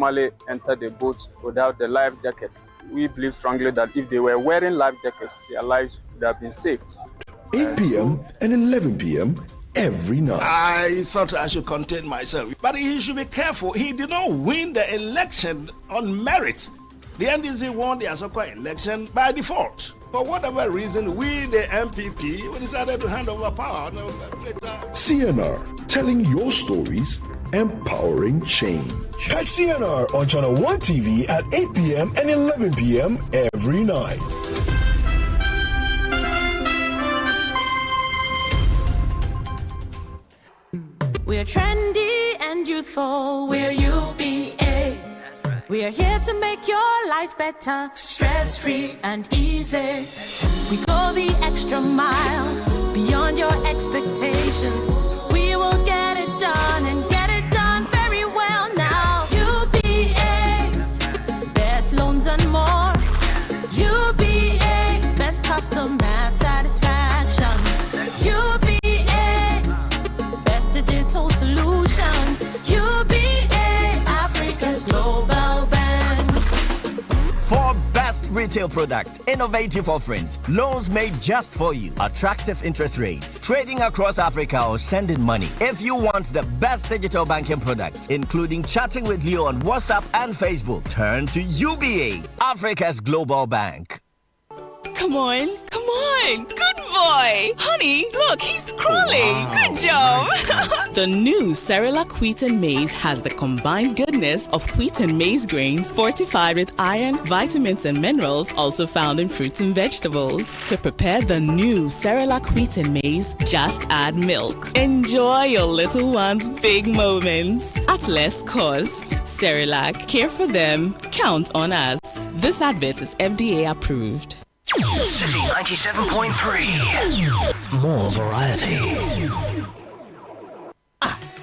normally enter the boat without the life jackets. We believe strongly that if they were wearing life jackets, their lives would have been saved. 8 p.m. and 11 p.m. every night. I thought I should contain myself, but he should be careful. He did not win the election on merit. The NDC won the Asokwa election by default. For whatever reason, we, the MPP, we decided to hand over power. CNR, telling your stories, empowering change. Catch CNR on Channel 1 TV at 8 p.m. and 11 p.m. every night. We're trendy and youthful. We're UBA. We are here to make your life better, stress-free and easy. We go the extra mile, beyond your expectations. We will get it done and get it done very well now. UBA, best loans and more. UBA, best customer satisfaction. UBA, best digital solutions. UBA, Africa's global bank. For best retail products, innovative offerings, loans made just for you, attractive interest rates, trading across Africa or sending money. If you want the best digital banking products, including chatting with you on WhatsApp and Facebook, turn to UBA, Africa's global bank. Come on. Good boy. Honey, look, he's crawling. Wow. Good job. The new Cerelac Wheat and Maize has the combined goodness of wheat and maize grains fortified with iron, vitamins, and minerals also found in fruits and vegetables. To prepare the new Cerelac Wheat and Maize, just add milk. Enjoy your little one's big moments at less cost. Cerelac, care for them, count on us. This advert is FDA approved. City 97.3. More variety.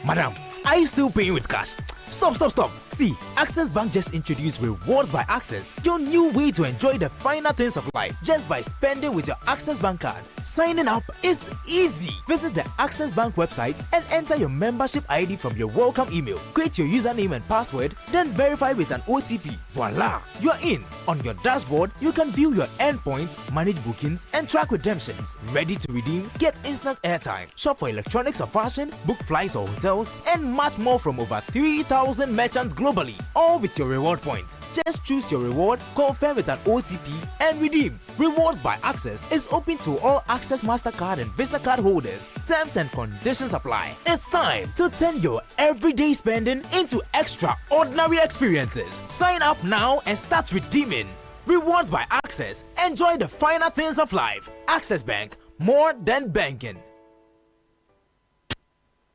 Madam, are you still paying with cash? Stop. See, Access Bank just introduced Rewards by Access, your new way to enjoy the finer things of life just by spending with your Access Bank card. Signing up is easy. Visit the Access Bank website and enter your membership ID from your welcome email. Create your username and password, then verify with an OTP. Voila! You are in. On your dashboard, you can view your endpoints, manage bookings, and track redemptions. Ready to redeem? Get instant airtime, shop for electronics or fashion, book flights or hotels, and much more from over 3,000 merchants globally. All with your reward points. Just choose your reward, confirm with an OTP, and redeem. Rewards by Access is open to all Access MasterCard and Visa card holders. Terms and conditions apply. It's time to turn your everyday spending into extraordinary experiences. Sign up now and start redeeming. Rewards by Access. Enjoy the finer things of life. Access Bank, more than banking.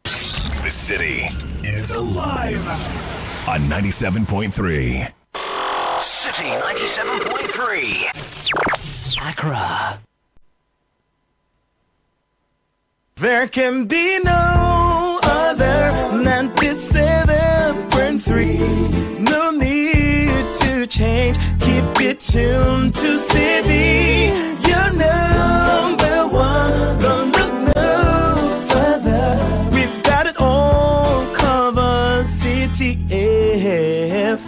The city is alive on 97.3. City 97.3. Accra. There can be no other 97.3. No need to change. Keep it tuned to City. You're number one. Don't look no further. We've got it all covered. City FM.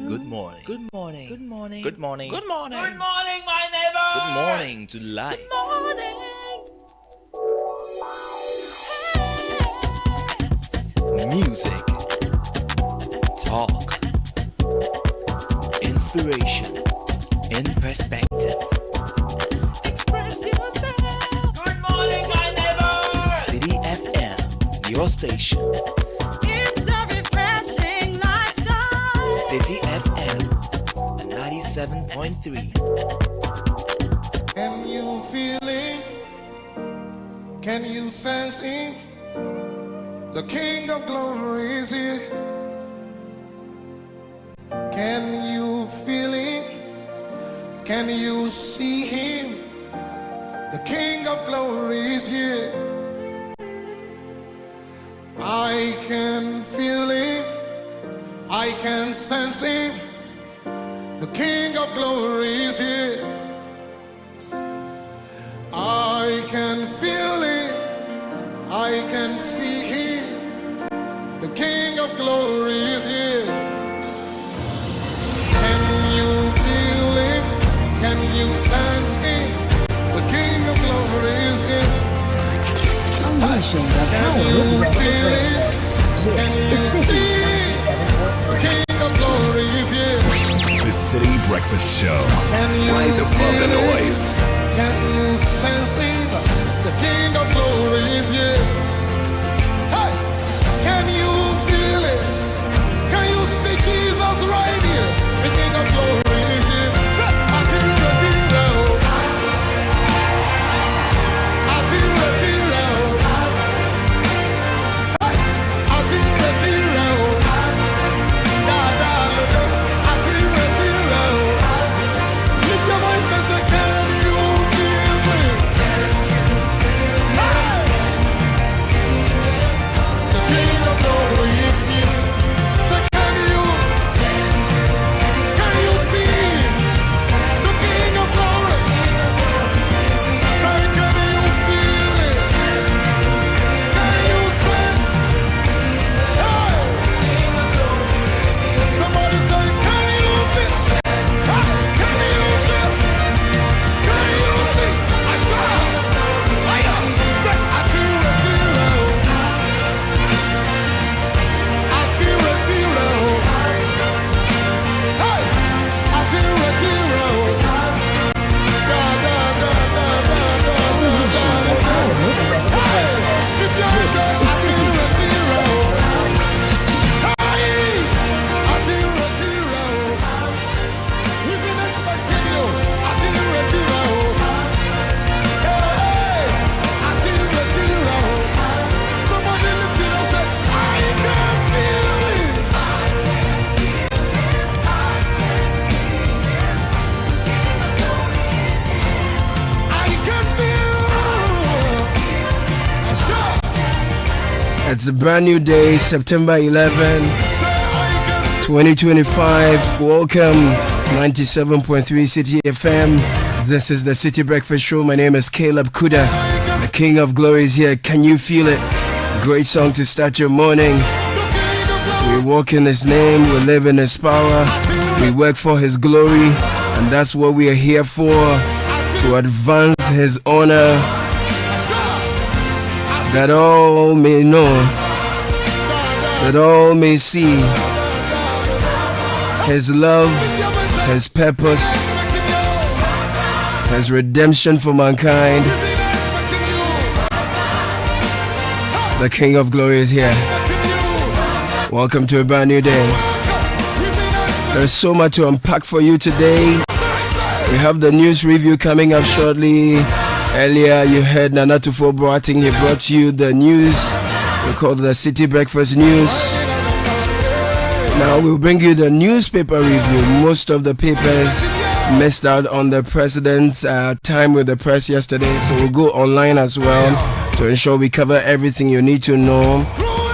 Good morning. Good morning. Good morning. Good morning. Good morning. Good morning, my neighbor. Good morning to life. Good morning. Music, talk, inspiration, in perspective. Express yourself. Good morning, my neighbor. City FM, your station. It's a refreshing lifestyle. City FM, 97.3. Can you feel it? Can you sense it? The King of Glory is here. Can you feel him? Can you see him? The King of Glory is here. I can feel him. I can sense him. The King of Glory is here. I can feel him. I can see him. The King of Glory is Breakfast Show. Can you Rise above the feel it? noise. Can you sense it? The King of Glory is here. Hey, can you feel it? Can you see Jesus right here? The King of Glory is here. I feel the hero. I feel the hero. Hey, I feel the hero. Da da da da. I feel the hero. Lift your voice and say, can you feel it? Hey! The King of Glory is here. Say, can you see him? The King of Glory. Say, can you feel it? Can you sense? Hey! Somebody say, can you feel? Hey! Can you feel? Can you see? I saw. I am. Say, I feel the hero. I feel the hero. Hey! I feel the hero. Da da da da da da da da. Hey! I feel the hero. Hey! I feel the hero. We've been expecting you. I feel the hero. Hey! I feel the hero. Somebody lift it up, say, I can feel it. I can feel. Sure. It's a brand new day, September 11, 2025. Welcome, 97.3 Citi FM. This is the Citi Breakfast Show. My name is Caleb Kuda. The King of Glory is here. Can you feel it? Great song to start your morning. We walk in His name, we live in His power, we work for His glory, and that's what we are here for, to advance His honor, that all may know, that all may see His love, His purpose, His redemption for mankind. The King of Glory is here. Welcome to a brand new day. There's so much to unpack for you today. We have the news review coming up shortly. Earlier you heard Nana Tufo Boating. He brought you the news. We call it the Citi Breakfast News. Now we'll bring you the newspaper review. Most of the papers missed out on the president's time with the press yesterday, so we'll go online as well to ensure we cover everything you need to know.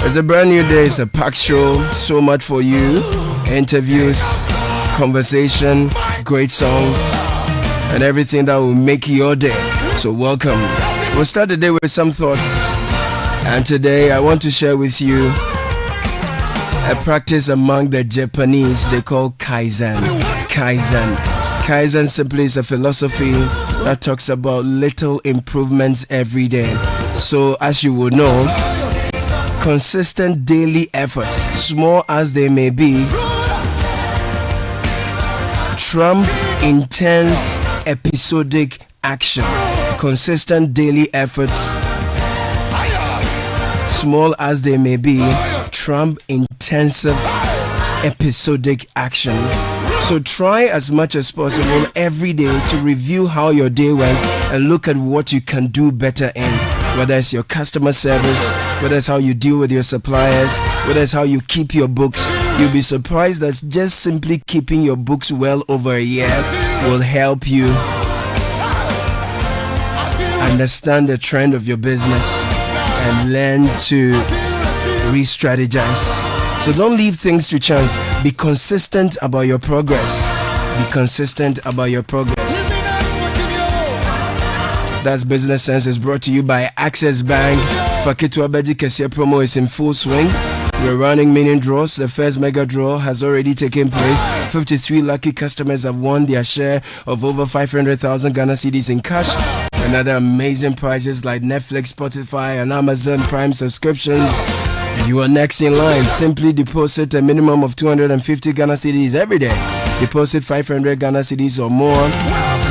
It's a brand new day, it's a packed show, so much for you. Interviews, conversation, great songs, and everything that will make your day. So welcome. We'll start the day with some thoughts. And today I want to share with you a practice among the Japanese they call Kaizen. Kaizen simply is a philosophy that talks about little improvements every day. So as you would know, consistent daily efforts, small as they may be, trump intense episodic action. Consistent daily efforts, small as they may be, trump intensive episodic action. So try as much as possible every day to review how your day went and look at what you can do better in. Whether it's your customer service, whether it's how you deal with your suppliers, whether it's how you keep your books. You'll be surprised that just simply keeping your books well over a year will help you understand the trend of your business and learn to re-strategize. So don't leave things to chance. Be consistent about your progress. Be consistent about your progress. That's Business Sense is brought to you by Access Bank. Fakitu Abeji Kesia promo is in full swing. We're running mini draws. The first mega draw has already taken place. 53 lucky customers have won their share of over 500,000 Ghana cedis in cash and other amazing prizes like Netflix, Spotify, and Amazon Prime subscriptions. You are next in line. Simply deposit a minimum of 250 Ghana cedis every day. Deposit 500 Ghana cedis or more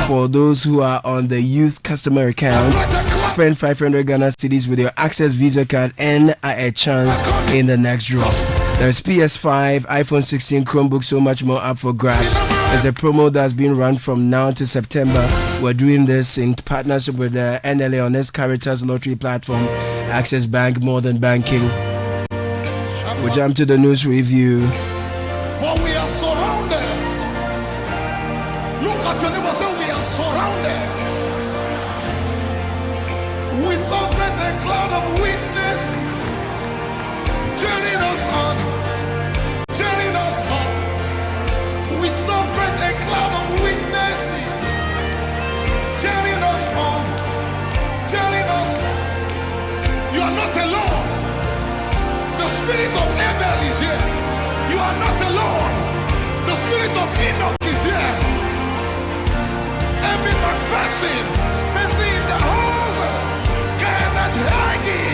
for those who are on the youth customer account. Spend 500 Ghana cedis with your Access Visa card and a chance in the next draw. There's PS5, iPhone 16, Chromebook, so much more up for grabs. There's a promo that's been run from now to September. We're doing this in partnership with the NLA on this Caritas lottery platform, Access Bank, more than banking. We jump to the news review. For we are surrounded. Look at your neighbor, say we are surrounded with so great a cloud of witnesses cheering us on, cheering us up. With so great a cloud of witnesses cheering us on, cheering us up. You are not alone. The spirit of Abel is here. You are not alone. The spirit of Enoch is here. Emmy McPherson is in the house. Cannot hide it.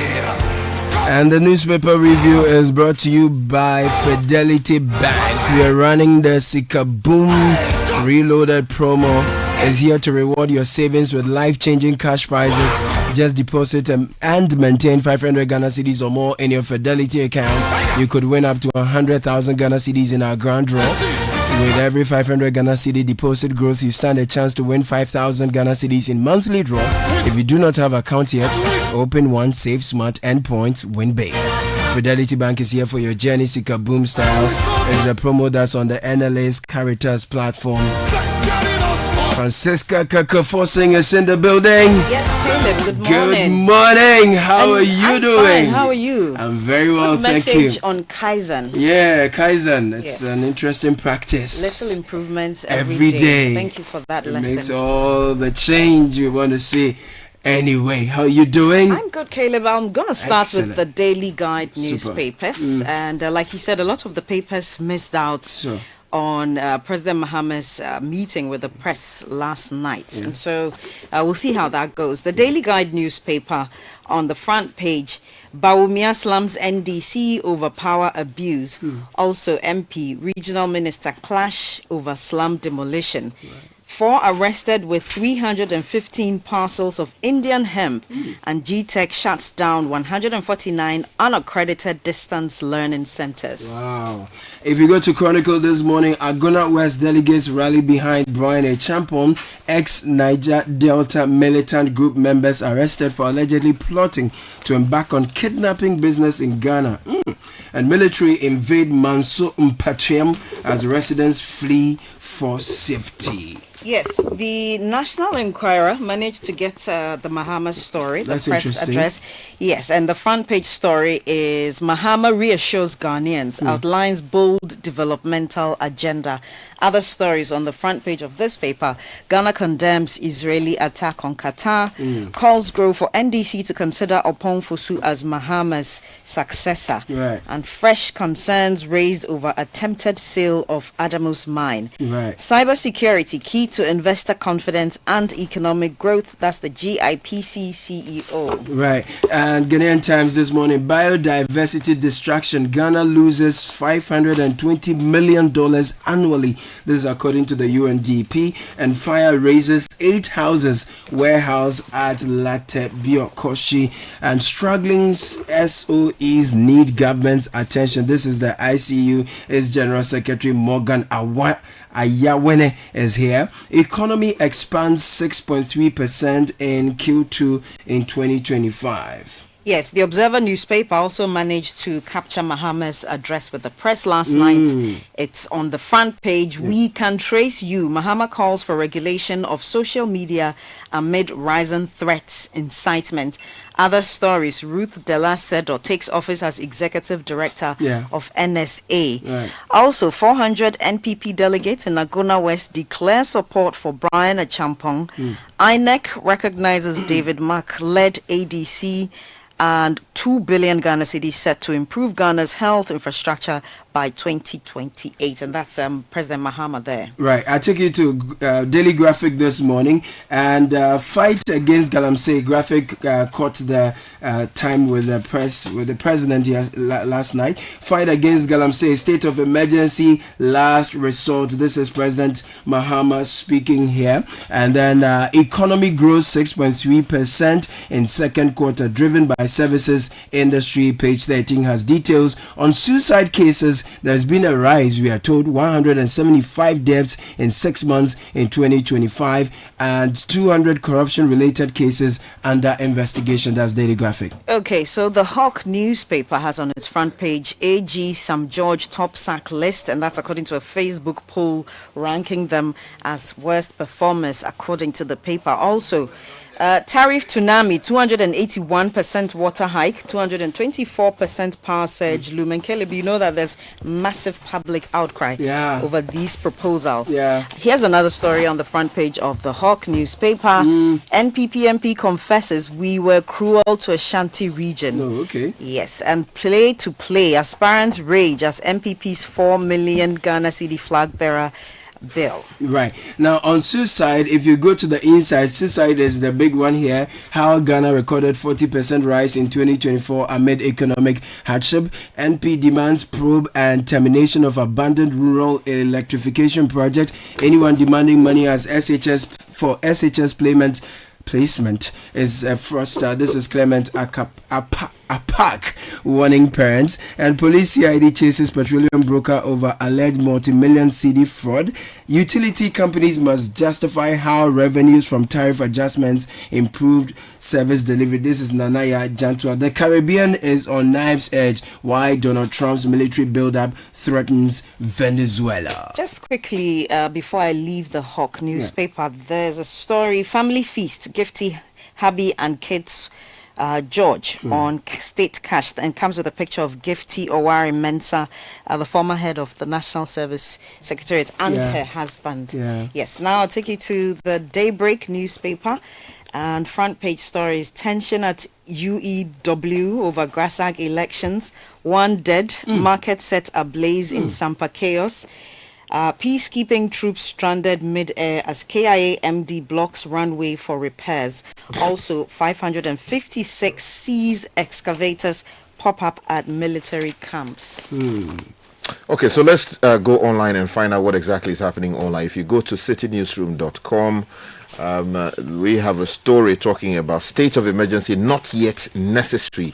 And the newspaper review is brought to you by Fidelity Bank. We are running the Sika Boom Reloaded promo. Is here to reward your savings with life-changing cash prizes. Just deposit and maintain 500 Ghana cedis or more in your Fidelity account. You could win up to 100,000 Ghana cedis in our grand draw. With every 500 Ghana cedi deposit growth, you stand a chance to win 5,000 Ghana cedis in monthly draw. If you do not have account yet, open one, save smart, and points, win big. Fidelity Bank is here for your journey. Sika Boom style is a promo that's on the NLA's Caritas platform. Francisca Kakafosing is in the building. Yes, Caleb, good morning. Good morning. How are you doing? Fine. How are you? I'm very well, Good thank you. message on Kaizen. Yeah, Kaizen. It's an interesting practice. Little improvements every day. Thank you for that it lesson. Makes all the change you want to see. Anyway, how are you doing? I'm good, Caleb. I'm going to start Excellent. with the Daily Guide Super. newspapers. And like you said, a lot of the papers missed out on President Mahama's meeting with the press last night. And so we'll see how that goes. The Daily Guide newspaper on the front page, Bawumia slums NDC over power abuse. Also MP, regional minister clash over slum demolition. 4 arrested with 315 parcels of Indian hemp, and G-Tech shuts down 149 unaccredited distance learning centers. Wow. If you go to Chronicle this morning, Agona West delegates rally behind Brian A. Champon, ex-Niger Delta militant group members arrested for allegedly plotting to embark on kidnapping business in Ghana. And military invade Manso Mpatriam as residents flee for safety. Yes, the National Enquirer managed to get the Mahama story, the press address. Yes, and the front page story is Mahama reassures Ghanaians, outlines bold developmental agenda. Other stories on the front page of this paper: Ghana condemns Israeli attack on Qatar, calls grow for NDC to consider Opon Fosu as Mahama's successor, and fresh concerns raised over attempted sale of Adamus mine. Cybersecurity key to investor confidence and economic growth. That's the GIPC CEO. Right. And Ghanaian Times this morning: biodiversity destruction. Ghana loses $520 million annually. This is according to the UNDP. And fire raises 8 houses, warehouse at Latebiokoshi. And struggling SOEs need government's attention. This is the ICU. Its General Secretary Morgan Ayawene is here. Economy expands 6.3% in Q2 in 2025. Yes, the Observer newspaper also managed to capture Mahama's address with the press last night. It's on the front page. We can trace you. Mahama calls for regulation of social media amid rising threats, incitement. Other stories: Ruth Della Sedo takes office as executive director of NSA. Also, 400 NPP delegates in Agona West declare support for Brian Achampong. INEC recognizes David Mack led ADC and 2 billion Ghana cedis set to improve Ghana's health infrastructure by 2028. And that's President Mahama there. Right. I took you to Daily Graphic this morning, and fight against Galamsey. Graphic caught the time with the press, with the president last night. Fight against Galamsey, state of emergency, last resort. This is President Mahama speaking here. And then economy grows 6.3% in second quarter, driven by services industry. Page 13 has details on suicide cases. There's been a rise, we are told, 175 deaths in 6 months in 2025, and 200 corruption-related cases under investigation. That's Daily Graphic. Okay, so the Hawk newspaper has on its front page AG Sam George top sack list, and that's according to a Facebook poll ranking them as worst performers according to the paper. Also, tariff tsunami, 281% water hike, 224% power surge. Lumen Caleb, you know that there's massive public outcry over these proposals. Here's another story on the front page of the Hawk newspaper. NPP MP confesses we were cruel to Ashanti region. Oh, okay. Yes, and play to play. Aspirants rage as MPP's 4 million Ghana cedi flag bearer bill. Right. Now on suicide, if you go to the inside, suicide is the big one here. How Ghana recorded 40% rise in 2024 amid economic hardship. NP demands probe and termination of abandoned rural electrification project. Anyone demanding money as SHS for SHS placement is a fraudster. This is Clement Apak warning parents. And police CID chases petroleum broker over alleged multi-million cedi fraud. Utility companies must justify how revenues from tariff adjustments improved service delivery. This is Nanaya Jantua. The Caribbean is on knife's edge. Why Donald Trump's military buildup threatens Venezuela. Just quickly, before I leave the Hawk newspaper, there's a story, family feast, Gifty, hubby and kids, George on state cash, and comes with a picture of Gifty Owari Mensah, the former head of the National Service Secretariat, and her husband. Yes, now I'll take you to the Daybreak newspaper, and front page stories: tension at UEW over Grasag elections, 1 dead, market set ablaze in Sampa chaos. Peacekeeping troops stranded mid-air as KIA MD blocks runway for repairs. Also, 556 seized excavators pop up at military camps. Okay, so let's go online and find out what exactly is happening online. If you go to citynewsroom.com, we have a story talking about state of emergency not yet necessary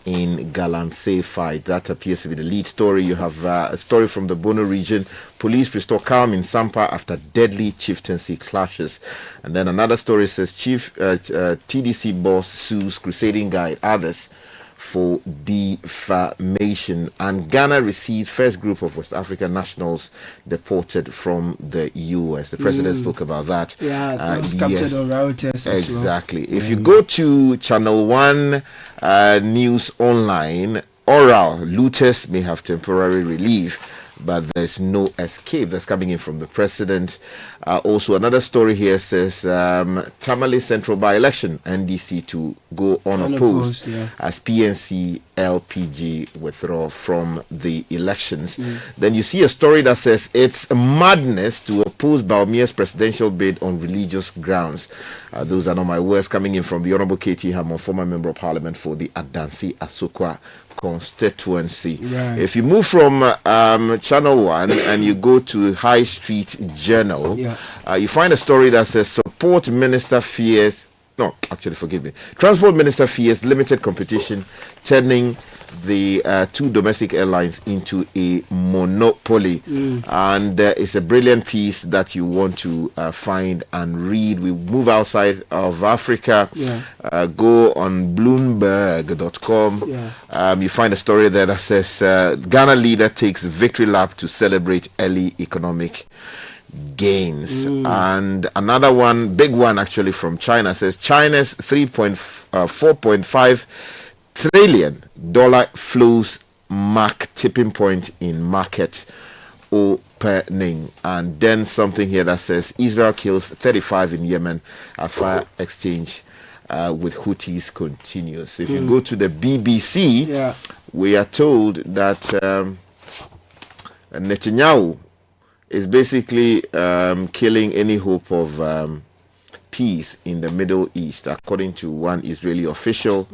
in Galamsey fight. That appears to be the lead story. You have a story from the Bono region. Police restore calm in Sampa after deadly chieftaincy clashes. And then another story says Chief TDC boss sues Crusading Guide others for defamation. And Ghana received first group of West African nationals deported from the US. The president spoke about that. That was captured on Reuters. Exactly. If you go to Channel 1 News Online, oral looters may have temporary relief, but there's no escape. That's coming in from the president. Also, another story here says Tamale Central by-election, NDC to go unopposed as PNC LPG withdraw from the elections. Then you see a story that says it's madness to oppose Baumia's presidential bid on religious grounds. Those are not my words, coming in from the Honorable KT Hammond, former member of parliament for the Adansi Asokwa constituency. If you move from Channel 1 and you go to High Street Journal, you find a story that says support minister fears, no, actually forgive me, transport minister fears limited competition, turning the 2 domestic airlines into a monopoly. And it's a brilliant piece that you want to find and read. We move outside of Africa, go on Bloomberg.com. You find a story there that says Ghana leader takes victory lap to celebrate early economic gains. And another one, big one actually, from China, says China's $4.5 trillion flows mark tipping point in market opening. And then something here that says Israel kills 35 in Yemen at fire exchange with Houthis continues. If you go to the BBC, we are told that Netanyahu is basically killing any hope of peace in the Middle East, according to one Israeli official,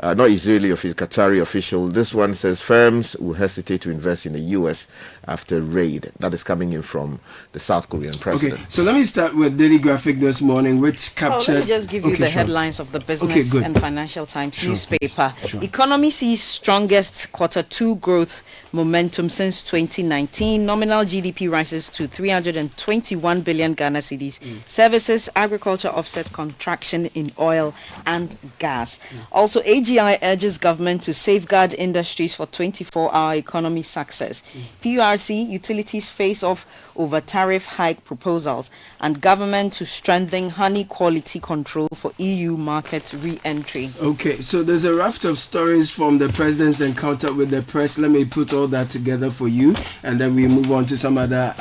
not Israeli official, Qatari official. This one says firms will hesitate to invest in the U.S. after raid. That is coming in from the South Korean president. Okay, so let me start with Daily Graphic this morning, which captured... let me just give you the headlines of the Business and Financial Times newspaper. Economy sees strongest Q2 growth momentum since 2019. Nominal GDP rises to 321 billion Ghana cedis. Services, agriculture offset contraction in oil and gas. Also, AGI urges government to safeguard industries for 24-hour economy success. PURC, utilities face off over tariff hike proposals, and government to strengthen honey quality control for EU market re-entry. Okay, so there's a raft of stories from the president's encounter with the press. Let me put all that together for you, and then we move on to some other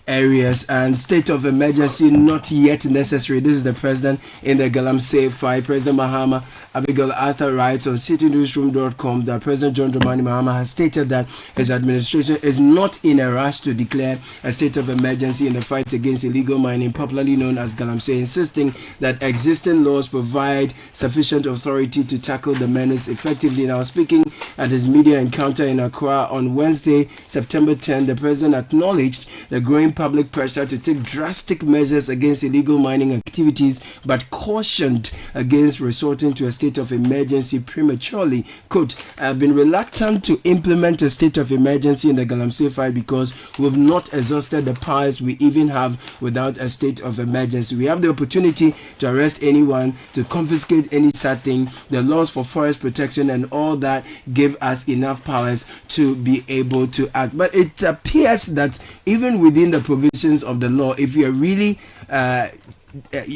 areas. And state of emergency not yet necessary. This is the president in the Galamsey fight. President Mahama Abigail Arthur writes on citynewsroom.com that President John Dramani Mahama has stated that his administration is not in a rush to declare a state of emergency in the fight against illegal mining, popularly known as Galamsey, insisting that existing laws provide sufficient authority to tackle the menace effectively. Now, speaking at his media encounter in Accra on Wednesday, September 10, the president acknowledged the growing public pressure to take drastic measures against illegal mining activities, but cautioned against resorting to a state of emergency prematurely. Quote, I have been reluctant to implement a state of emergency in the Galamsey fight because we've not exhausted the powers we even have without a state of emergency. We have the opportunity to arrest anyone, to confiscate any such thing. The laws for forest protection and all that give us enough powers to be able to act. But it appears that even within the provisions of the law, if you are really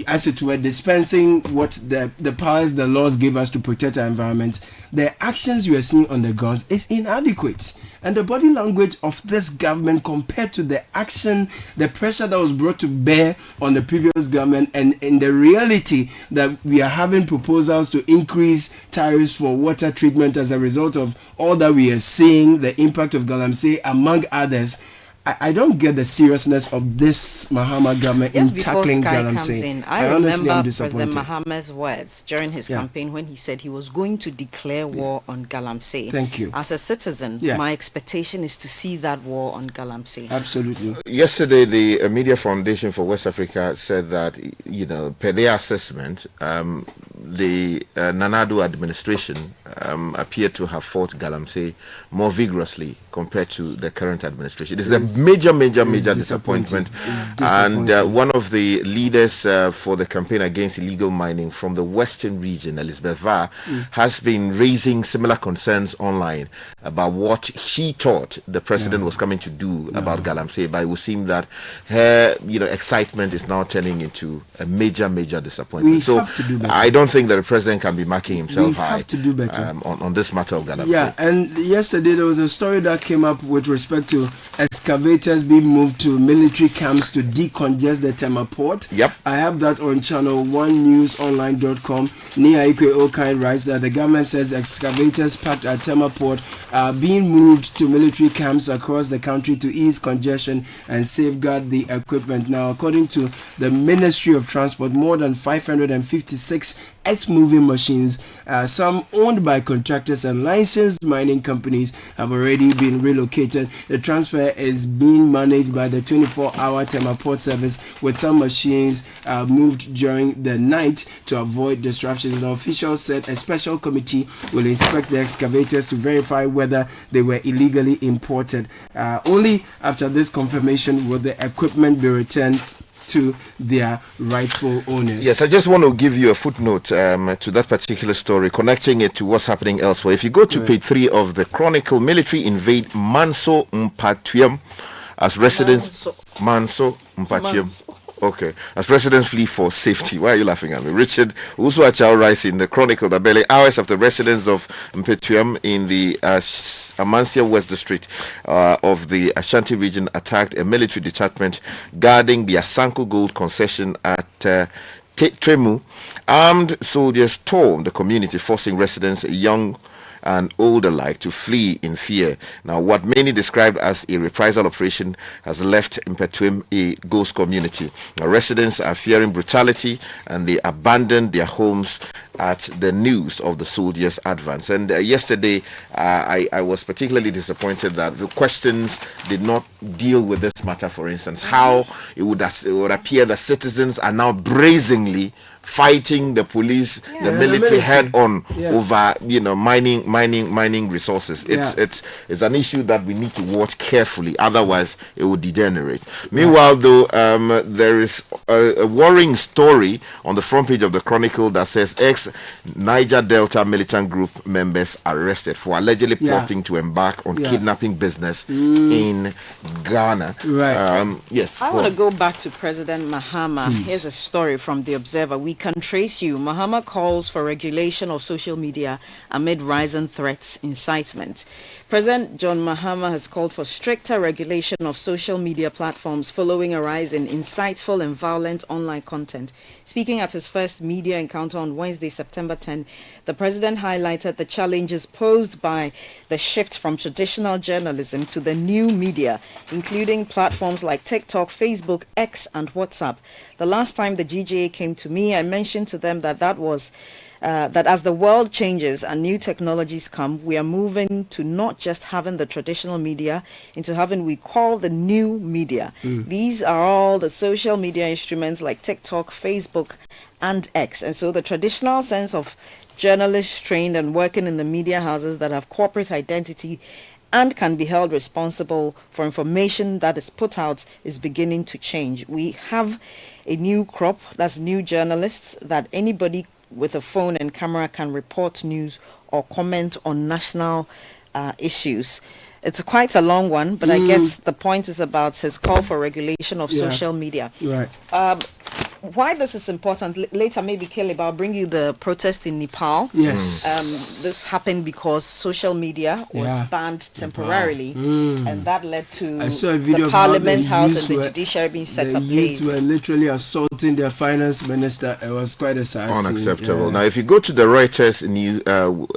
as it were dispensing what the powers the laws give us to protect our environment, the actions you are seeing on the ground is inadequate. And the body language of this government compared to the action, the pressure that was brought to bear on the previous government, and in the reality that we are having proposals to increase tariffs for water treatment as a result of all that we are seeing, the impact of Galamsey, among others. I don't get the seriousness of this Mahama government in tackling Galamsey. I remember President Mahama's words during his campaign when he said he was going to declare war on Galamsey. Thank you. As a citizen, my expectation is to see that war on Galamsey. Absolutely. Yesterday, the Media Foundation for West Africa said that, per their assessment, the Nanado administration appeared to have fought Galamsey more vigorously compared to the current administration. It is a major disappointment. And one of the leaders for the campaign against illegal mining from the western region, Elizabeth Va, has been raising similar concerns online about what she thought the president was coming to do about Galamsey. But it would seem that her excitement is now turning into a major disappointment. Have to do better. I don't think that the president can be marking himself high have to do better. On this matter of Galamsey. Yeah, and yesterday there was a story that came up with respect to excavators being moved to military camps to decongest the Tema port. Yep. I have that on channel 1newsonline.com. Nia Ikwe Okai writes that the government says excavators packed at Tema port are being moved to military camps across the country to ease congestion and safeguard the equipment. Now, according to the Ministry of Transport, more than 556 earth-moving machines, some owned by contractors and licensed mining companies, have already been relocated. The transfer is being managed by the 24-hour Tema Port service, with some machines moved during the night to avoid disruptions. The official said a special committee will inspect the excavators to verify whether they were illegally imported. Only after this confirmation will the equipment be returned to their rightful owners. Yes, I just want to give you a footnote to that particular story, connecting it to what's happening elsewhere. If you go to page 3 of the Chronicle, military invade Manso Mpatuem as residents. Manso Mpatuem. Okay, as residents flee for safety. Why are you laughing at me? Richard Usuachao writes in the Chronicle that barely hours after residents of Mpatuem in the Amansia West District of the Ashanti region attacked a military detachment guarding the Asanko Gold concession at Tremu, armed soldiers stormed the community, forcing residents, young and old alike, to flee in fear. Now, what many described as a reprisal operation has left Mpetwem a ghost community. Now, residents are fearing brutality and they abandoned their homes at the news of the soldiers' advance. And yesterday, I was particularly disappointed that the questions did not deal with this matter. For instance, how it would appear that citizens are now brazenly fighting the police, the military head on over mining resources. It's an issue that we need to watch carefully, otherwise it will degenerate. Meanwhile, though, there is a worrying story on the front page of the Chronicle that says ex-Niger Delta militant group members arrested for allegedly plotting to embark on kidnapping business in Ghana. Yes. I want to go back to President Mahama. Here's a story from The Observer. We can trace you. Mahama calls for regulation of social media amid rising threats, incitement. President John Mahama has called for stricter regulation of social media platforms following a rise in insightful and violent online content. Speaking at his first media encounter on Wednesday, September 10, the president highlighted the challenges posed by the shift from traditional journalism to the new media, including platforms like TikTok, Facebook, X, and WhatsApp. The last time the GJA came to me, I mentioned to them that that as the world changes and new technologies come, we are moving to not just having the traditional media, into having we call the new media. These are all the social media instruments like TikTok, Facebook, and X. And so the traditional sense of journalists trained and working in the media houses that have corporate identity and can be held responsible for information that is put out is beginning to change. We have a new crop, that's new journalists, that anybody with a phone and camera can report news or comment on national issues. It's quite a long one, but I guess the point is about his call for regulation of social media. Why this is important, later maybe Caleb, I'll bring you the protest in Nepal. This happened because social media was banned temporarily, and that led to the Parliament House and the judiciary being set ablaze. The youths were literally assaulting their finance minister. It was quite a sad scene. Unacceptable. Now, if you go to the Reuters news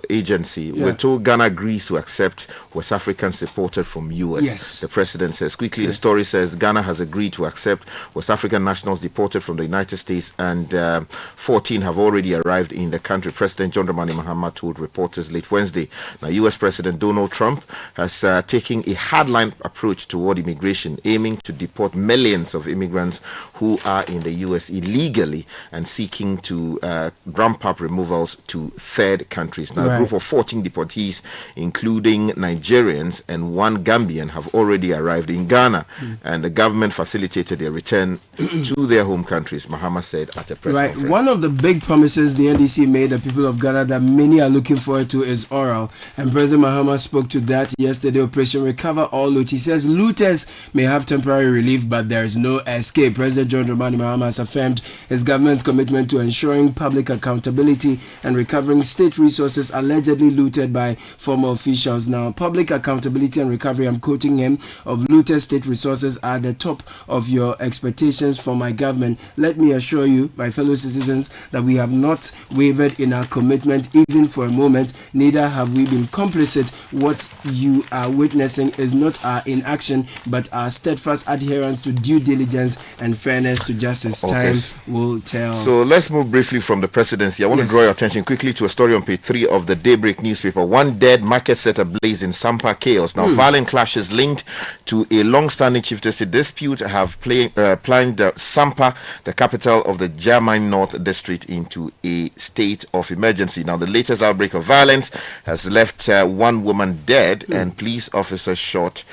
agency, we're told Ghana agrees to accept West African supported from US. The president says quickly. The story says Ghana has agreed to accept West African nationals deported from the United States, and 14 have already arrived in the country. President John Dramani Mahama told reporters late Wednesday. Now, US President Donald Trump has taken a hardline approach toward immigration, aiming to deport millions of immigrants who are in the US illegally and seeking to ramp up removals to third countries. Now, a group of 14 deportees, including Nigerians and one Gambian, have already arrived in Ghana, and the government facilitated their return to their home countries, Mahama said at a press conference. One of the big promises the NDC made the people of Ghana that many are looking forward to is oral, and President Mahama spoke to that yesterday. Operation Recover All Loot. He says looters may have temporary relief, but there is no escape. President John Dramani Mahama has affirmed his government's commitment to ensuring public accountability and recovering state resources allegedly looted by former officials. Now, public accountability and recovery, I'm quoting him, of looted state resources are the top of your expectations for my government. Let me assure you, my fellow citizens, that we have not wavered in our commitment even for a moment. Neither have we been complicit. What you are witnessing is not our inaction, but our steadfast adherence to due diligence and fairness to justice. Time will tell. So let's move briefly from the presidency. I want to draw your attention quickly to a story on page 3 of the Daybreak newspaper. One dead, market set ablaze in Sampa chaos. Now, violent clashes linked to a long-standing chieftaincy dispute have plunged Sampa, the capital of the German North District, into a state of emergency. Now, the latest outbreak of violence has left one woman dead and police officers shot,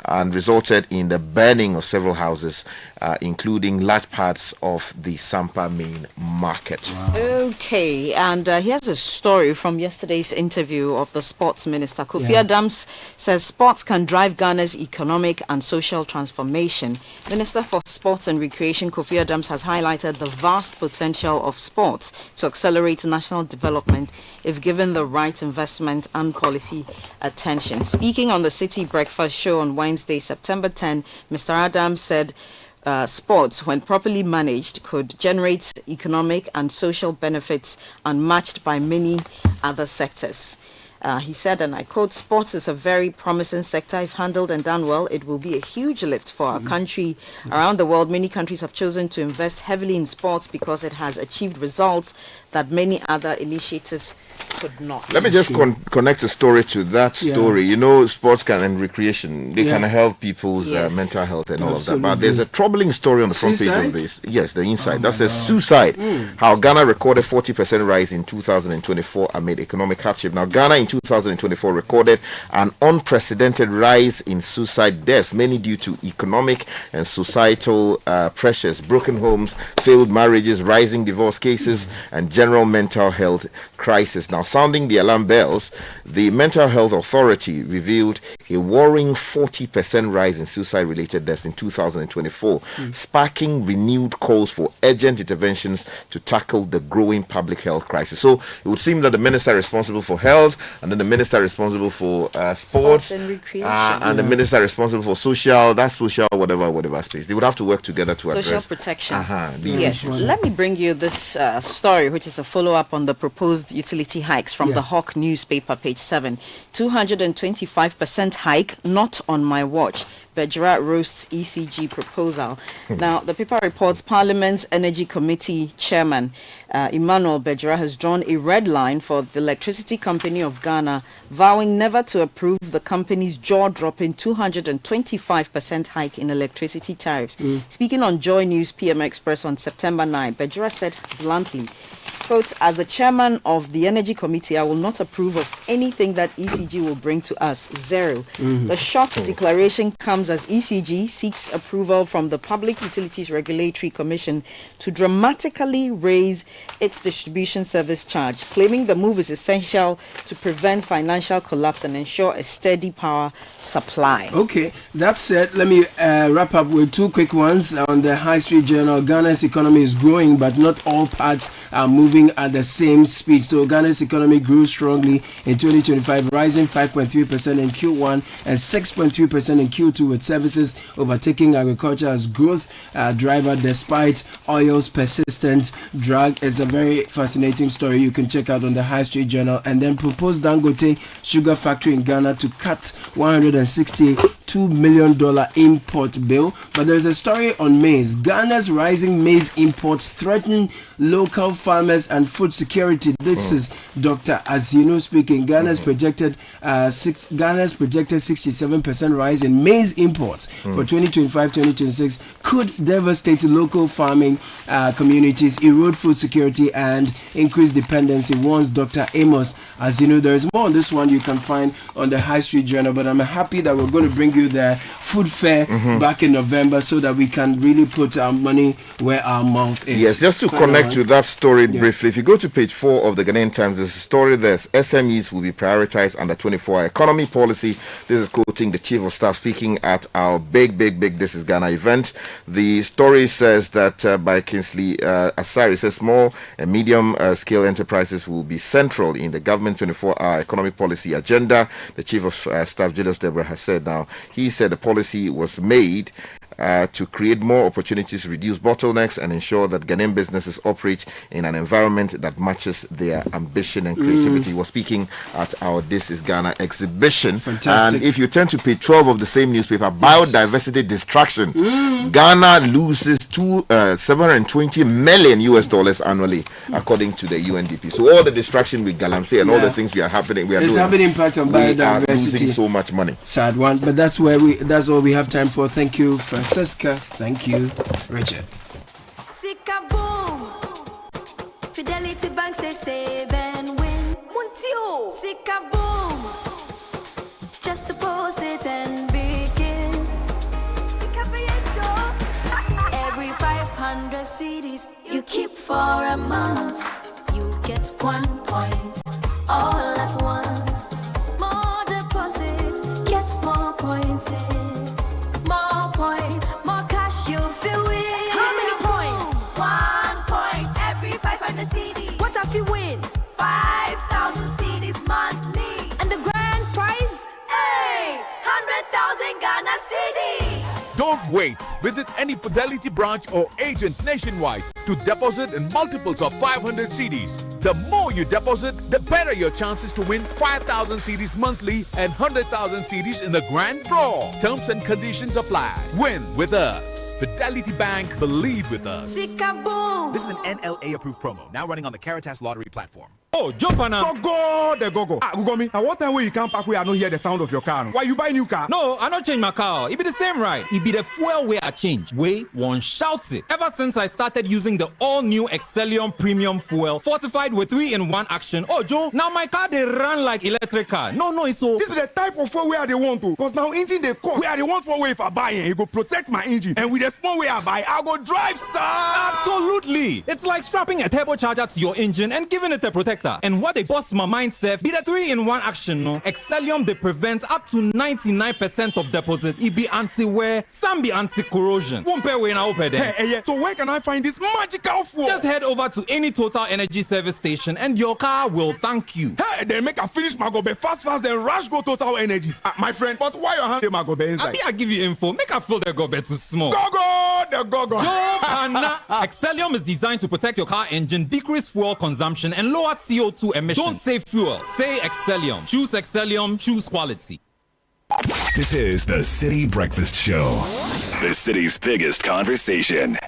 and resulted in the burning of several houses, including large parts of the Sampa main market. Okay, and here's a story from yesterday's interview of the sports minister. Kofi Adams says sports can drive Ghana's economic and social transformation. Minister for Sports and Recreation Kofi Adams has highlighted the vast potential of sports to accelerate national development if given the right investment and policy attention. Speaking on the Citi Breakfast Show on Wednesday, September 10, Mr. Adams said sports, when properly managed, could generate economic and social benefits unmatched by many other sectors. He said, and I quote, "Sports is a very promising sector. If handled and done well, it will be a huge lift for our country. Around the world, many countries have chosen to invest heavily in sports because it has achieved results that many other initiatives could not." Let me just connect a story to that story. You know, sports and recreation, they can help people's mental health and all of that. But there's a troubling story on the front page of this. Yes, the inside. That says suicide. How Ghana recorded 40% rise in 2024 amid economic hardship. Now, Ghana in 2024 recorded an unprecedented rise in suicide deaths, mainly due to economic and societal pressures, broken homes, failed marriages, rising divorce cases, and general mental health crisis. Now, sounding the alarm bells, the Mental Health Authority revealed a worrying 40% rise in suicide-related deaths in 2024, sparking renewed calls for urgent interventions to tackle the growing public health crisis. So it would seem that the minister responsible for health, and then the minister responsible for sports and recreation, and the minister responsible for social, whatever space, they would have to work together to address social protection. Yes. Let me bring you this story, which is a follow-up on the proposed utility hikes from the Hawk newspaper, page 7. 225% hike, not on my watch. Bejra roasts ECG proposal. Now, the paper reports Parliament's Energy Committee Chairman Emmanuel Bejra has drawn a red line for the Electricity Company of Ghana, vowing never to approve the company's jaw-dropping 225% hike in electricity tariffs. Speaking on Joy News PM Express on September 9, Bejra said bluntly, quote, "As the chairman of the Energy Committee, I will not approve of anything that ECG will bring to us. Zero." The shock declaration comes as ECG seeks approval from the Public Utilities Regulatory Commission to dramatically raise its distribution service charge, claiming the move is essential to prevent financial collapse and ensure a steady power supply. Okay, that said, let me wrap up with two quick ones. On the High Street Journal, Ghana's economy is growing, but not all parts are moving at the same speed. So Ghana's economy grew strongly in 2025, rising 5.3% in Q1 and 6.3% in Q2, with services overtaking agriculture as growth driver despite oil's persistent drag. It's a very fascinating story you can check out on the High Street Journal. And then proposed Dangote sugar factory in Ghana to cut $162 million import bill. But there's a story on maize. Ghana's rising maize imports threaten local farmers and food security. This is Dr. Azino speaking. Ghana's projected 67% rise in maize imports for 2025-2026 could devastate local farming communities, erode food security, and increase dependency, warns Dr. Amos Azino. There is more on this one you can find on the High Street Journal, but I'm happy that we're going to bring you the food fair back in November so that we can really put our money where our mouth is. Yes, just to connect to that story briefly, if you go to page 4 of the Ghanaian Times, there's a story there. SMEs will be prioritized under 24-hour economy policy. This is quoting the Chief of Staff speaking at our big This is Ghana event. The story says that by Kingsley Asari, says small and medium scale enterprises will be central in the government 24-hour economic policy agenda. The Chief of Staff, Julius Deborah, has said now, he said the policy was made to create more opportunities, reduce bottlenecks, and ensure that Ghanaian businesses operate in an environment that matches their ambition and creativity. He was speaking at our This is Ghana exhibition. Fantastic. And if you turn to page 12 of the same newspaper, biodiversity destruction, Ghana loses $720 million annually, according to the UNDP. So all the distraction with Galamsey and all the things we are having impact on biodiversity. We are losing so much money. Sad one, but that's all we have time for. Thank you, Francisca. Thank you, Richard. Sika boom. Fidelity Bank say save and win. Muntio. Sika boom. Just to post it and begin. Sika every 500 CDs you keep for a month, you get 1 point all at once. More deposits gets more points in. More points, more cash you feel win. How many points? 1 point every 500 CDs. What if you win? 5,000 CDs monthly. And the grand prize? Hey! 100,000 Ghana CDs. Don't wait. Visit any Fidelity branch or agent nationwide to deposit in multiples of 500 CDs. The more you deposit, the better your chances to win 5,000 CDs monthly and 100,000 CDs in the grand draw. Terms and conditions apply. Win with us. Fidelity Bank, believe with us. This is an NLA approved promo, now running on the Caritas Lottery platform. Oh, jump on now. Go. Go me. And what time when you come back, we are not hear the sound of your car. Why you buy new car? No, I not change my car. It be the same, right? It be the fuel way I change. Way one shouts it. Ever since I started using the all-new Excellium Premium Fuel, fortified with 3-in-1 action. Oh, Joe, now my car they run like electric car. No, it's so. This is the type of fuel where they want to. Because now engine they cost. Where they want for way if I buy it, go protect my engine. And with the small way I buy, I go drive, sir. Absolutely. It's like strapping a turbocharger to your engine and giving it a protector. And what they bust my mind, Seth, be the 3-in-1 action, no? Excellium, they prevent up to 99% of deposit. It be anti-wear, some be anti-corrosion. Won't pay when I open them. Hey, so where can I find this magical fuel? Just head over to any Total Energy service station and your car will thank you. Hey, then make a finish my gobe fast, then rush go Total Energies. My friend, but why you hand my gobe inside? I give you info. Make a fill the gobe too small. Go. Excellium is designed to protect your car engine, decrease fuel consumption, and lower CO2 emissions. Don't say fuel, say Excellium. Choose Excellium, choose quality. This is the City Breakfast Show, the city's biggest conversation.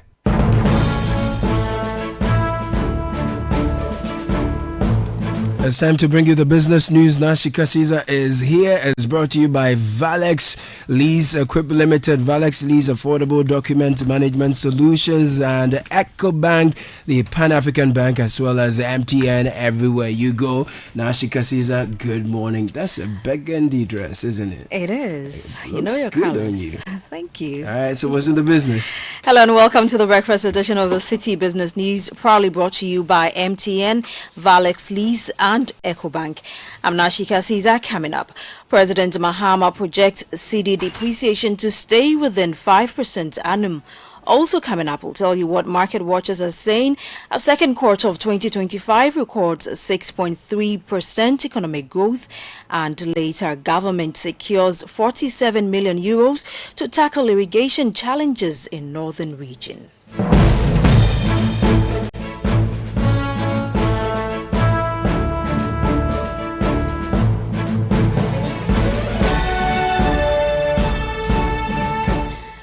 It's time to bring you the business news. Nashika Caesar is here. It's brought to you by Valex Lease Equip Limited, Valex Lease Affordable Document Management Solutions, and EcoBank, the Pan-African Bank, as well as MTN everywhere you go. Nashika Caesar, good morning. That's a burgundy dress, isn't it? It is. It you know your good colors. on you. Thank you. All right, so what's in the business? Hello and welcome to the breakfast edition of the City Business News, proudly brought to you by MTN, Valex Lease, and EcoBank. I'm Nashika Caesar. Coming up, President Mahama projects Citi depreciation to stay within 5% annum. Also coming up, we'll tell you what market watchers are saying. A second quarter of 2025 records 6.3% economic growth, and later government secures 47 million euros to tackle irrigation challenges in northern region.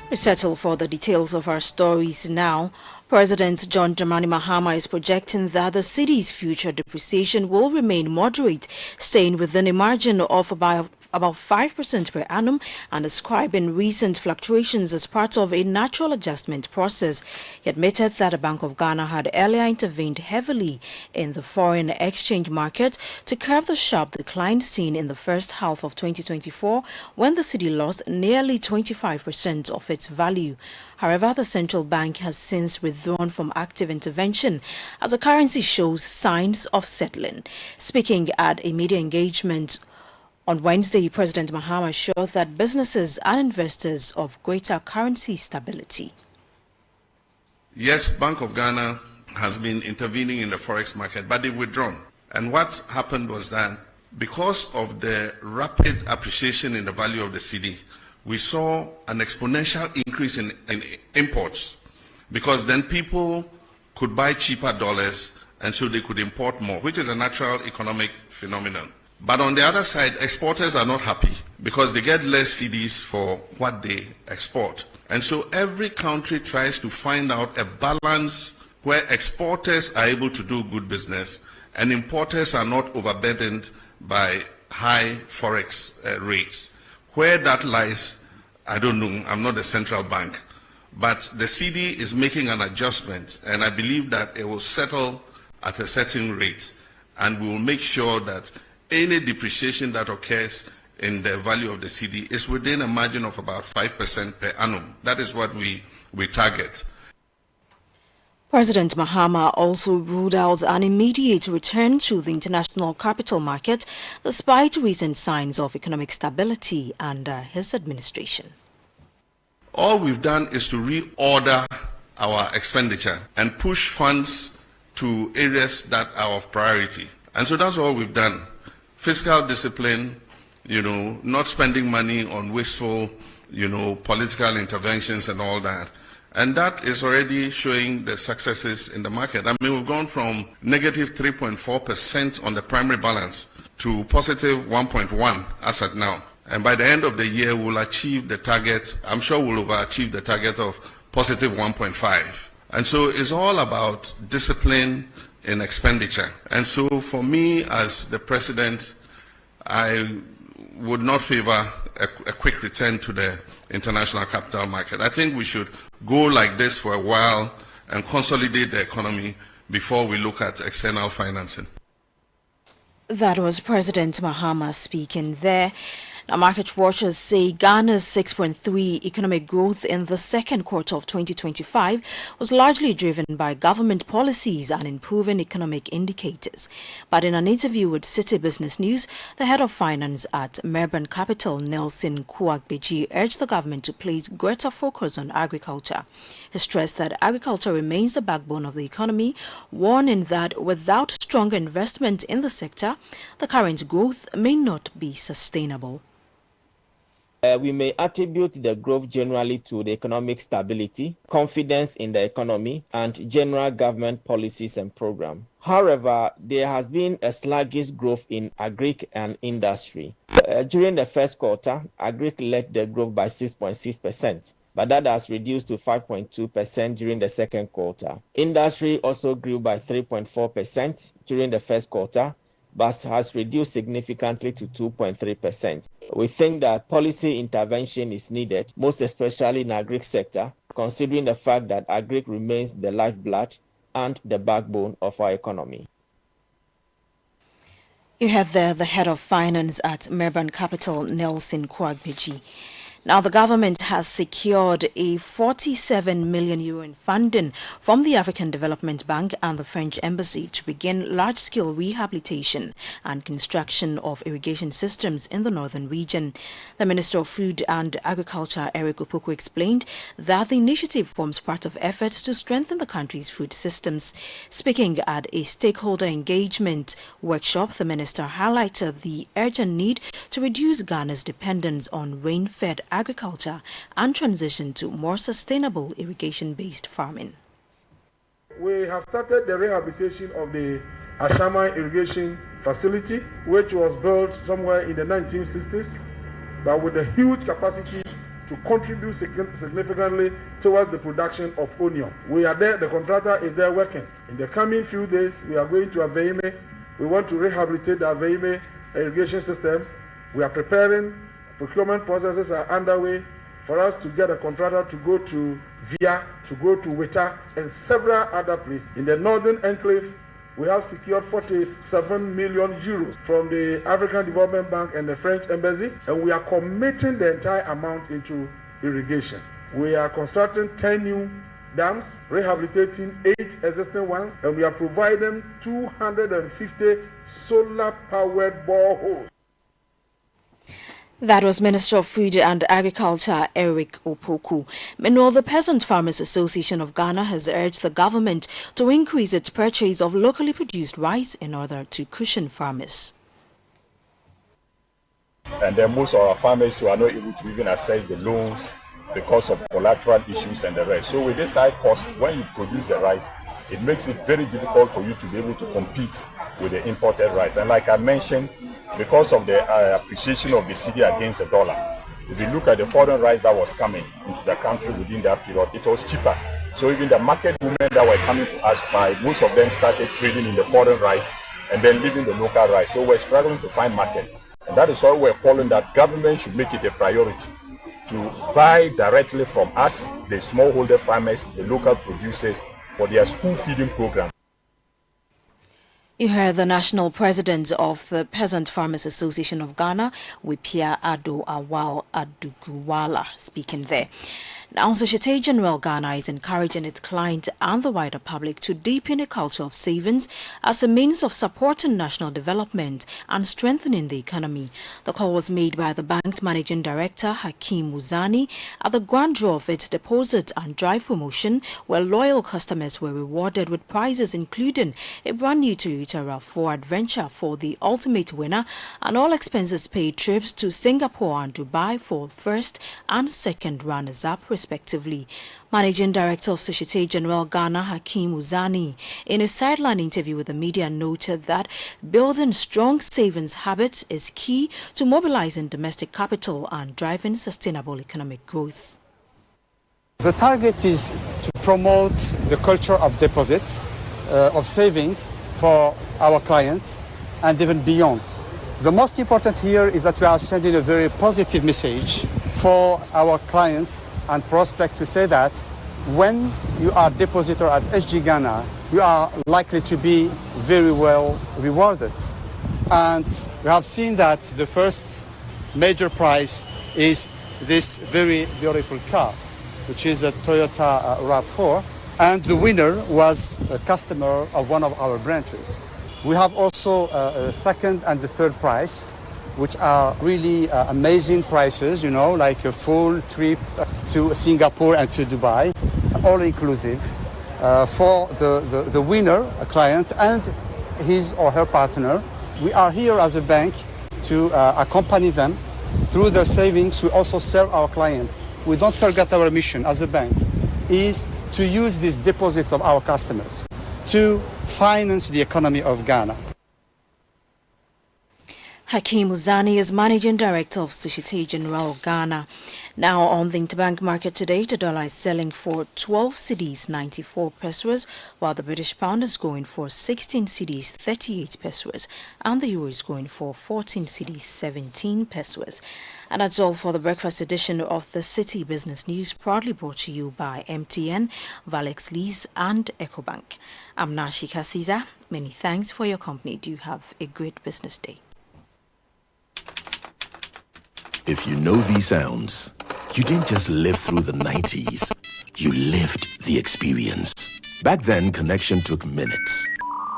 We settle for the details of our stories now. President John Dramani Mahama is projecting that the city's future depreciation will remain moderate, staying within a margin of about 5% per annum, and describing recent fluctuations as part of a natural adjustment process. He admitted that the Bank of Ghana had earlier intervened heavily in the foreign exchange market to curb the sharp decline seen in the first half of 2024, when the city lost nearly 25% of its value. However, the central bank has since withdrawn from active intervention as the currency shows signs of settling. Speaking at a media engagement on Wednesday, President Mahama assured that businesses and investors of greater currency stability. Yes, Bank of Ghana has been intervening in the forex market, but they've withdrawn. And what happened was that because of the rapid appreciation in the value of the cedi, we saw an exponential increase in imports, because then people could buy cheaper dollars and so they could import more, which is a natural economic phenomenon. But on the other side, exporters are not happy because they get less cedis for what they export. And so every country tries to find out a balance where exporters are able to do good business and importers are not overburdened by high forex rates. Where that lies, I don't know. I'm not a central bank. But the cedi is making an adjustment, and I believe that it will settle at a certain rate, and we will make sure that any depreciation that occurs in the value of the cedi is within a margin of about 5% per annum. That is what we target. President Mahama also ruled out an immediate return to the international capital market despite recent signs of economic stability under his administration. All we've done is to reorder our expenditure and push funds to areas that are of priority. And so that's all we've done. Fiscal discipline, not spending money on wasteful political interventions and all that. And that is already showing the successes in the market. I mean, we've gone from negative 3.4% on the primary balance to positive 1.1 as at now. And by the end of the year, we'll achieve the target. I'm sure we'll overachieve the target of positive 1.5. And so it's all about discipline in expenditure. And so for me as the president, I would not favor a quick return to the international capital market. I think we should go like this for a while and consolidate the economy before we look at external financing. That was President Mahama speaking there. Now, market watchers say Ghana's 6.3 economic growth in the second quarter of 2025 was largely driven by government policies and improving economic indicators. But in an interview with Citi Business News, the head of finance at Melbourne Capital, Nelson Kuagbeji, urged the government to place greater focus on agriculture. He stressed that agriculture remains the backbone of the economy, warning that without stronger investment in the sector, the current growth may not be sustainable. We may attribute the growth generally to the economic stability, confidence in the economy, and general government policies and programs. However, there has been a sluggish growth in agric and industry. During the first quarter, agric led the growth by 6.6%. But that has reduced to 5.2% during the second quarter. Industry also grew by 3.4% during the first quarter, but has reduced significantly to 2.3%. We think that policy intervention is needed, most especially in the agric sector, considering the fact that agric remains the lifeblood and the backbone of our economy. You heard there the head of finance at Melbourne Capital, Nelson Kuagbeji. Now, the government has secured a €47 million in funding from the African Development Bank and the French Embassy to begin large-scale rehabilitation and construction of irrigation systems in the northern region. The Minister of Food and Agriculture, Eric Opoku, explained that the initiative forms part of efforts to strengthen the country's food systems. Speaking at a stakeholder engagement workshop, the minister highlighted the urgent need to reduce Ghana's dependence on rain-fed agriculture and transition to more sustainable irrigation-based farming. We have started the rehabilitation of the Ashama irrigation facility, which was built somewhere in the 1960s, but with a huge capacity to contribute significantly towards the production of onion. We are there, the contractor is there working. In the coming few days, we are going to Aveime. We want to rehabilitate the Aveime irrigation system. We are preparing. Procurement processes are underway for us to get a contractor to go to Via, to go to Weta, and several other places. In the northern enclave, we have secured 47 million euros from the African Development Bank and the French Embassy, and we are committing the entire amount into irrigation. We are constructing 10 new dams, rehabilitating 8 existing ones, and we are providing 250 solar-powered boreholes. That was Minister of Food and Agriculture, Eric Opoku. Meanwhile, the Peasant Farmers Association of Ghana has urged the government to increase its purchase of locally produced rice in order to cushion farmers. And then most of our farmers are not able to even access the loans because of collateral issues and the rest. So with this high cost, when you produce the rice, it makes it very difficult for you to be able to compete with the imported rice. And like I mentioned, because of the appreciation of the cedi against the dollar, if you look at the foreign rice that was coming into the country within that period, it was cheaper. So even the market women that were coming to us by, most of them started trading in the foreign rice and then leaving the local rice. So we're struggling to find market. And that is why we're calling that government should make it a priority to buy directly from us, the smallholder farmers, the local producers, for their school feeding program. You heard the national president of the Peasant Farmers Association of Ghana, Wipia Ado Awal Aduguwala, speaking there. Now, Societe Generale Ghana is encouraging its clients and the wider public to deepen a culture of savings as a means of supporting national development and strengthening the economy. The call was made by the bank's managing director, Hakeem Muzani, at the grand draw of its deposit and drive promotion, where loyal customers were rewarded with prizes including a brand new Toyota RAV4 Adventure for the ultimate winner and all expenses paid trips to Singapore and Dubai for first and second runners-up, respectively. Managing Director of Societe Generale Ghana, Hakeem Muzani, in a sideline interview with the media, noted that building strong savings habits is key to mobilizing domestic capital and driving sustainable economic growth. The target is to promote the culture of deposits, of saving for our clients and even beyond. The most important here is that we are sending a very positive message for our clients and prospects to say that when you are a depositor at SG Ghana, you are likely to be very well rewarded. And we have seen that the first major prize is this very beautiful car, which is a Toyota RAV4, and the winner was a customer of one of our branches. We have also a second and the third prize, which are really amazing prices, you know, like a full trip to Singapore and to Dubai, all inclusive, for the winner, a client, and his or her partner. We are here as a bank to accompany them through their savings. We also serve our clients. We don't forget our mission as a bank is to use these deposits of our customers to finance the economy of Ghana. Hakeem Muzani is Managing Director of Societe Generale Ghana. Now, on the interbank market today, the dollar is selling for 12 cedis 94 pesos, while the British pound is going for 16 cedis 38 pesos, and the euro is going for 14 cedis 17 pesos. And that's all for the breakfast edition of the City Business News, proudly brought to you by MTN, Valex Lease, and EcoBank. I'm Nashika Caesar. Many thanks for your company. Do have a great business day. If you know these sounds, you didn't just live through the 90s, you lived the experience. Back then, connection took minutes.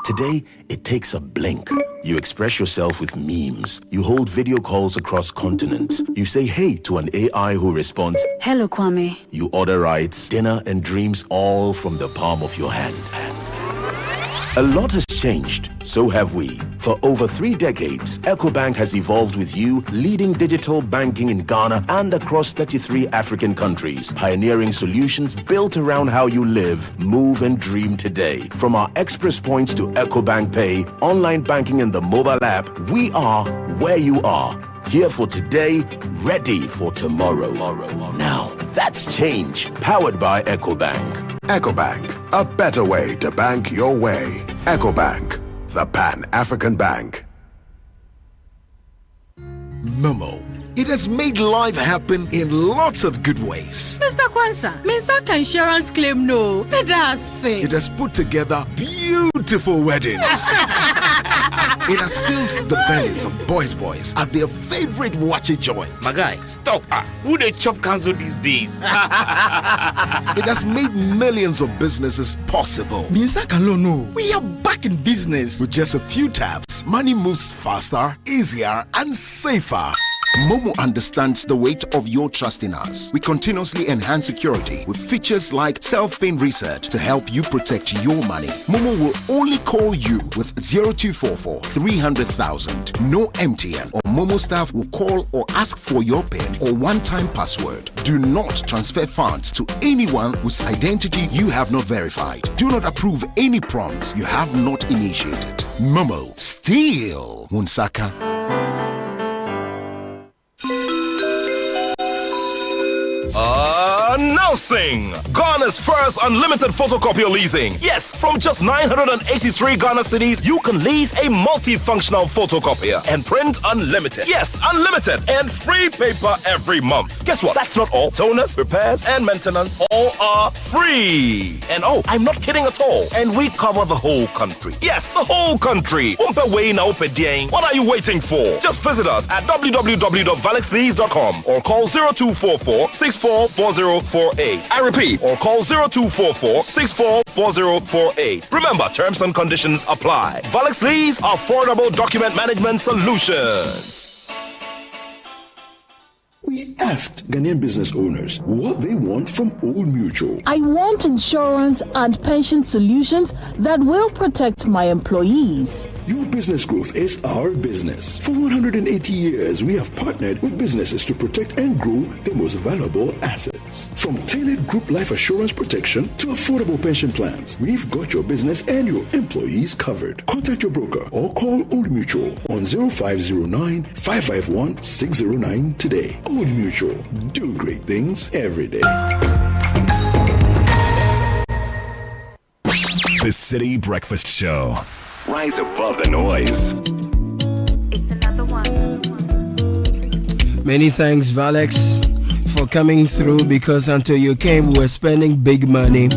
Today, it takes a blink. You express yourself with memes. You hold video calls across continents. You say hey to an AI who responds, "Hello, Kwame." You order rides, dinner, and dreams all from the palm of your hand. A lot has changed, so have we. For over 3 decades, EcoBank has evolved with you, leading digital banking in Ghana and across 33 African countries, pioneering solutions built around how you live, move, and dream today. From our express points to EcoBank Pay, online banking, and the mobile app, we are where you are. Here for today, ready for tomorrow. Now, that's change, powered by EcoBank. EcoBank, a better way to bank your way. EcoBank, the Pan-African Bank. Momo. It has made life happen in lots of good ways. Mr. Kwanzaa, Mensaka insurance claim no. It has put together beautiful weddings. It has filled the bellies of boys at their favorite watchy joint. My guy, stop. Who they chop cancel these days? It has made millions of businesses possible. Mensaka no. We are back in business. With just a few taps, money moves faster, easier, and safer. Momo understands the weight of your trust in us. We continuously enhance security with features like self-paying reset to help you protect your money. Momo will only call you with 0244 300,000. No MTN or Momo staff will call or ask for your PIN or one-time password. Do not transfer funds to anyone whose identity you have not verified. Do not approve any prompts you have not initiated. Momo, still Munsaka. Announcing Ghana's first unlimited photocopier leasing. Yes, from just 983 Ghana cedis, you can lease a multifunctional photocopier and print unlimited. Yes, unlimited and free paper every month. Guess what? That's not all. Toners, repairs, and maintenance all are free. And oh, I'm not kidding at all. And we cover the whole country. Yes, the whole country. What are you waiting for? Just visit us at www.valexlease.com or call 0244 6440 4048. I repeat, or call 0244-644048. Remember, terms and conditions apply. Valix Lease, affordable document management solutions. We asked Ghanaian business owners what they want from Old Mutual. I want insurance and pension solutions that will protect my employees. Your business growth is our business. For 180 years, we have partnered with businesses to protect and grow their most valuable assets. From tailored group life assurance protection to affordable pension plans, we've got your business and your employees covered. Contact your broker or call Old Mutual on 0509 551 609 today. Old Mutual, do great things every day. The City Breakfast Show. Rise above the noise. Many thanks, Valex, for coming through, because until you came, we were spending big money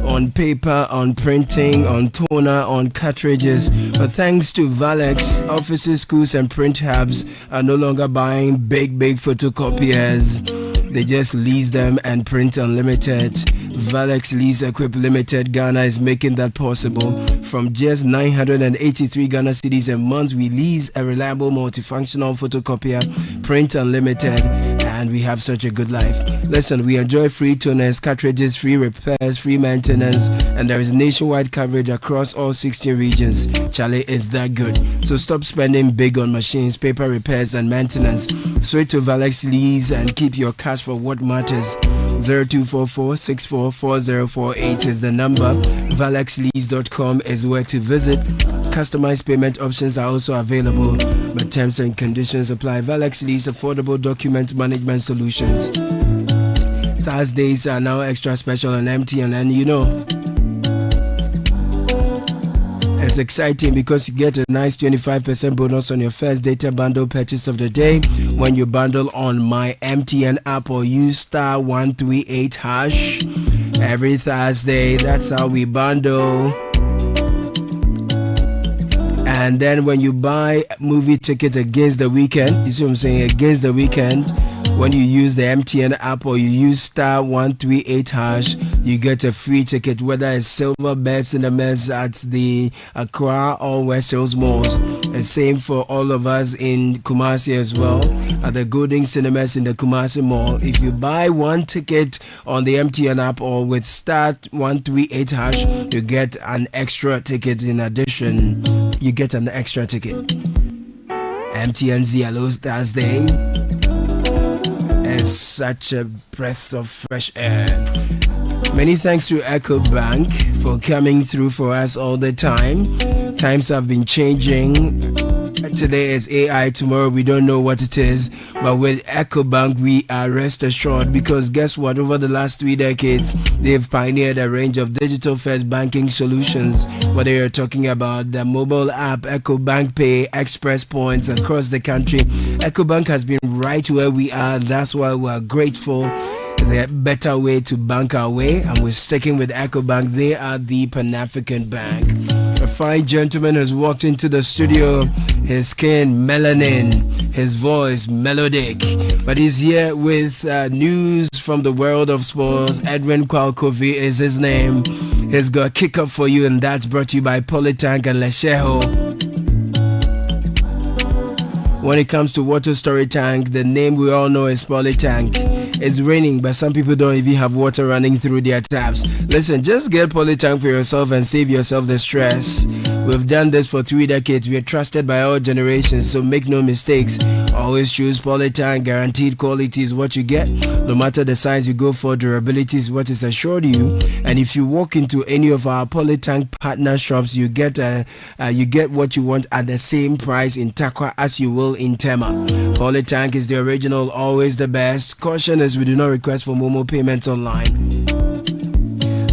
on paper, on printing, on toner, on cartridges. But thanks to Valex, offices, schools, and print hubs are no longer buying big photocopiers. They just lease them and print unlimited. Valex Lease Equip Limited Ghana is making that possible. From just 983 Ghana cedis a month, we lease a reliable multifunctional photocopier, print unlimited, and we have such a good life. Listen, we enjoy free toners, cartridges, free repairs, free maintenance, and there is nationwide coverage across all 16 regions. Charlie is that good. So stop spending big on machines, paper repairs, and maintenance. Switch to Valex Lease and keep your cash for what matters. 0244-644048 is the number. ValexLease.com is where to visit. Customized payment options are also available, but terms and conditions apply. Valex Lease, affordable document management solutions. Thursdays are now extra special on MTN, and you know, it's exciting because you get a nice 25% bonus on your first data bundle purchase of the day when you bundle on my MTN app or use *138# every Thursday. That's how we bundle. And then when you buy movie ticket against the weekend, you see what I'm saying, against the weekend, when you use the MTN app or you use *138#, you get a free ticket, whether it's Silver Bed Cinemas at the Accra or West Hills malls. And same for all of us in Kumasi as well, at the Golden Cinemas in the Kumasi Mall. If you buy one ticket on the MTN app or with *138#, you get an extra ticket in addition. You get an extra ticket. MTN's Yellow Thursday is such a breath of fresh air. Many thanks to EcoBank for coming through for us all the time. Times have been changing. Today is AI, tomorrow we don't know what it is. But with EcoBank, we are rest assured, because guess what? Over the last 3 decades, they've pioneered a range of digital-first banking solutions. Whether you're talking about the mobile app, EcoBank Pay, Express Points across the country, EcoBank has been right where we are. That's why we're grateful. The better way to bank our way, and we're sticking with EcoBank. They are the Pan-African Bank. A fine gentleman has walked into the studio. His skin melanin, his voice melodic, but he's here with news from the world of sports. Edwin Kwalkovi is his name. He's got a kickoff for you, and that's brought to you by Polytank and Lesheho. When it comes to water storage tank, the name we all know is Polytank. It's raining, but some people don't even have water running through their taps. Listen, just get Polytank for yourself and save yourself the stress. We've done this for 3 decades. We are trusted by all generations, so make no mistakes. Always choose Polytank. Guaranteed quality is what you get. No matter the size you go for, durability is what is assured you. And if you walk into any of our Polytank partner shops, you get what you want at the same price in Takwa as you will in Tema. Polytank is the original, always the best. Caution is we do not request for Momo payments online.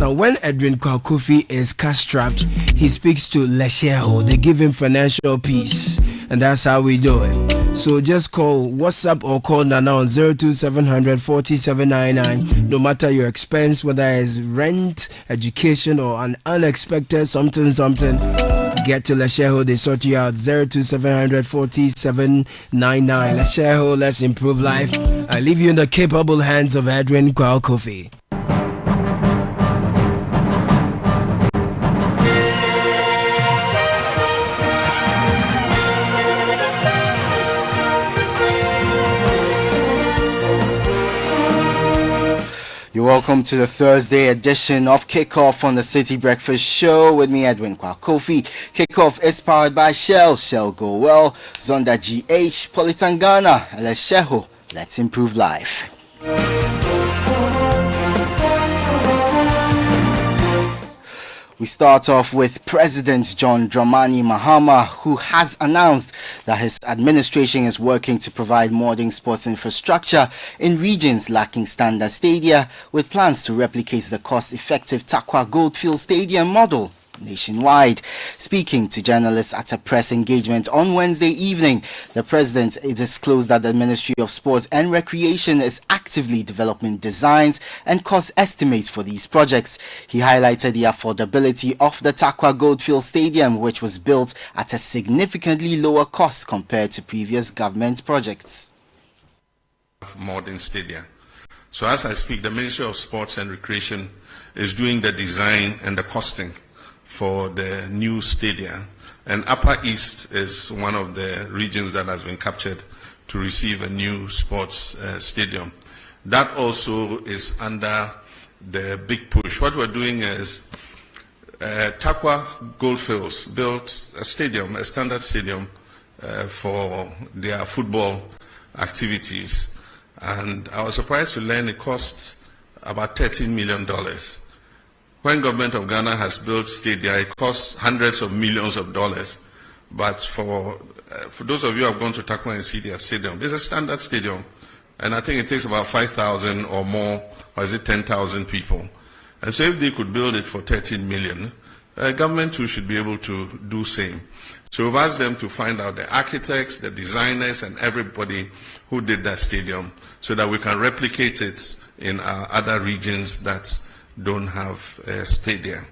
Now, when Edwin Kwalkofi is cash-strapped, he speaks to Lesheho. They give him financial peace, and that's how we do it. So just call WhatsApp or call Nana on 02700 4799. No matter your expense, whether it's rent, education, or an unexpected something, get to Lesheho. They sort you out. 02700 4799. Lesheho, let's improve life. I leave you in the capable hands of Edwin Kwao Kofi. You're welcome to the Thursday edition of Kickoff on the City Breakfast Show with me, Edwin Kwao Kofi. Kickoff is powered by Shell, Shell Go Well, Zonda GH, Politangana, Lesheho. Let's improve life. We start off with President John Dramani Mahama, who has announced that his administration is working to provide modern sports infrastructure in regions lacking standard stadia, with plans to replicate the cost-effective Takwa Goldfield Stadium model nationwide. Speaking to journalists at a press engagement on Wednesday evening, the president disclosed that the Ministry of Sports and Recreation is actively developing designs and cost estimates for these projects. He highlighted the affordability of the Takwa Goldfield Stadium, which was built at a significantly lower cost compared to previous government projects. Modern stadium. So as I speak, the Ministry of Sports and Recreation is doing the design and the costing for the new stadium, and Upper East is one of the regions that has been captured to receive a new sports stadium. That also is under the big push. What we're doing is Takwa Goldfields built a stadium, a standard stadium for their football activities, and I was surprised to learn it cost about $13 million. When government of Ghana has built stadia, it costs hundreds of millions of dollars. But for those of you who have gone to Takwa and see their stadium, it's a standard stadium. And I think it takes about 5,000 or more, or is it 10,000 people. And so if they could build it for 13 million, government too should be able to do same. So we've asked them to find out the architects, the designers, and everybody who did that stadium so that we can replicate it in our other regions that don't have a stadium.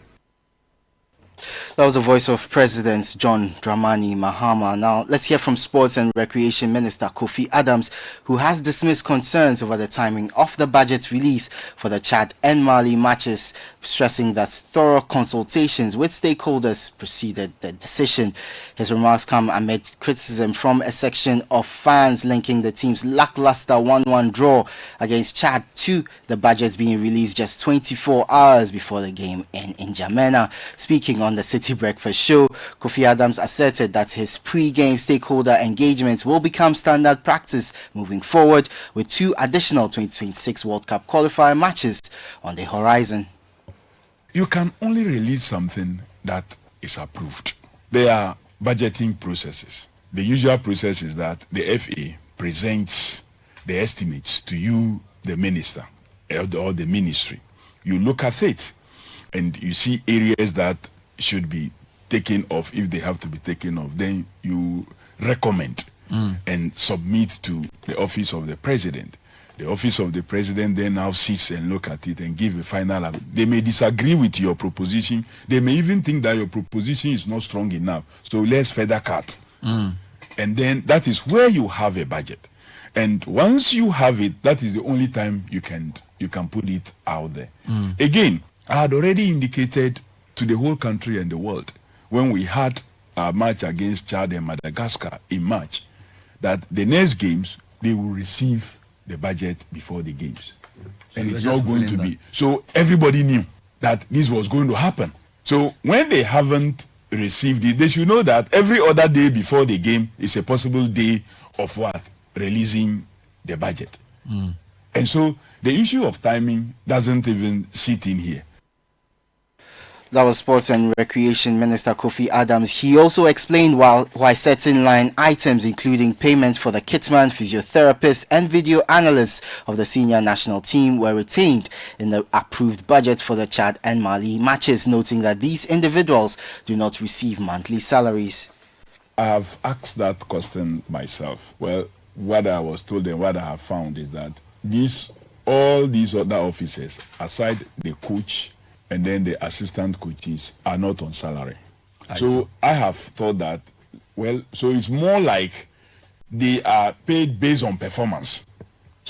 That was the voice of President John Dramani Mahama. Now, let's hear from Sports and Recreation Minister Kofi Adams, who has dismissed concerns over the timing of the budget release for the Chad and Mali matches, stressing that thorough consultations with stakeholders preceded the decision. His remarks come amid criticism from a section of fans linking the team's lackluster 1-1 draw against Chad to the budget being released just 24 hours before the game in N'Djamena. Speaking on the City Breakfast Show, Kofi Adams asserted that his pre-game stakeholder engagement will become standard practice moving forward, with 2 additional 2026 World Cup qualifier matches on the horizon. You can only release something that is approved. There are budgeting processes. The usual process is that the FA presents the estimates to you, the minister, or the ministry. You look at it and you see areas that should be taken off. If they have to be taken off, then you recommend and submit to the office of the president. The office of the president then now sits and look at it and give a final. They may disagree with your proposition. They may even think that your proposition is not strong enough. So let's further cut. And then that is where you have a budget. And once you have it, that is the only time you can put it out there. Again, I had already indicated to the whole country and the world when we had our match against Chad and Madagascar in March that the next games they will receive the budget before the games. So and it's not going to be. So everybody knew that this was going to happen. So when they haven't received it, they should know that every other day before the game is a possible day of what? Releasing the budget. And so the issue of timing doesn't even sit in here. That was Sports and Recreation Minister Kofi Adams. He also explained why certain line items, including payments for the kitman, physiotherapist, and video analysts of the senior national team, were retained in the approved budget for the Chad and Mali matches, noting that these individuals do not receive monthly salaries. I have asked that question myself. Well, what I was told and what I have found is that all these other officers, aside the coach and then the assistant coaches, are not on salary. I have thought that, well, so it's more like they are paid based on performance.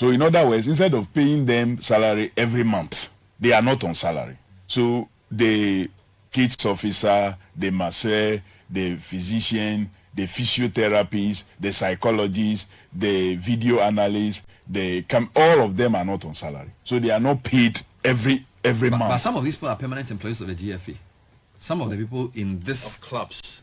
So in other words, instead of paying them salary every month, they are not on salary. So the kids officer, the masseur, the physician, the physiotherapist, the psychologist, the video analyst, all of them are not on salary. So they are not paid every month. But some of these people are permanent employees of the GFA. Some of the people in this clubs.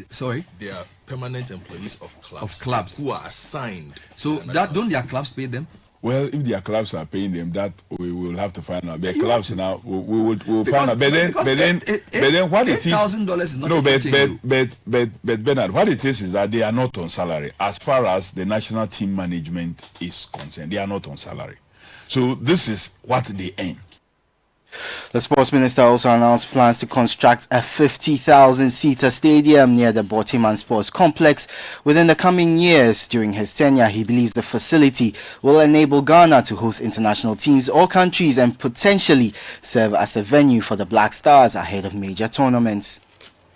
Sorry? They are permanent employees of clubs. Of clubs. Who are assigned. So that don't their clubs pay them? Well, if their clubs are paying them, that we will have to find out. Their clubs now, we'll find out. But then what it is, $8,000 is not. No, but Bernard, what it is that they are not on salary. As far as the national team management is concerned, they are not on salary. So this is what they earn. The sports minister also announced plans to construct a 50,000-seater stadium near the Bortiman Sports Complex within the coming years. During his tenure, he believes the facility will enable Ghana to host international teams or countries and potentially serve as a venue for the Black Stars ahead of major tournaments.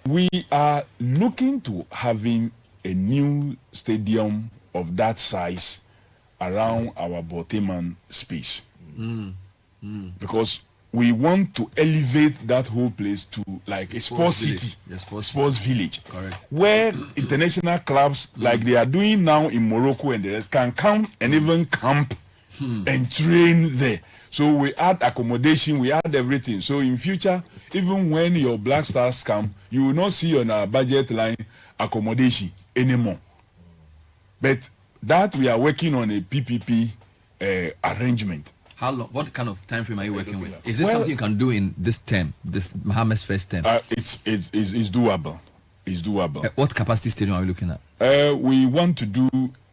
We are looking to having a new stadium of that size around our Bortiman space. Because we want to elevate that whole place to like a sports city, sports village, correct, where international clubs like they are doing now in Morocco and the rest can come and even camp and train there. So we add accommodation, we add everything. So in future, even when your Black Stars come, you will not see on our budget line accommodation anymore. But that we are working on a PPP arrangement. How long? What kind of time frame are you working with? Is this something you can do in this term, this Mohammed's first term? It's doable. It's doable. What capacity stadium are we looking at? We want to do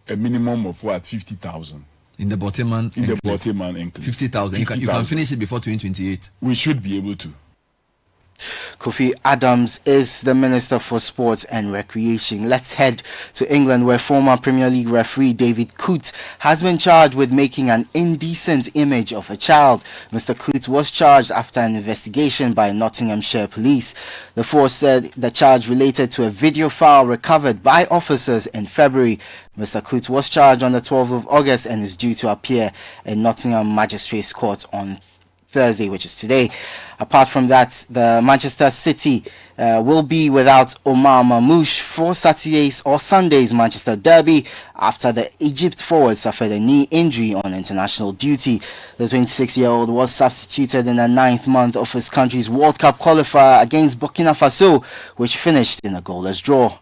a minimum of 50,000 in the Bortiman. In the Bortiman enclave. 50,000. You can finish it before 2028. We should be able to. Kofi Adams is the Minister for Sports and Recreation. Let's head to England, where former Premier League referee David Coote has been charged with making an indecent image of a child. Mr. Coote was charged after an investigation by Nottinghamshire Police. The force said the charge related to a video file recovered by officers in February. Mr. Coote was charged on the 12th of August and is due to appear in Nottingham Magistrates Court on Thursday, which is today. Apart from that, the Manchester City will be without Omar Mamouche for Saturday's or Sunday's Manchester Derby after the Egypt forward suffered a knee injury on international duty. The 26-year-old was substituted in the 9th month of his country's World Cup qualifier against Burkina Faso, which finished in a goalless draw.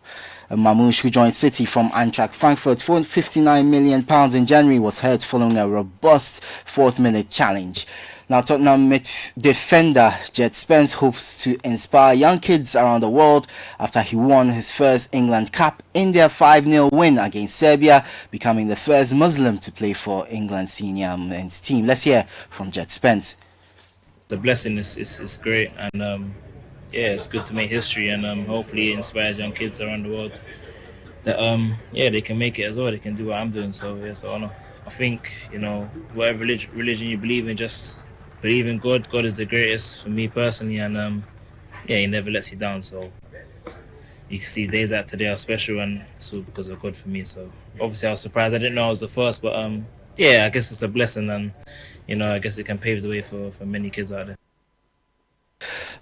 Mamouche, who joined City from Eintracht Frankfurt for £59 million in January, was hurt following a robust 4th-minute challenge. Now, Tottenham defender Jet Spence hopes to inspire young kids around the world after he won his first England cap in their 5-0 win against Serbia, becoming the first Muslim to play for England's senior men's team. Let's hear from Jet Spence. The blessing is great, and it's good to make history, and hopefully it inspires young kids around the world that they can make it as well. They can do what I'm doing. So it's an honor. I think whatever religion you believe in, just believe in God. God is the greatest for me personally, and He never lets you down. So you can see days like today are special, and it's all because of God for me. So obviously I was surprised. I didn't know I was the first, but I guess it's a blessing, and I guess it can pave the way for many kids out there.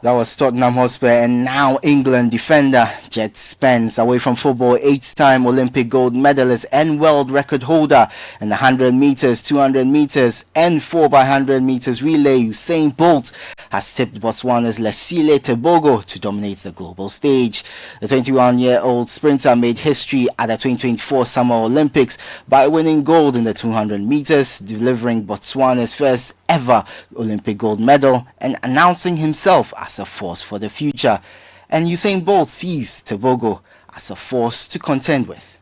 That was Tottenham Hotspur and now England defender Jet Spence. Away from football, 8-time Olympic gold medalist and world record holder in the 100 meters, 200 meters and 4x100 meters relay, Usain Bolt has tipped Botswana's Lesile Tebogo to dominate the global stage. The 21-year-old sprinter made history at the 2024 Summer Olympics by winning gold in the 200 meters, delivering Botswana's first ever Olympic gold medal and announcing himself as a force for the future. And Usain Bolt sees Tebogo as a force to contend with.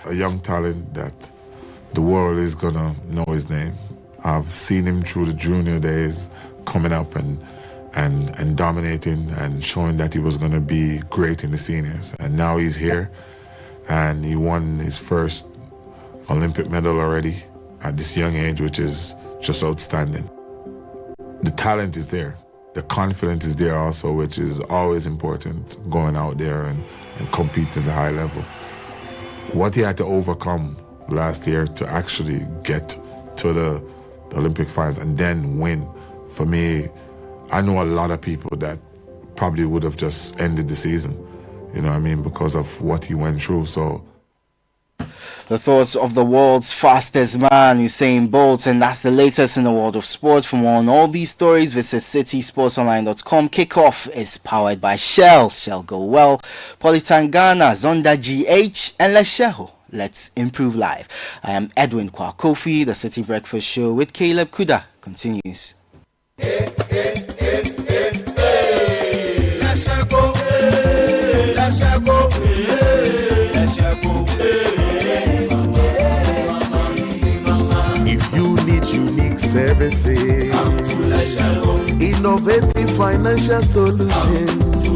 A young talent that the world is gonna know his name. I've seen him through the junior days coming up and dominating and showing that he was gonna be great in the seniors. And now he's here and he won his first Olympic medal already at this young age, which is just outstanding. The talent is there. The confidence is there also, which is always important, going out there and competing at a high level. What he had to overcome last year to actually get to the Olympic finals and then win. For me, I know a lot of people that probably would have just ended the season, you know what I mean, because of what he went through. So the thoughts of the world's fastest man, Usain Bolt, and that's the latest in the world of sports. For more on all these stories, visit citysportsonline.com. Kickoff is powered by Shell. Shell Go Well, Politangana, Zonda GH, and Lesheho. Let's improve life. I am Edwin Kwakofi. The City Breakfast Show with Caleb Kuda continues. If you need unique services, innovative financial solutions,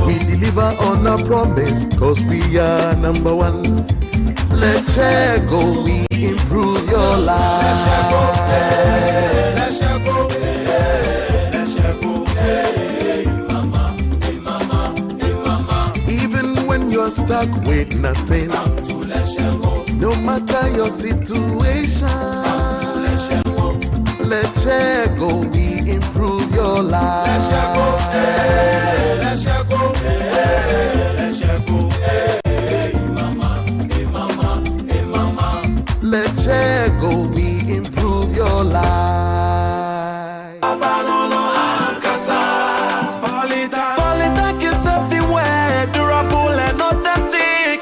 we deliver on our promise, cause we are number one. Let's go, we improve your life. Even when you're stuck with nothing, no matter your situation, let's go, we improve your life. Let's go, we improve your life. Polytank is everywhere, durable and authentic.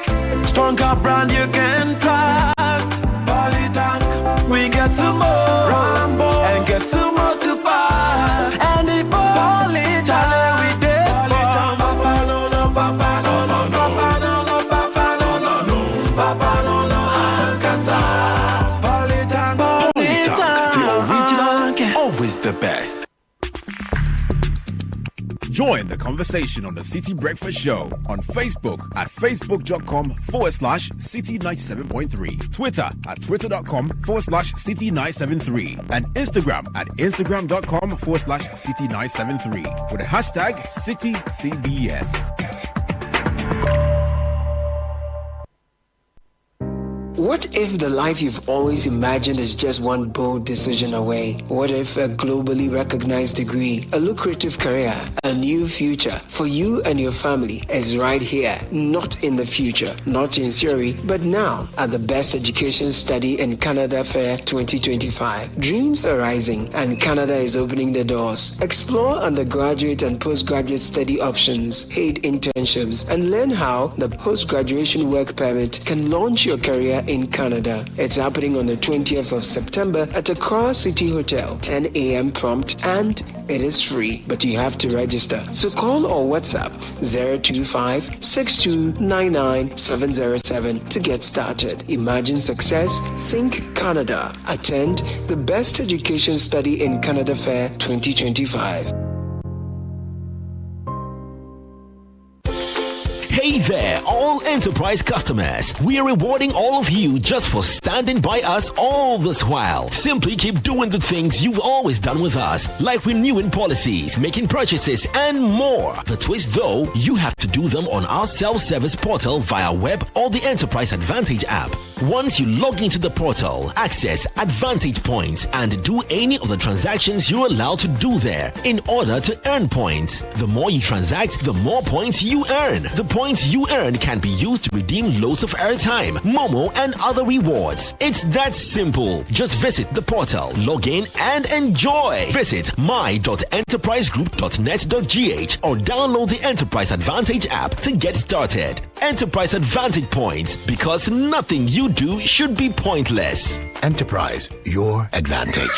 Stronger brand you can trust. Polytank, we get some more Rambo and get some more super. And the Polytank, we did Polytank. Papa no no, papa no no, papa no no, papa no no, papa no no, Ankasa. Polytank, the original, always the best. Join the conversation on the City Breakfast Show on Facebook at facebook.com/City97.3, Twitter at twitter.com/City973, and Instagram at instagram.com/City973 with the hashtag CityCBS. What if the life you've always imagined is just one bold decision away? What if a globally recognized degree, a lucrative career, a new future for you and your family is right here, not in the future, not in theory, but now at the Best Education Study in Canada Fair 2025. Dreams are rising and Canada is opening the doors. Explore undergraduate and postgraduate study options, paid internships, and learn how the post-graduation work permit can launch your career in Canada. It's happening on the 20th of September at Accra City Hotel, 10 a.m. prompt, and it is free, but you have to register. So call or WhatsApp 025-6299-707 to get started. Imagine success, think Canada. Attend the Best Education Study in Canada Fair 2025. Hey there, all enterprise customers. We are rewarding all of you just for standing by us all this while. Simply keep doing the things you've always done with us, like renewing policies, making purchases, and more. The twist though, you have to do them on our self-service portal via web or the Enterprise Advantage app. Once you log into the portal, access Advantage Points and do any of the transactions you're allowed to do there in order to earn points. The more you transact, the more points you earn. The points you earn can be used to redeem loads of airtime, Momo, and other rewards. It's that simple. Just visit the portal, log in, and enjoy. Visit my.enterprisegroup.net.gh or download the Enterprise Advantage app to get started. Enterprise Advantage Points, because nothing you do should be pointless. Enterprise, your advantage.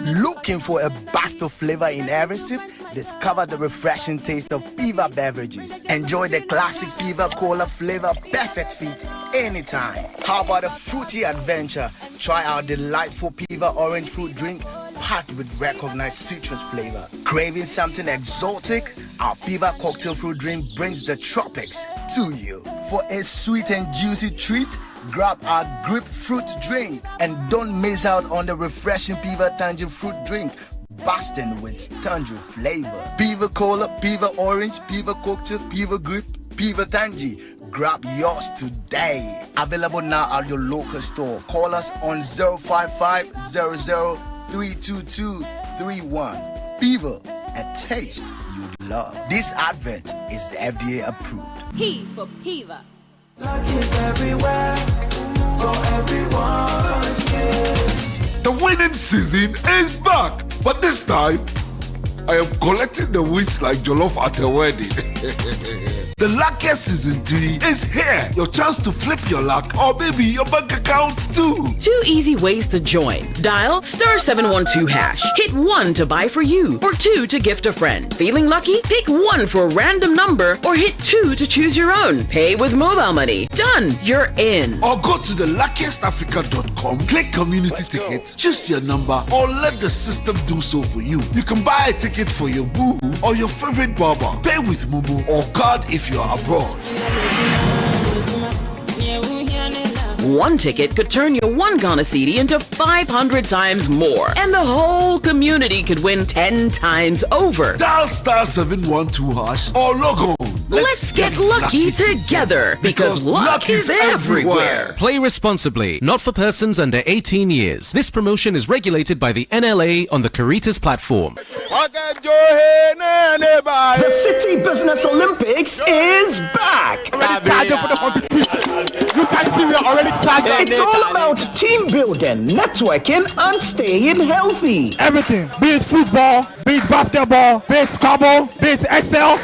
Looking for a burst of flavor in every sip? Discover the refreshing taste of Piva beverages. Enjoy the classic Piva Cola flavor, perfect fit anytime. How about a fruity adventure? Try our delightful Piva orange fruit drink packed with recognized citrus flavor. Craving something exotic? Our Piva cocktail fruit drink brings the tropics to you. For a sweet and juicy treat, grab our grapefruit drink and don't miss out on the refreshing Piva Tangerine fruit drink, busting with tangerine flavor. Piva Cola, Piva Orange, Piva Cocktail, Piva Grip, Piva Tangy. Grab yours today. Available now at your local store. Call us on 055-00-32231. Piva, a taste you'd love. This advert is FDA approved. P for Piva. Luck is everywhere for everyone. Yeah. The winning season is back, but this time I am collecting the wins like Jollof at a wedding. The luckiest season 3 is here. Your chance to flip your luck or maybe your bank accounts too. 2 easy ways to join. Dial *712#. Hit 1 to buy for you or 2 to gift a friend. Feeling lucky? Pick 1 for a random number or hit 2 to choose your own. Pay with mobile money. Done. You're in. Or go to theluckiestafrica.com, click community tickets, choose your number or let the system do so for you. You can buy a ticket for your boo or your favorite barber. Pay with Momo or card if you are abroad. 1 ticket could turn your 1 Ghana Cedi into 500 times more. And the whole community could win 10 times over. Dial *712# or log on. Let's get lucky together because luck is everywhere. Play responsibly, not for persons under 18 years. This promotion is regulated by the NLA on the Caritas platform. The City Business Olympics is back. Already charging for the competition. You can see we are already charging. It's all about team building, networking, and staying healthy. Everything, be it football, be it basketball, be it Scrabble, be it Excel,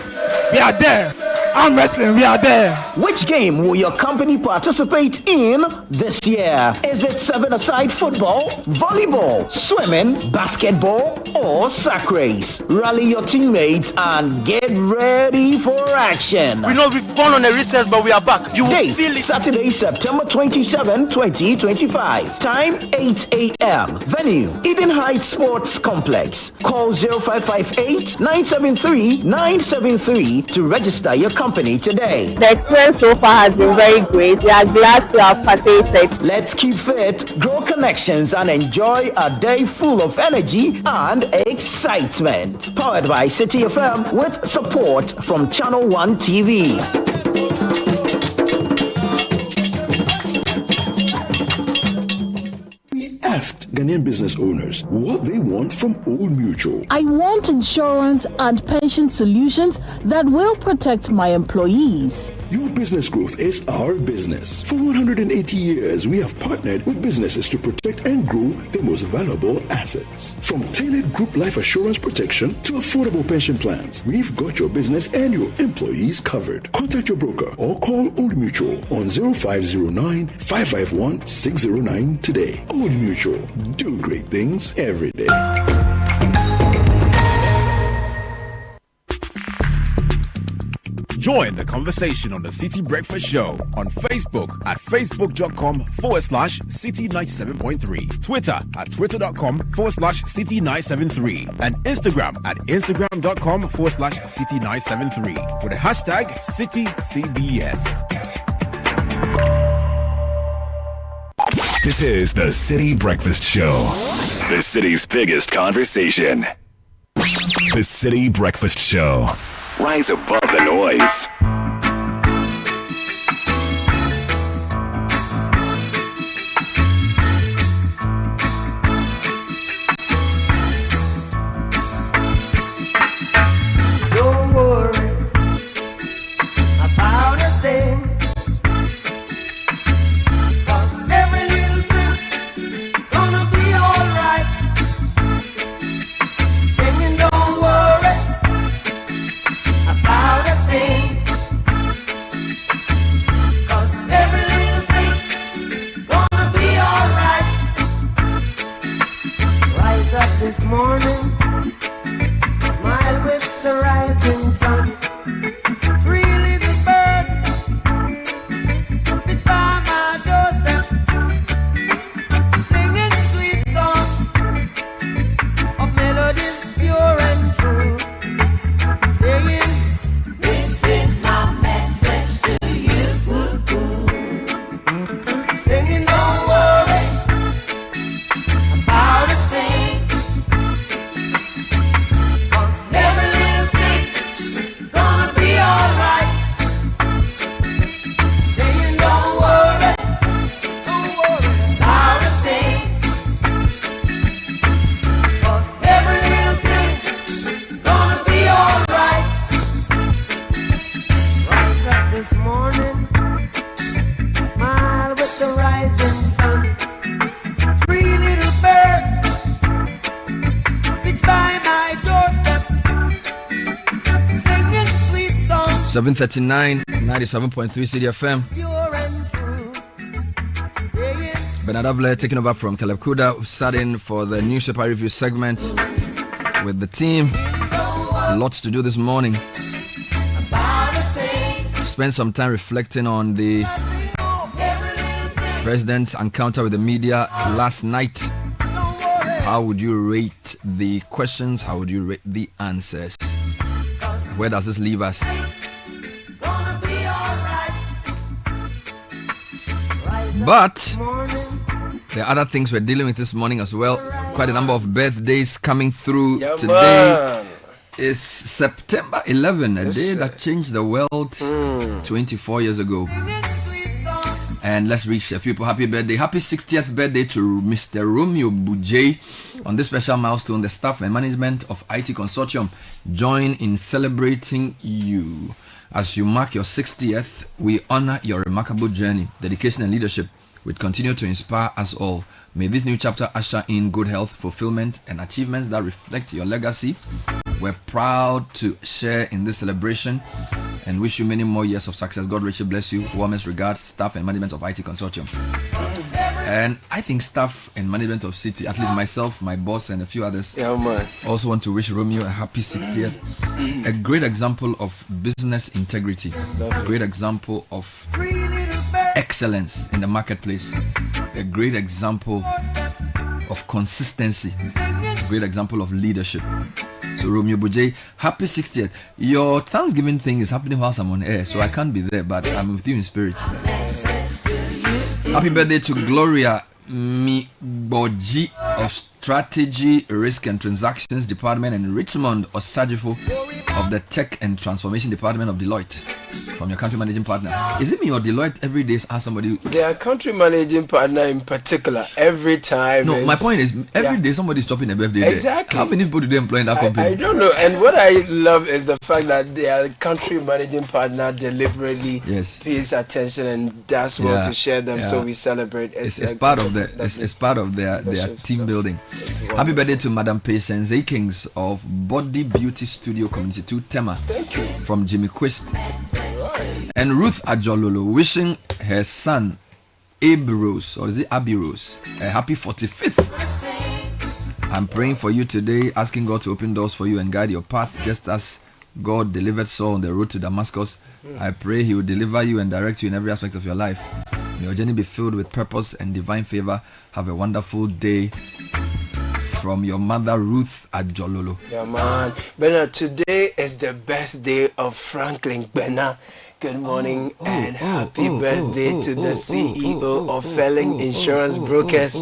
we are there. Arm wrestling, we are there. Which game will your company participate in this year? Is it 7-a-side football, volleyball, swimming, basketball, or sack race? Rally your teammates and get ready for action. We know we've gone on a recess, but we are back. You will Date, feel it. Saturday, September 27, 2025. Time, 8 a.m. Venue, Eden Heights Sports Complex. Call 0558-973-973 to register your company today. The experience so far has been very great. We are glad to have participated. Let's keep fit, grow connections, and enjoy a day full of energy and excitement. Powered by Citi FM with support from Channel 1 TV. Asked Ghanaian business owners what they want from Old Mutual. I want insurance and pension solutions that will protect my employees. Your business growth is our business. For 180 years, we have partnered with businesses to protect and grow their most valuable assets. From tailored group life assurance protection to affordable pension plans, we've got your business and your employees covered. Contact your broker or call Old Mutual on 0509-551-609 today. Old Mutual, do great things every day. Join the conversation on the Citi Breakfast Show on Facebook at facebook.com/Citi97.3, Twitter at twitter.com/Citi973, and Instagram at instagram.com/Citi973 with the hashtag CitiCBS. This is the Citi Breakfast Show, the city's biggest conversation. The Citi Breakfast Show. Rise above the noise. Don't worry about a thing, 'cause every little thing gonna be alright. Singing, don't worry about a thing. 7:39, 97.3 Citi FM. Bernard Avler taking over from Caleb Kuda, who sat in for the newspaper review segment with the team. Lots to do this morning. Spend some time reflecting on the president's encounter with the media last night. How would you rate the questions? How would you rate the answers? Where does this leave us? But there are other things we're dealing with this morning as well. Quite a number of birthdays coming through today. Is September 11, a day that changed the world 24 years ago. And let's wish a few people happy birthday. Happy 60th birthday to Mr. Romeo Bujay. On this special milestone, the staff and management of IT Consortium join in celebrating you. As you mark your 60th, we honor your remarkable journey, dedication and leadership, which continue to inspire us all. May this new chapter usher in good health, fulfillment, and achievements that reflect your legacy. We're proud to share in this celebration and wish you many more years of success. God richly bless you. Warmest regards, staff and management of IT Consortium. And I think staff and management of Citi, at least myself, my boss, and a few others, also want to wish Romeo a happy 60th. A great example of business integrity, a great example of excellence in the marketplace, a great example of consistency, a great example of leadership. So Romeo Bujay, happy 60th. Your Thanksgiving thing is happening whilst I'm on air, so I can't be there, but I'm with you in spirit. Happy birthday to Gloria Miboji of Strategy, Risk and Transactions Department, and Richmond Osajifo of the Tech and Transformation Department of Deloitte. From your country managing partner. Is it me or Deloitte every day ask somebody? Their country managing partner in particular, every time. No, my point is every day somebody's stopping a birthday. Exactly. How many people do they employ in that company? I don't know. And what I love is the fact that their country managing partner deliberately pays attention and does well to share them. So we celebrate. It's part of their team building. Happy birthday to Madam Patience Akings of Body Beauty Studio Community 2 Tema. Thank you. From Jimmy Quist. And Ruth Ajololo wishing her son Abe Rose, or is it Abby Rose, a happy 45th. I'm praying for you today, asking God to open doors for you and guide your path, just as God delivered Saul on the road to Damascus. I pray He will deliver you and direct you in every aspect of your life. May your journey be filled with purpose and divine favor. Have a wonderful day. From your mother, Ruth Ajololo. Yeah, man. Bernard, today is the birthday of Franklin Bena. Good morning and happy birthday to the CEO of Felling Insurance Brokers.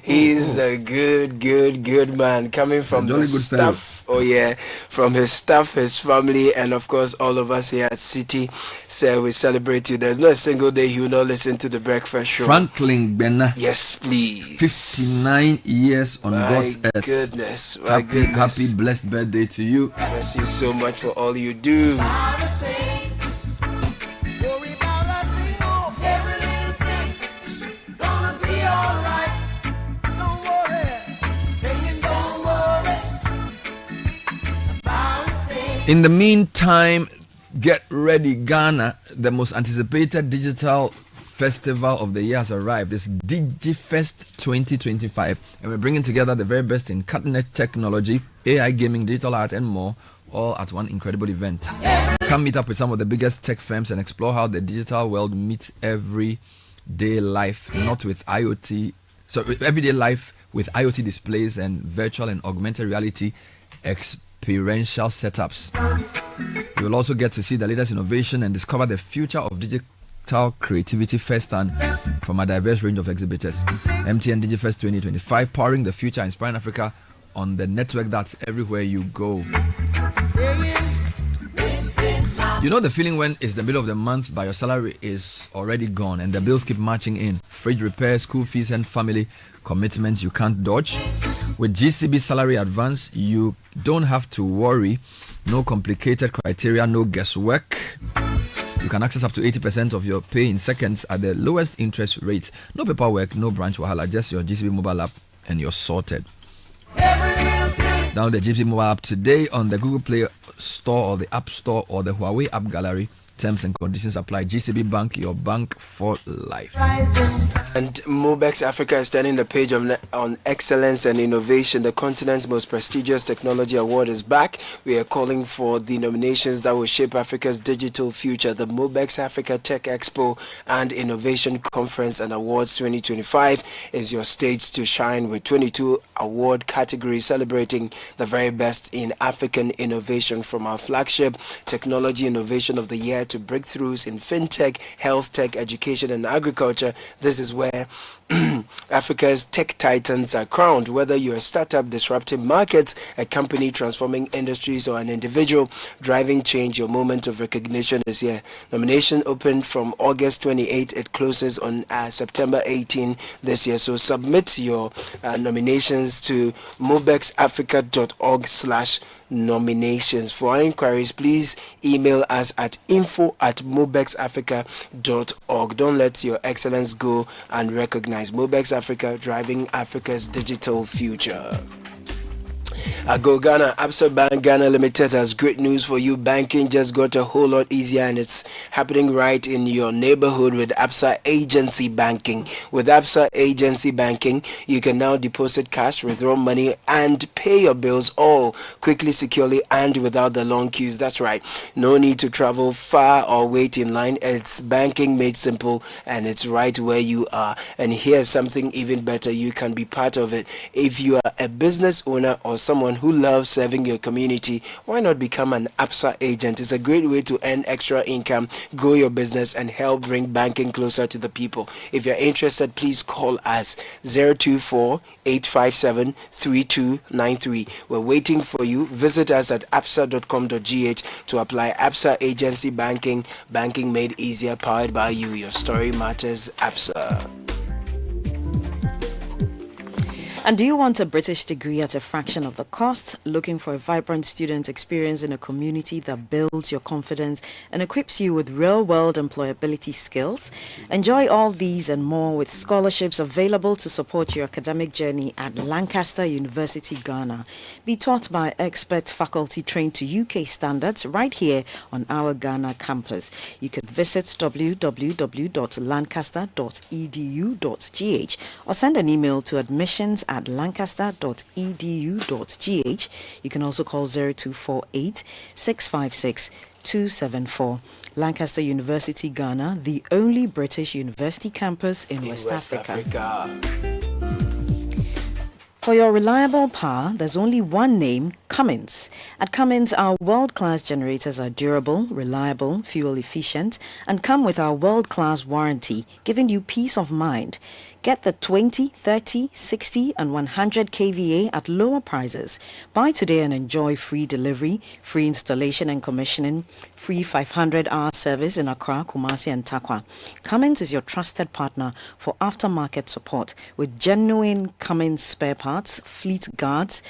He's a good man coming from the staff. Oh yeah, from his staff, his family, and of course all of us here at Citi. So we celebrate you. There's not a single day he will not listen to the breakfast show. Franklin Bena. Yes, please. 59 years on God's earth. Goodness. Happy blessed birthday to you. Bless you so much for all you do. In the meantime, get ready, Ghana. The most anticipated digital festival of the year has arrived. It's DigiFest 2025, and we're bringing together the very best in cutting-edge technology, AI, gaming, digital art, and more, all at one incredible event. Come meet up with some of the biggest tech firms and explore how the digital world meets everyday life, not with IoT. So everyday life with IoT displays and virtual and augmented reality experiential setups. You will also get to see the latest innovation and discover the future of digital creativity firsthand from a diverse range of exhibitors. MTN DigiFest 2025, powering the future, inspiring Africa on the network that's everywhere you go. You know the feeling when it's the middle of the month but your salary is already gone and the bills keep marching in. Fridge repairs, school fees and family commitments you can't dodge. With GCB Salary Advance, you don't have to worry. No complicated criteria, no guesswork. You can access up to 80% of your pay in seconds at the lowest interest rates. No paperwork, no branch wahala, just your GCB mobile app and you're sorted. Download the GCB mobile app today on the Google Play Store or the App Store or the Huawei App Gallery Terms and conditions apply. GCB Bank, your bank for life. And Mobex Africa is turning the page on excellence and innovation. The continent's most prestigious technology award is back. We are calling for the nominations that will shape Africa's digital future. The Mobex Africa Tech Expo and Innovation Conference and Awards 2025 is your stage to shine, with 22 award categories celebrating the very best in African innovation, from our flagship Technology Innovation of the Year to breakthroughs in fintech, health tech, education, and agriculture. This is where Africa's tech titans are crowned. Whether you're a startup disrupting markets, a company transforming industries, or an individual driving change, your moment of recognition is here. Nomination opened from August 28. It closes on September 18 this year. So submit your nominations to mobexafrica.org/nominations. For our inquiries, please email us at info@mobexafrica.org. Don't let your excellence go unrecognized. Mobex Africa, driving Africa's digital future. Go Ghana. Absa Bank Ghana Limited has great news for you. Banking just got a whole lot easier, and it's happening right in your neighborhood with Absa Agency Banking. With Absa Agency Banking, you can now deposit cash, withdraw money, and pay your bills all quickly, securely, and without the long queues. That's right. No need to travel far or wait in line. It's banking made simple, and it's right where you are. And here's something even better. You can be part of it. If you are a business owner or someone who loves serving your community, why not become an Absa agent? It's a great way to earn extra income, grow your business, and help bring banking closer to the people. If you're interested, please call us 024-857-3293. We're waiting for you. Visit us at absa.com.gh to apply. Absa Agency Banking, banking made easier, powered by you. Your story matters, Absa. And do you want a British degree at a fraction of the cost? Looking for a vibrant student experience in a community that builds your confidence and equips you with real-world employability skills? Enjoy all these and more with scholarships available to support your academic journey at Lancaster University, Ghana. Be taught by expert faculty trained to UK standards right here on our Ghana campus. You can visit www.lancaster.edu.gh or send an email to admissions@lancaster.edu.gh. You can also call 0248 656 274. Lancaster University, Ghana, the only British university campus in West Africa. For your reliable power, there's only one name, Cummins. At Cummins, our world-class generators are durable, reliable, fuel efficient, and come with our world-class warranty, giving you peace of mind. Get the 20, 30, 60, and 100 kVA at lower prices. Buy today and enjoy free delivery, free installation and commissioning, free 500-hour service in Accra, Kumasi, and Takwa. Cummins is your trusted partner for aftermarket support with genuine Cummins spare parts, fleet guards,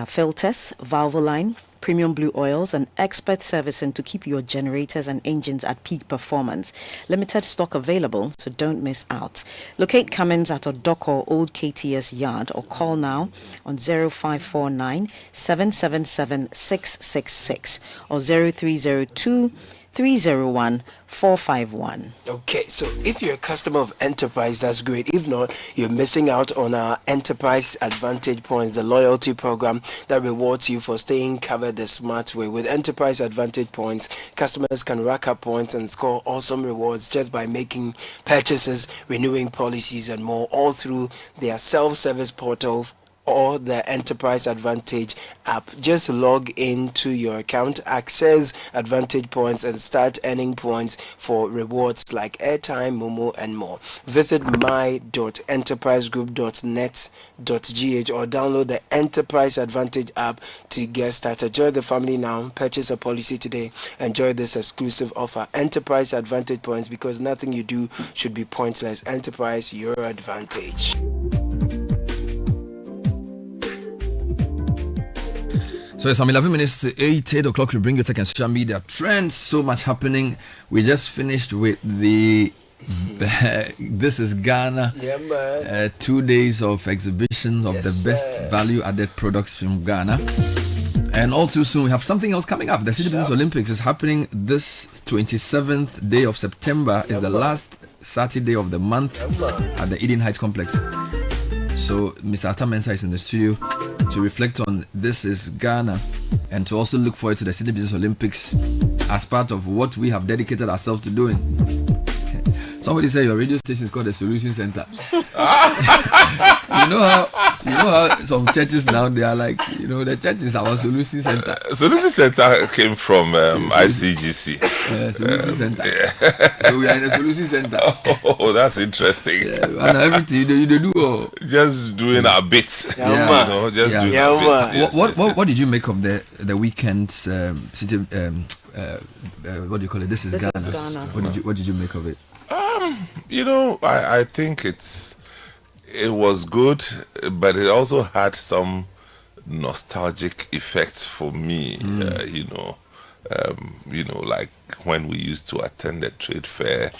filters, valve line, premium blue oils, and expert servicing to keep your generators and engines at peak performance. Limited stock available, so don't miss out. Locate Cummins at Odoko Old KTS Yard or call now on 0549 777 666 or 0302 301 451. Okay, so if you're a customer of Enterprise, that's great. If not, you're missing out on our Enterprise Advantage Points, the loyalty program that rewards you for staying covered the smart way. With Enterprise Advantage Points, customers can rack up points and score awesome rewards just by making purchases, renewing policies, and more, all through their self-service portal or the Enterprise Advantage app. Just log into your account, access Advantage Points, and start earning points for rewards like airtime, Momo, and more. Visit my.enterprisegroup.net.gh or download the Enterprise Advantage app to get started. Join the family now. Purchase a policy today. Enjoy this exclusive offer. Enterprise Advantage Points, because nothing you do should be pointless. Enterprise, your advantage. So it's 11 minutes to 8 o'clock. We bring you tech and social media trends. So much happening. We just finished with the This is Ghana. 2 days of exhibitions of the best value added products from Ghana. And also soon we have something else coming up. The Citi Business Olympics is happening this 27th day of September. Is the last Saturday of the month at the Eden Heights Complex. So Mr. Atta Mensah is in the studio to reflect on This is Ghana and to also look forward to the Citi Business Olympics as part of what we have dedicated ourselves to doing. Somebody said your radio station is called the Solution Center. You know how some churches now they are like, the church is our Solution Center. Solution Center came from ICGC. Solution Center. So we are in the Solution Center. Oh, that's interesting. And everything you do. Just doing a bit. Doing a bit. What did you make of the weekend's Citi? What do you call it? This is Ghana. What did you make of it? I think it was good, but it also had some nostalgic effects for me. Like when we used to attend the trade fair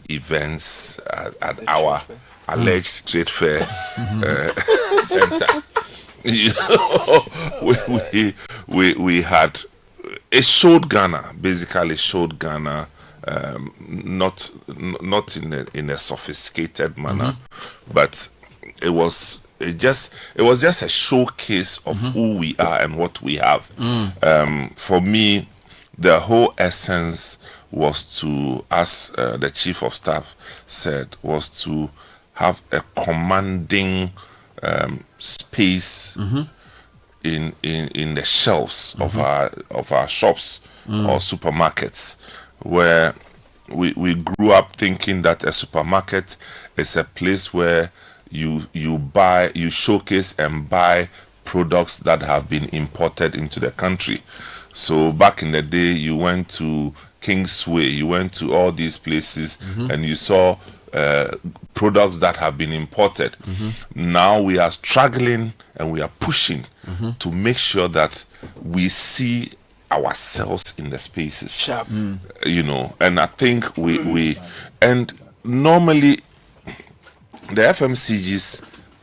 events at our alleged trade fair center. We had it showed Ghana, basically showed Ghana. Not in a sophisticated manner, but it was just a showcase of who we are and what we have. For me, the whole essence was to, as the chief of staff said, was to have a commanding space in the shelves of our shops or supermarkets, where we grew up thinking that a supermarket is a place where you showcase and buy products that have been imported into the country. So back in the day, you went to Kingsway, you went to all these places, and you saw products that have been imported. Now we are struggling and we are pushing to make sure that we see ourselves in the spaces, and I think we and normally the FMCGs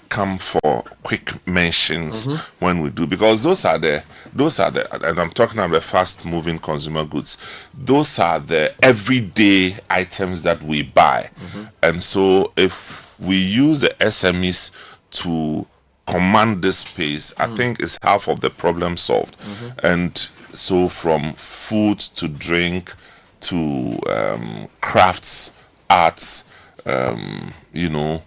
come for quick mentions when we do, because those are the and I'm talking about the fast moving consumer goods. Those are the everyday items that we buy, and so if we use the SMEs to command this space, I think it's half of the problem solved. And so from food to drink to crafts, arts,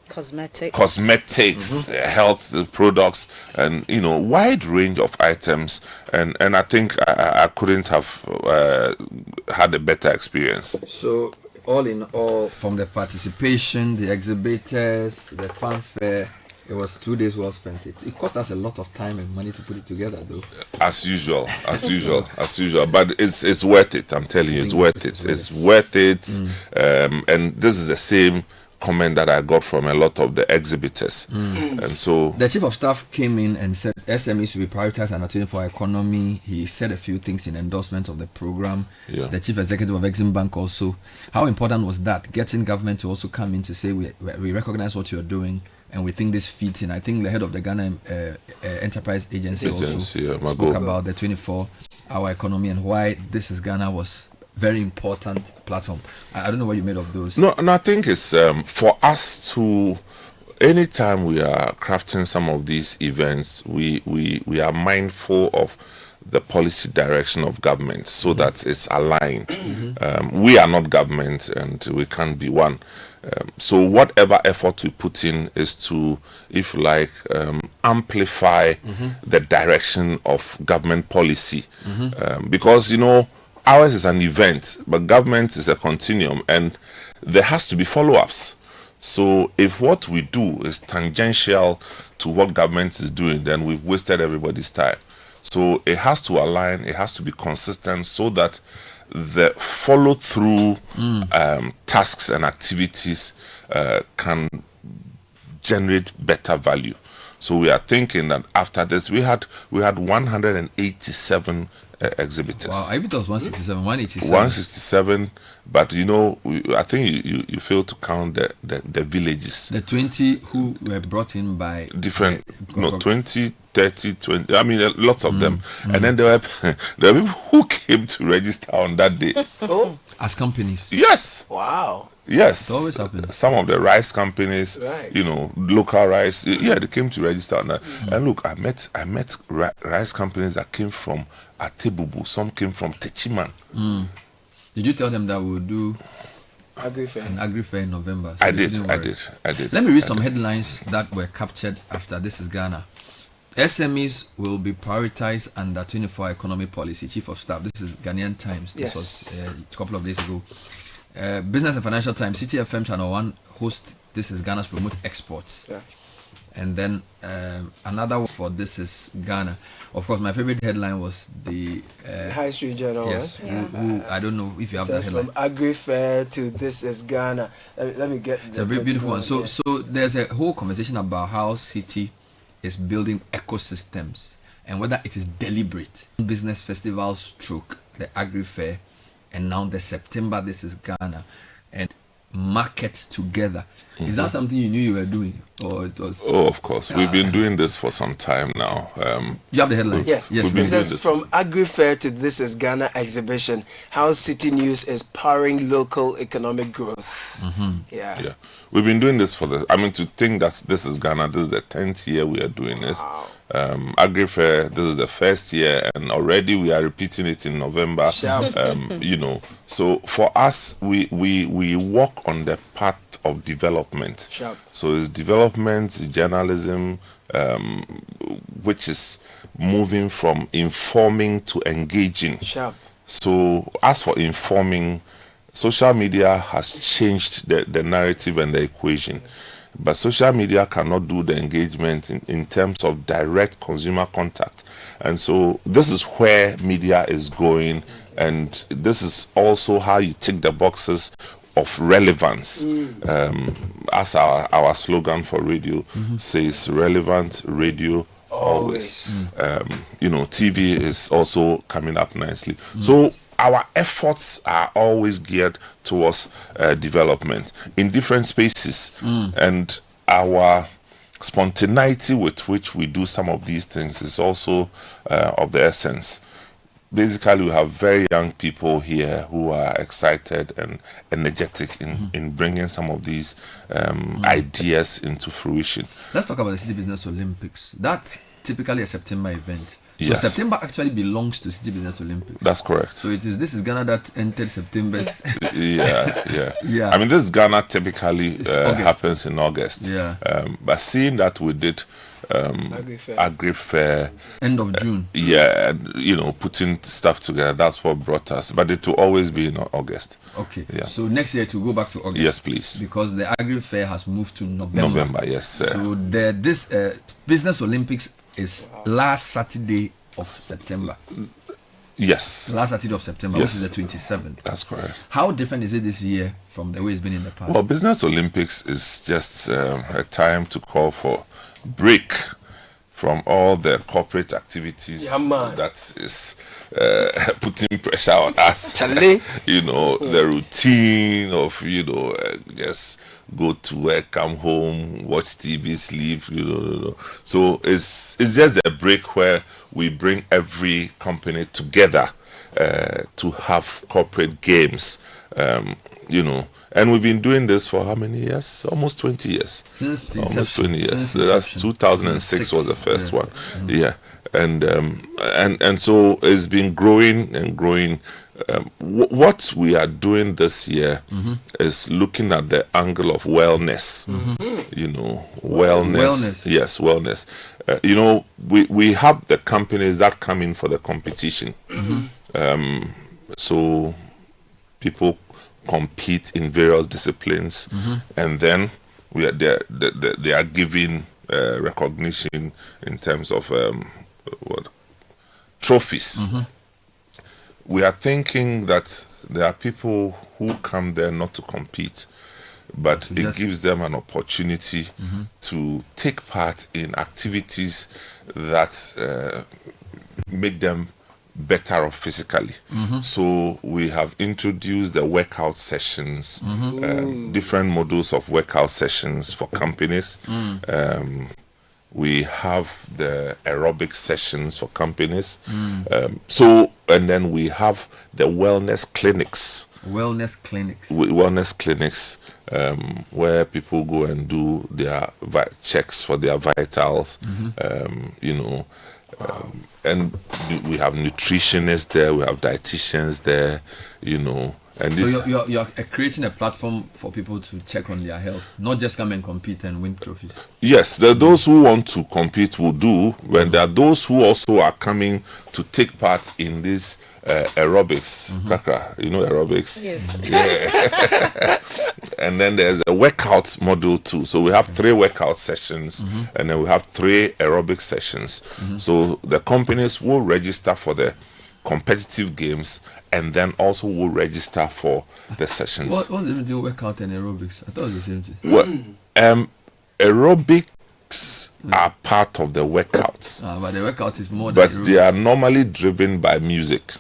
cosmetics, health products, and wide range of items, and I think I couldn't have had a better experience. So all in all, from the participation, the exhibitors, the fanfare, it was 2 days well spent. It cost us a lot of time and money to put it together, though. As usual. But it's worth it. I'm telling you, it's worth it. It's worth it. And this is the same comment that I got from a lot of the exhibitors. And so the chief of staff came in and said SMEs should be prioritized and attuned for economy. He said a few things in endorsement of the program. The chief executive of Exim Bank also. How important was that? Getting government to also come in to say we recognize what you're doing, and we think this fits in. I think the head of the Ghana Enterprise Agency also spoke about the 24-hour economy and why This is Ghana was very important platform. I don't know what you made of those. No, I think it's for us to, anytime we are crafting some of these events, we are mindful of the policy direction of government so that it's aligned. We are not government and we can't be one. So whatever effort we put in is to, if you like, amplify the direction of government policy. Because, ours is an event, but government is a continuum, and there has to be follow-ups. So if what we do is tangential to what government is doing, then we've wasted everybody's time. So it has to align, it has to be consistent so that the follow-through tasks and activities can generate better value. So we are thinking that after this, we had 187 exhibitors. Wow, I thought it was 167, 187. 167, but I think you failed to count the villages. The 20 who were brought in by different, 20 30, 20, I mean, lots of them. And then there were people who came to register on that day. Oh, as companies. Yes. Wow. Yes. It always happens. Some of the rice companies, Right. you know, local rice, yeah, they came to register on that. And look, I met rice companies that came from Atebubu. Some came from Techiman. Did you tell them that we'll do Agri-fair. an agri-fair in November? So I they did. didn't I worry. did. Let me read some headlines that were captured after This is Ghana. SMEs will be prioritized under 24 economic policy. Chief of Staff. This is Ghanaian Times. This Yes. was a couple of days ago. Business and Financial Times. Citi FM Channel 1 host This is Ghana's Promote Exports. Yeah. And then another one for This is Ghana. Of course, my favorite headline was the High Street Journal. yes. Yeah. Who I don't know if you have that Says headline. from Agri-fair to This is Ghana. Let me get. It's a very beautiful one. So there's a whole conversation about how Citi is building ecosystems and whether it is deliberate. Business festival stroke, the Agri-fair, and now the September This is Ghana, and markets together. Is that something you knew you were doing, or it was? Oh, of course. We've been doing this for some time now. You have the headline. Yes. We've been It says doing this from Agri-fair to This is Ghana exhibition, how Citi News is powering local economic growth. Yeah. Yeah, we've been doing this to think that This is Ghana, this is the 10th year we are doing this. Agri-fair, this is the first year, and already we are repeating it in November. You know, so for us, we walk on the path of development. Sharp. So it's development, journalism, which is moving from informing to engaging. Sharp. So as for informing, social media has changed the narrative and the equation. But social media cannot do the engagement in terms of direct consumer contact. And so this is where media is going. And this is also how you tick the boxes of relevance. As our slogan for radio says, relevant radio always. You know, TV is also coming up nicely. So our efforts are always geared towards development in different spaces, and our spontaneity with which we do some of these things is also of the essence. Basically, we have very young people here who are excited and energetic in bringing some of these ideas into fruition. Let's talk about the City Business Olympics. That's typically a September event. So Yes. September actually belongs to City Business Olympics. That's correct. So This is Ghana that entered September's. Yeah. I mean, this Ghana typically happens in August. Yeah. But seeing that we did Agri-fair end of June. You know, putting stuff together, that's what brought us. But it will always be in August. Okay. Yeah. So next year to go back to August. Yes, please. Because the Agri-fair has moved to November. Yes, sir. So this Business Olympics is last Saturday of September. Yes. Last Saturday of September, Yes. which is the 27th. That's correct. How different is it this year from the way it's been in the past? Well, Business Olympics is just a time to call for break from all the corporate activities that is putting pressure on us. You know, the routine of, just go to work, come home, watch TV, sleep, So it's just a break where we bring every company together to have corporate games, And we've been doing this for how many years? Almost 20 years. Since almost 20 years. Since So that's 2006 was the first one. Yeah. And so it's been growing and growing. What we are doing this year is looking at the angle of wellness. Wellness. Yes, wellness. We have the companies that come in for the competition. So people compete in various disciplines, and then they are given recognition in terms of trophies. We are thinking that there are people who come there not to compete, but it gives them an opportunity to take part in activities that make them better off physically. So we have introduced the workout sessions, different models of workout sessions for companies. we have the aerobic sessions for companies. And then we have the wellness clinics. Wellness clinics. Where people go and do their checks for their vitals, and we have nutritionists there, we have dietitians there, And so you're creating a platform for people to check on their health, not just come and compete and win trophies. Yes, there are those who want to compete will do, when there are those who also are coming to take part in this aerobics. Kaka, aerobics? Yes. Yeah. And then there's a workout module too. So we have 3 workout sessions, and then we have 3 aerobic sessions. So the companies will register for the competitive games, and then also will register for the sessions. What's the difference between workout and aerobics? I thought it was the same thing. Well, aerobics are part of the workouts. But the workout is more than But aerobics. they are normally driven by music.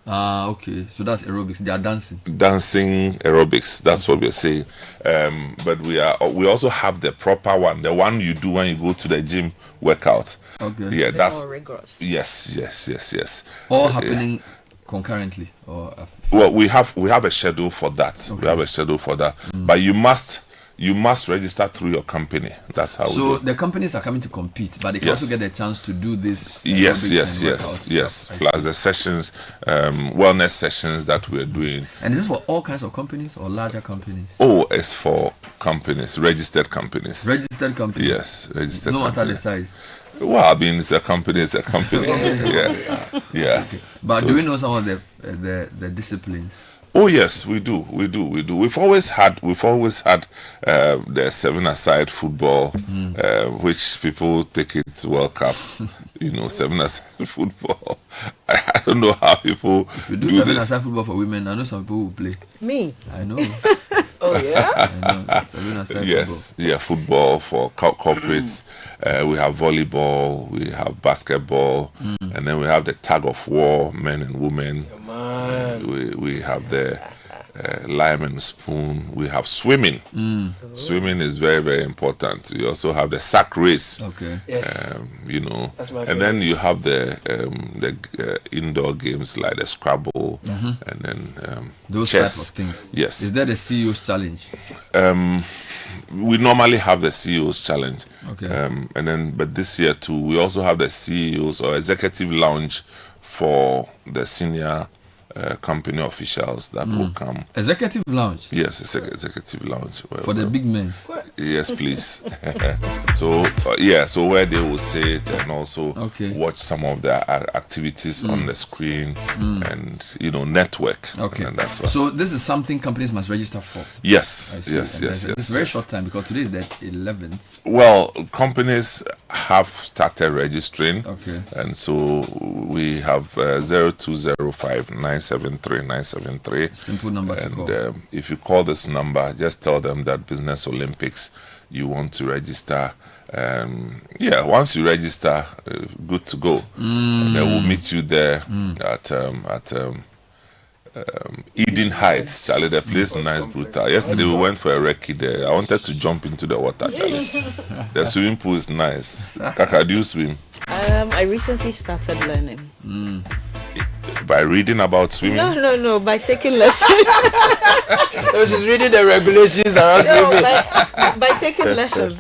Okay. So that's aerobics. They are dancing. Dancing aerobics. That's what we're saying. But we also have the proper one, the one you do when you go to the gym workout. Okay. Yeah, that's more rigorous. Yes. All happening concurrently, or well, we have a schedule for that. Okay. We have a schedule for that. But you must register through your company. That's how. So we do. the companies are coming to compete, but they can also get a chance to do this. Yes. Workouts. Plus the sessions, wellness sessions that we're doing. And is this for all kinds of companies or larger companies? Oh, it's for companies, registered companies. Registered companies. Yes, registered. No matter companies. the size. Well, I mean, it's a company. Yeah. Okay. But do we know some of the disciplines? Oh yes, we do. We've always had the 7-a-side football, which people take it World Cup. 7-a-side football. I don't know how people If you do 7-a-side football for women, I know some people will play. Me? I know. Oh yeah. I know. 7-a-side Yes, football. yeah, football for corporates. We have volleyball, we have basketball, and then we have the tug of war, men and women. We have the lime and spoon. We have swimming. Swimming is very, very important. We also have the sack race. Okay. Yes. That's my and then you have the indoor games like the Scrabble and then those chess. type of things. Yes. Is that the CEO's challenge? We normally have the CEO's challenge. Okay. But this year too, we also have the CEO's or executive lounge for the senior company officials that will come. Executive lounge? Yes, it's executive lounge. For the big men? Yes, please. So where they will sit and also watch some of their activities on the screen and, network. Okay. And that's what. So this is something companies must register for? Yes. It's a very short time because today is the 11th. Well, companies have started registering. Okay. And so we have 0205-973-973. Simple number to call. And if you call this number, just tell them that Business Olympics you want to register. Once you register, good to go. And then we'll meet you there at Eden Heights, Charlie. The place is nice, brutal. Yesterday we went for a recce there. I wanted to jump into the water, Charlie. The swimming pool is nice. Kaka, do you swim? I recently started learning. By reading about swimming? No, by taking lessons. So she's reading the regulations around swimming. By taking lessons.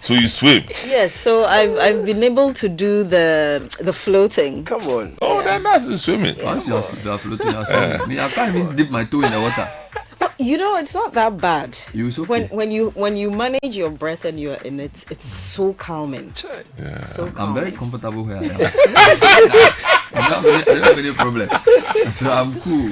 So you swim? Yes, so I've been able to do the floating. Come on. Oh, then that's the swimming. Once you are floating, I can't even dip my toe in the water. It's not that bad. Okay. When you manage your breath and you are in it, it's so calming. Yeah. So calming. I'm very comfortable where I am. I don't have any problem. So I'm cool.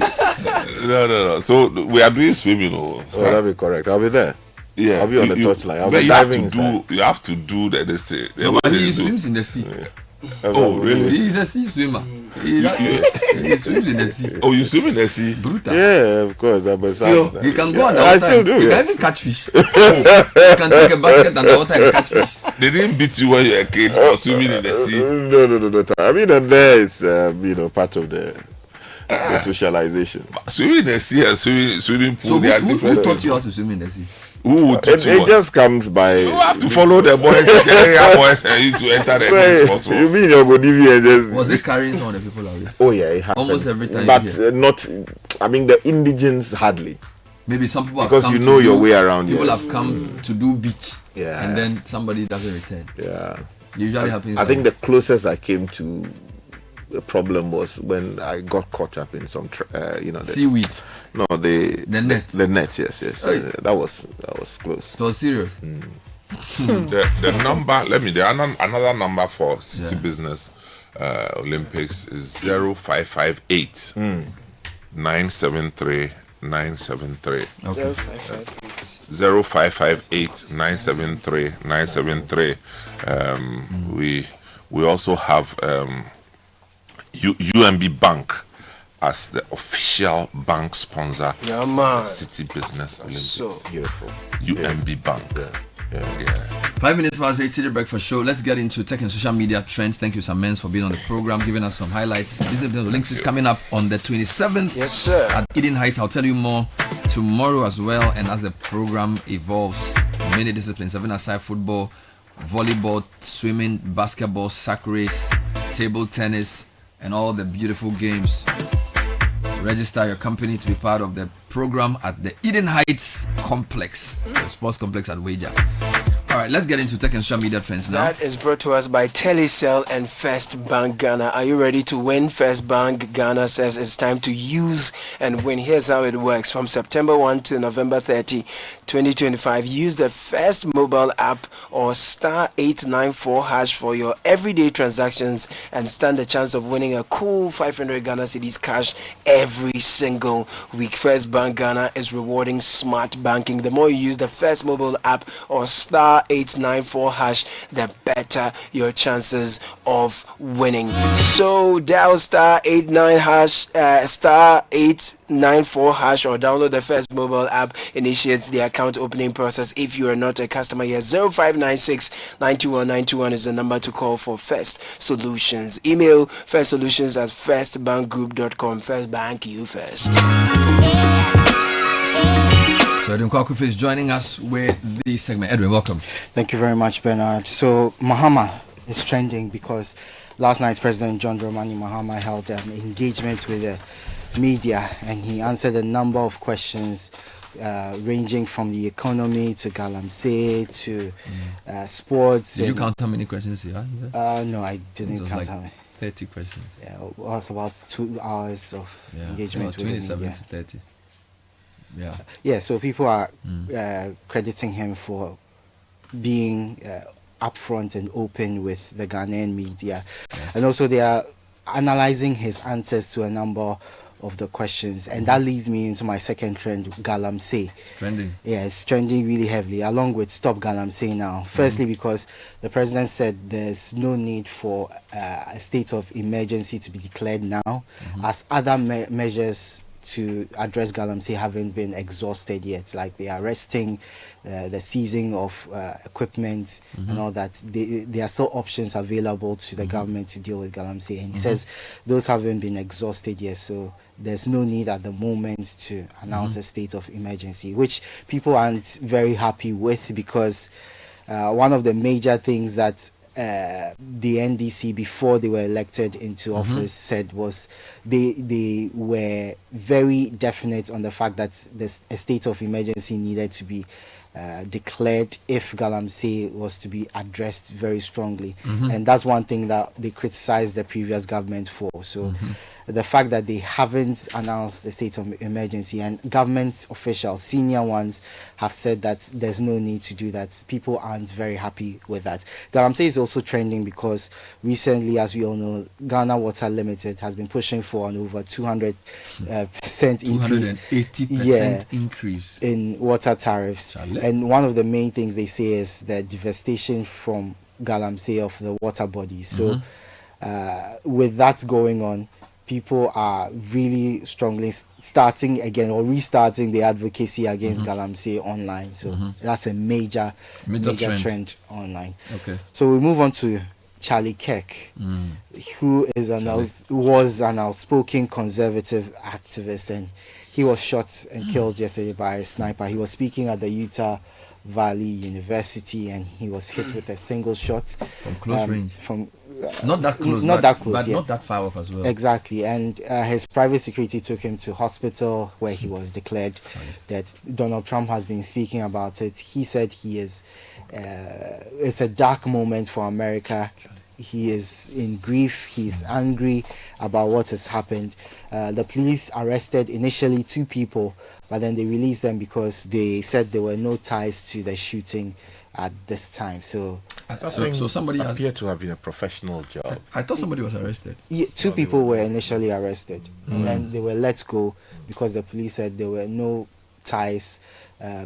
No. So we are doing swimming. That'll be correct. I'll be there. Yeah. I'll be on the touchline. I'll but be you have diving to do. You have to do this thing. No, but he swims in the sea. Oh, really? He's a sea swimmer. He swims in the sea. Oh, you swim in the sea? Brutal. Yeah, of course. Still, he can go underwater. I still do. He can even catch fish. He can take a basket underwater and catch fish. They didn't beat you when you were a kid for swimming in the sea? No. I mean, and there is, part of the socialization. Swimming in the sea, swimming pool. So they who taught you how to swim in the sea? It just comes by. You have to follow the boys, the area boys, and you to enter the place also. You mean you're going to just. Was it carrying some of the people away? Oh yeah, it happens. Almost every time. But not. I mean, the indigents hardly. Maybe some people because have come you know to your way around. People have come to do beach. Yeah. And then somebody doesn't return. Yeah. Usually happens. I think the closest I came to the problem was when I got caught up in some, the seaweed. No, the net. The net, yes. That was close. It was serious. The number. Another number for Citi Business Olympics is 0558 973 973. Okay. 0558 973 973. We also have UMB Bank as the official bank sponsor. Yeah, man. Citi Business Olympics. So beautiful. UMB Bank. Yeah. 5 minutes past 8, Citi Breakfast Show. Let's get into tech and social media trends. Thank you, Sam Menz, for being on the program, giving us some highlights. Business Links is coming up on the 27th. Yes, sir. At Eden Heights. I'll tell you more tomorrow as well. And as the program evolves, many disciplines, 7-a-side football, volleyball, swimming, basketball, sack race, table tennis, and all the beautiful games. Register your company to be part of the program at the Eden Heights Complex, the sports complex at Wager. All right, let's get into tech and social media trends now. That is brought to us by Telecel and First Bank Ghana. Are you ready to win? First Bank Ghana says it's time to use and win. Here's how it works. From September 1 to November 30, 2025, use the First mobile app or star 894 hash for your everyday transactions and stand a chance of winning a cool 500 Ghana cedis cash every single week. First Bank Ghana is rewarding smart banking. The more you use the First mobile app or star 894 hash, the better your chances of winning. So dial star 89 hash, star 894 hash, or download the First mobile app. Initiates the account opening process. If you are not a customer yet, 0596 921 921 is the number to call for First Solutions. Email firstsolutions@firstbankgroup.com. First Bank, you first. So Edwin Kwakufi is joining us with the segment. Edwin, welcome. Thank you very much, Bernard. So Mahama is trending because last night President John Dramani Mahama held an engagement with the media, and he answered a number of questions ranging from the economy to Galamsey to sports. Did you count how many questions he had? No, I didn't count how many. 30 questions. Yeah, it was about 2 hours of engagement with the media. 27 to 30. Yeah, so people are crediting him for being upfront and open with the Ghanaian media. And also they are analyzing his answers to a number of the questions. And that leads me into my second trend, Galamsey. It's trending. Yeah, it's trending really heavily, along with Stop Galamsey now. Firstly, because the president said there's no need for a state of emergency to be declared now, as other measures to address Galamsey haven't been exhausted yet, like the arresting, the seizing of equipment and all that. There are still options available to the government to deal with Galamsey, and he says those haven't been exhausted yet, so there's no need at the moment to announce a state of emergency, which people aren't very happy with, because one of the major things that the NDC, before they were elected into office, said was they were very definite on the fact that a state of emergency needed to be declared if Galamsey was to be addressed very strongly. And that's one thing that they criticized the previous government for. So the fact that they haven't announced the state of emergency, and government officials, senior ones, have said that there's no need to do that, people aren't very happy with that. Galamsey is also trending because recently, as we all know, Ghana Water Limited has been pushing for an over 200% increase. 280% increase in water tariffs. And one of the main things they say is the devastation from Galamsey of the water bodies. So with that going on, people are really strongly starting again or restarting the advocacy against Galamsey online. So that's a major trend online. Okay. So we move on to Charlie Kirk, who is was an outspoken conservative activist, and he was shot and killed yesterday by a sniper. He was speaking at the Utah Valley University, and he was hit with a single shot from close range. Not that close, but not that far off as well. Exactly, and his private security took him to hospital where he was declared dead. Donald Trump has been speaking about it. He said it's a dark moment for America. He is in grief. He's angry about what has happened. The police arrested initially 2 people, but then they released them because they said there were no ties to the shooting at this time. So somebody appeared to have been a professional job. I thought somebody was arrested. Yeah, 2 people were initially arrested, and then they were let go because the police said there were no ties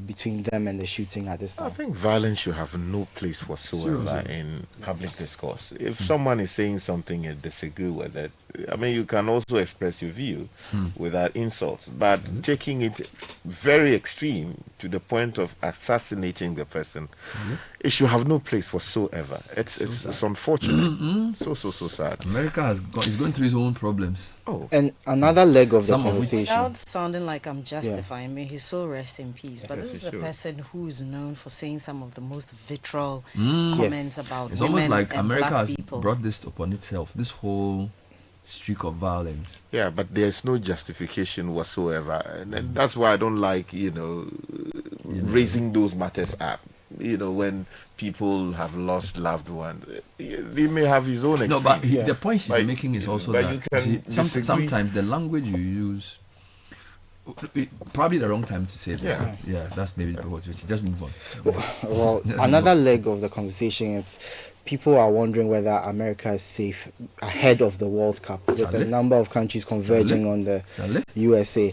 between them and the shooting at this time. I think violence should have no place whatsoever in public discourse. If someone is saying something and disagree with it, I mean, you can also express your view without insults, but taking it very extreme to the point of assassinating the person, it should have no place whatsoever. It's unfortunate. So sad. America is going through its own problems. And another leg of the conversation. Without sounding like I'm justifying me, his soul rest in peace. But this is a person who is known for saying some of the most vitriol comments about it's women almost like and America black has people. brought this upon itself, this whole streak of violence. Yeah, but there's no justification whatsoever, and that's why I don't like raising those matters up. When people have lost loved ones, they may have his own experience. No, but the point she's making is also that sometimes the language you use, probably the wrong time to say this. Yeah, that's maybe what we should just move on. Well, another leg of the conversation is people are wondering whether America is safe ahead of the World Cup, with a number of countries converging on the USA.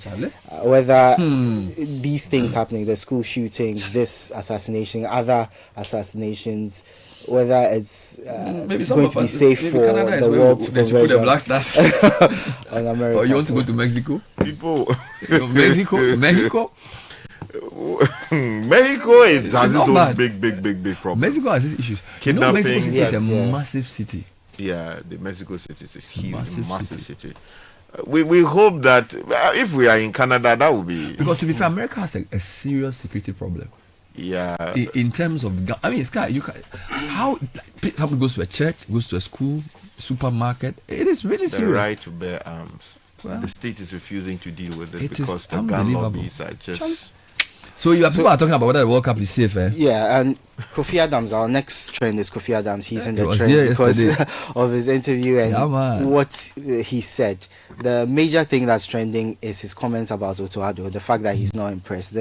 Whether these things happening, the school shootings, this assassination, other assassinations, whether it's going to be safe for Canada the world to put converge the black dust on America. Or you want to go to Mexico? Mexico has its own big problem. Mexico has its issues. Kidnapping. Mexico City is a massive city. Yeah, the Mexico City is a huge, massive city. We hope that if we are in Canada, that will be... Because to be fair, America has a serious security problem. Yeah. In terms of... I mean, Sky, how somebody goes to a church, goes to a school, supermarket, it is really serious. The right to bear arms. Well, the state is refusing to deal with it because the gun lobbies are just... So people are talking about whether the World Cup is safe, eh? Yeah, and Kofi Adams, our next trend is Kofi Adams. He's in the trend because of his interview and what he said. The major thing that's trending is his comments about Otto Addo, the fact that he's not impressed.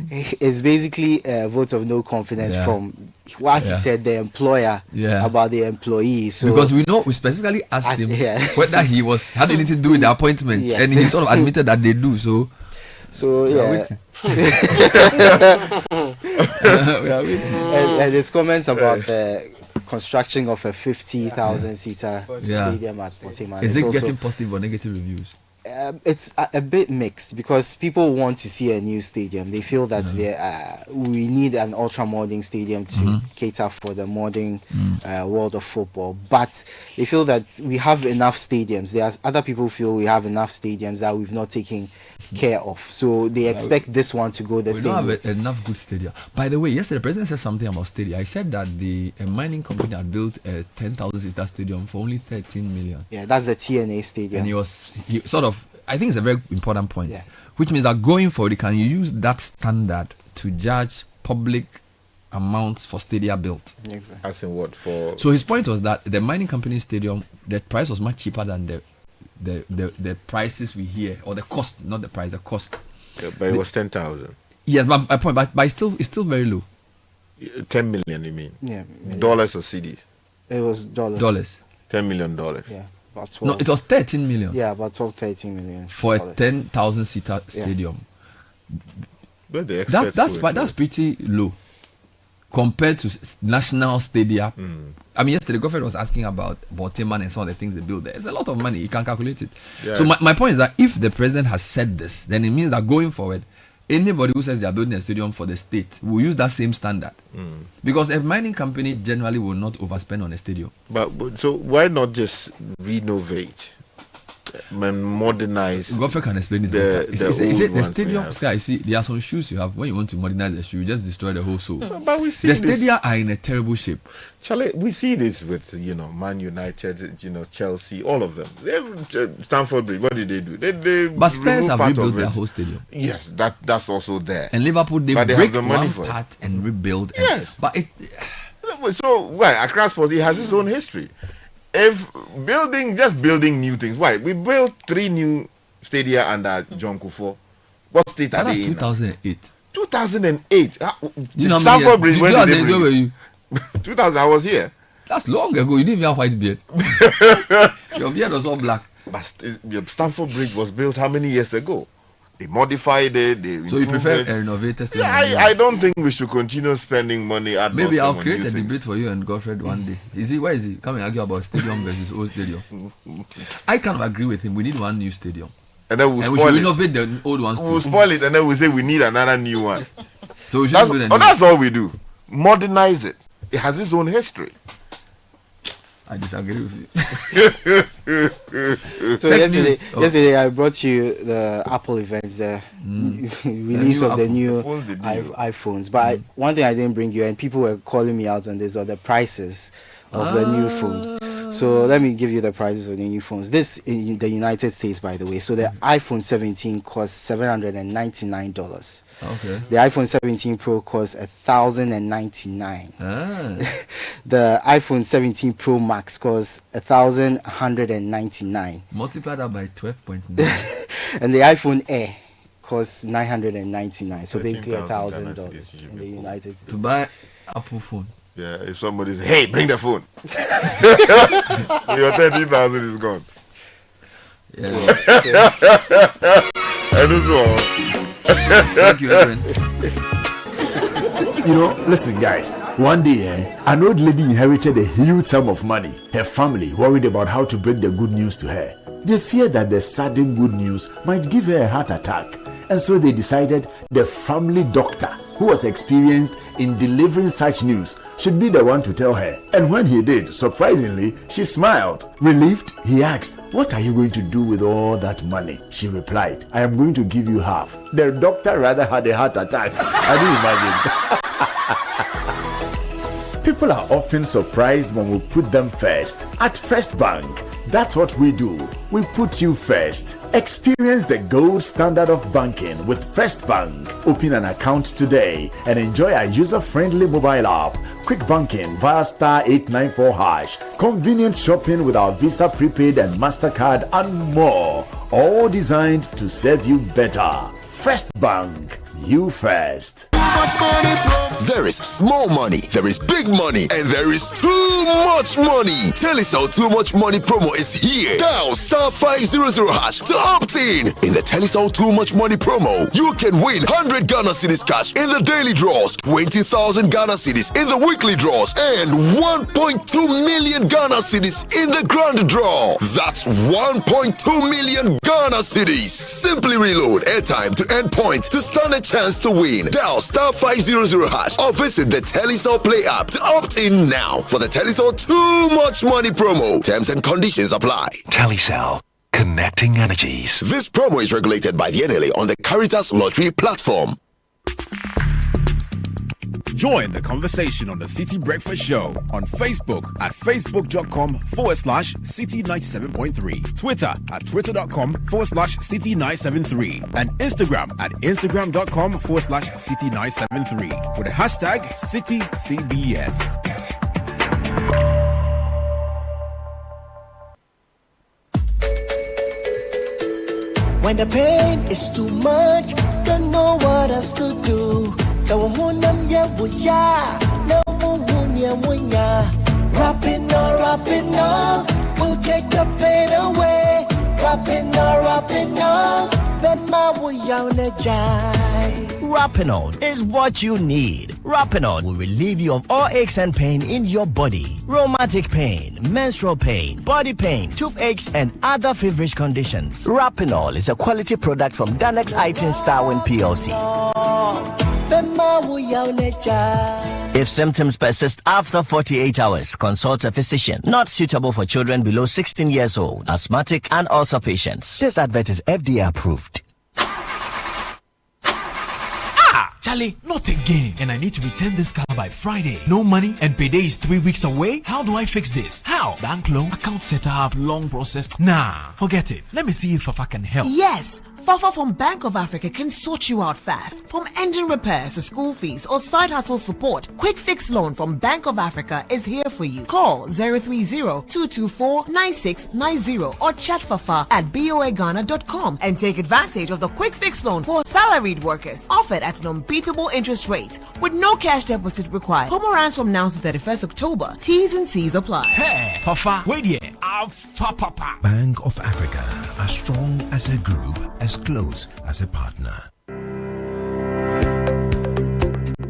It's basically a vote of no confidence from what he said, the employer, about the employees. So because we specifically asked him whether had anything to do with the appointment, and he sort of admitted that they do. So yeah. And his comments about the construction of a 50,000 seater stadium at Portman. Is it getting positive or negative reviews? It's a bit mixed because people want to see a new stadium. They feel that we need an ultra modern stadium to cater for the modern world of football. But they feel that we have enough stadiums. Other people feel we have enough stadiums that we've not taken care of. So they expect this one to go the same. We don't have enough good stadia. By the way, yesterday the president said something about stadia. I said that a mining company had built a 10,000 seater stadium for only 13 million. Yeah, that's the TNA stadium. And he sort of, I think it's a very important point, which means that going forward, you can use that standard to judge public amounts for stadia built. Exactly. As in what for? So his point was that the mining company stadium, the price was much cheaper than the prices we hear, or the cost, not the price, the cost. Yeah, but it was 10,000. Yes, but my point, but it's still very low. 10 million, you mean? Yeah. Dollars or cedis? It was dollars. Dollars. $10 million. Yeah. No, it was 13 million. Yeah, about 13 million. For a 10,000 seater stadium. But that's pretty low compared to national stadia. I mean, yesterday the government was asking about Portman and some of the things they build there. It's a lot of money. You can calculate it. Yeah. So my point is that if the president has said this, then it means that going forward, anybody who says they are building a stadium for the state will use that same standard. Because a mining company generally will not overspend on a stadium. But so why not just renovate and modernize? Godfrey can explain this better. The stadium, Sky, see, there are some shoes you have. When you want to modernize the shoe, you just destroy the whole sole. But we see the stadia are in a terrible shape. Charlie, we see this with Man United, Chelsea, all of them. Stamford Bridge, what did they do? But Spurs have rebuilt their whole stadium. Yes, that's also there. And Liverpool, they break the one part and rebuild. Yes, but it. So Accra Sports, it has its own history. If building new things, why? We built 3 new stadia under John Kufuor. What state are they in? 2008. 2008. You know Stamford Bridge, when did they bring were you? 2000, I was here. That's long ago. You didn't even have white beard. Your beard was all black. But Stamford Bridge was built how many years ago? They modified it. So you prefer a renovated stadium? Yeah, I don't think we should continue spending money. Maybe I'll create a debate for you and Godfrey one day. Where is he? Come and argue about stadium versus old stadium. I kind of agree with him. We need one new stadium. And then we should renovate the old ones too. We'll spoil it and then we say we need another new one. So we should do the new that's all we do. Modernize it. It has its own history. I disagree with you. So yesterday I brought you the Apple events, the release of the new iPhones. But one thing I didn't bring you, and people were calling me out on this, are the prices of the new phones. So let me give you the prices of the new phones. This in the United States, by the way. So the iPhone 17 costs $799. Okay. The iPhone 17 Pro costs $1,099. The iPhone 17 Pro Max costs $1,199. Multiply that by 12.9. And the iPhone Air costs $999. So basically $1,000 in the United States. To buy Apple phone. Yeah, if somebody says, "Hey, bring the phone," your 30,000 is gone. Yeah. I don't know. Thank you, Edwin. Listen, guys. One day, an old lady inherited a huge sum of money. Her family worried about how to break the good news to her. They feared that the sudden good news might give her a heart attack, and so they decided the family doctor, who was experienced in delivering such news, should be the one to tell her. And when he did, surprisingly, she smiled. Relieved, he asked, "What are you going to do with all that money?" She replied, "I am going to give you half." The doctor rather had a heart attack. Can you imagine? People are often surprised when we put them first. At First Bank, that's what we do. We put you first. Experience the gold standard of banking with First Bank. Open an account today and enjoy our user-friendly mobile app, quick banking via *894#, convenient shopping with our Visa Prepaid and MasterCard, and more. All designed to serve you better. First Bank, you first. There is small money, there is big money, and there is too much money. Telecel Too Much Money promo is here. Dial *500# to opt in. In the Telecel Too Much Money promo, you can win 100 Ghana cedis cash in the daily draws, 20,000 Ghana cedis in the weekly draws, and 1.2 million Ghana cedis in the grand draw. That's 1.2 million Ghana cedis. Simply reload airtime to end points to stand a chance to win. Dial *500# or visit the Telecel Play app to opt in now for the Telecel Too Much Money promo. Terms and conditions apply. Telecel, connecting energies. This promo is regulated by the NLA on the Caritas Lottery platform. Join the conversation on the City Breakfast Show on Facebook at facebook.com/City97.3, Twitter at twitter.com/City973, and Instagram at instagram.com/City973 with the hashtag CityCBS. When the pain is too much, don't know what else to do. So hunam ya wuya, no wunya wunya. Rapping all, we'll take the pain away. Rapping all, Rapinol is what you need. Rapinol will relieve you of all aches and pain in your body. Rheumatic pain, menstrual pain, body pain, toothaches, and other feverish conditions. Rapinol is a quality product from Danex Itin Starwin PLC. If symptoms persist after 48 hours, consult a physician. Not suitable for children below 16 years old, asthmatic, and ulcer patients. This advert is FDA approved. Charlie, not again. And I need to return this car by Friday. No money and payday is 3 weeks away. How do I fix this? How? Bank loan, account setup, long process. Nah, forget it. Let me see if Fafa can help. Yes. Fafa from Bank of Africa can sort you out fast. From engine repairs to school fees or side hustle support, Quick Fix Loan from Bank of Africa is here for you. Call 030-224-9690 or chat Fafa at boaghana.com and take advantage of the Quick Fix Loan for salaried workers. Offered at an unbeatable interest rate with no cash deposit required. Promo runs from now to 31st October. T's and C's apply. Hey, Fafa, wait here. Papa. Bank of Africa, as strong as a group, as close as a partner.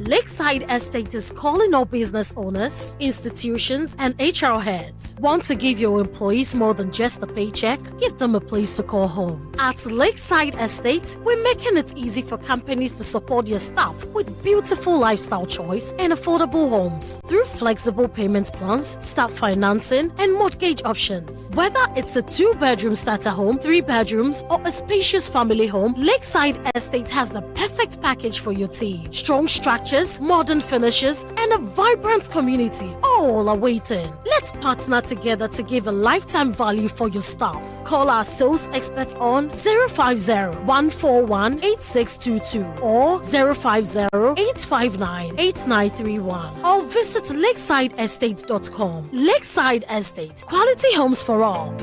Lakeside Estate is calling all business owners, institutions, and HR heads. Want to give your employees more than just a paycheck? Give them a place to call home. At Lakeside Estate, we're making it easy for companies to support their staff with beautiful lifestyle choice and affordable homes through flexible payment plans, staff financing, and mortgage options. Whether it's a 2-bedroom starter home, 3 bedrooms, or a spacious family home, Lakeside Estate has the perfect package for your team. Strong structures, modern finishes, and a vibrant community all are waiting. Let's partner together to give a lifetime value for your staff. Call our sales experts on 050-141-8622 or 050-859-8931 or visit lakesideestate.com. Lakeside Estate, quality homes for all.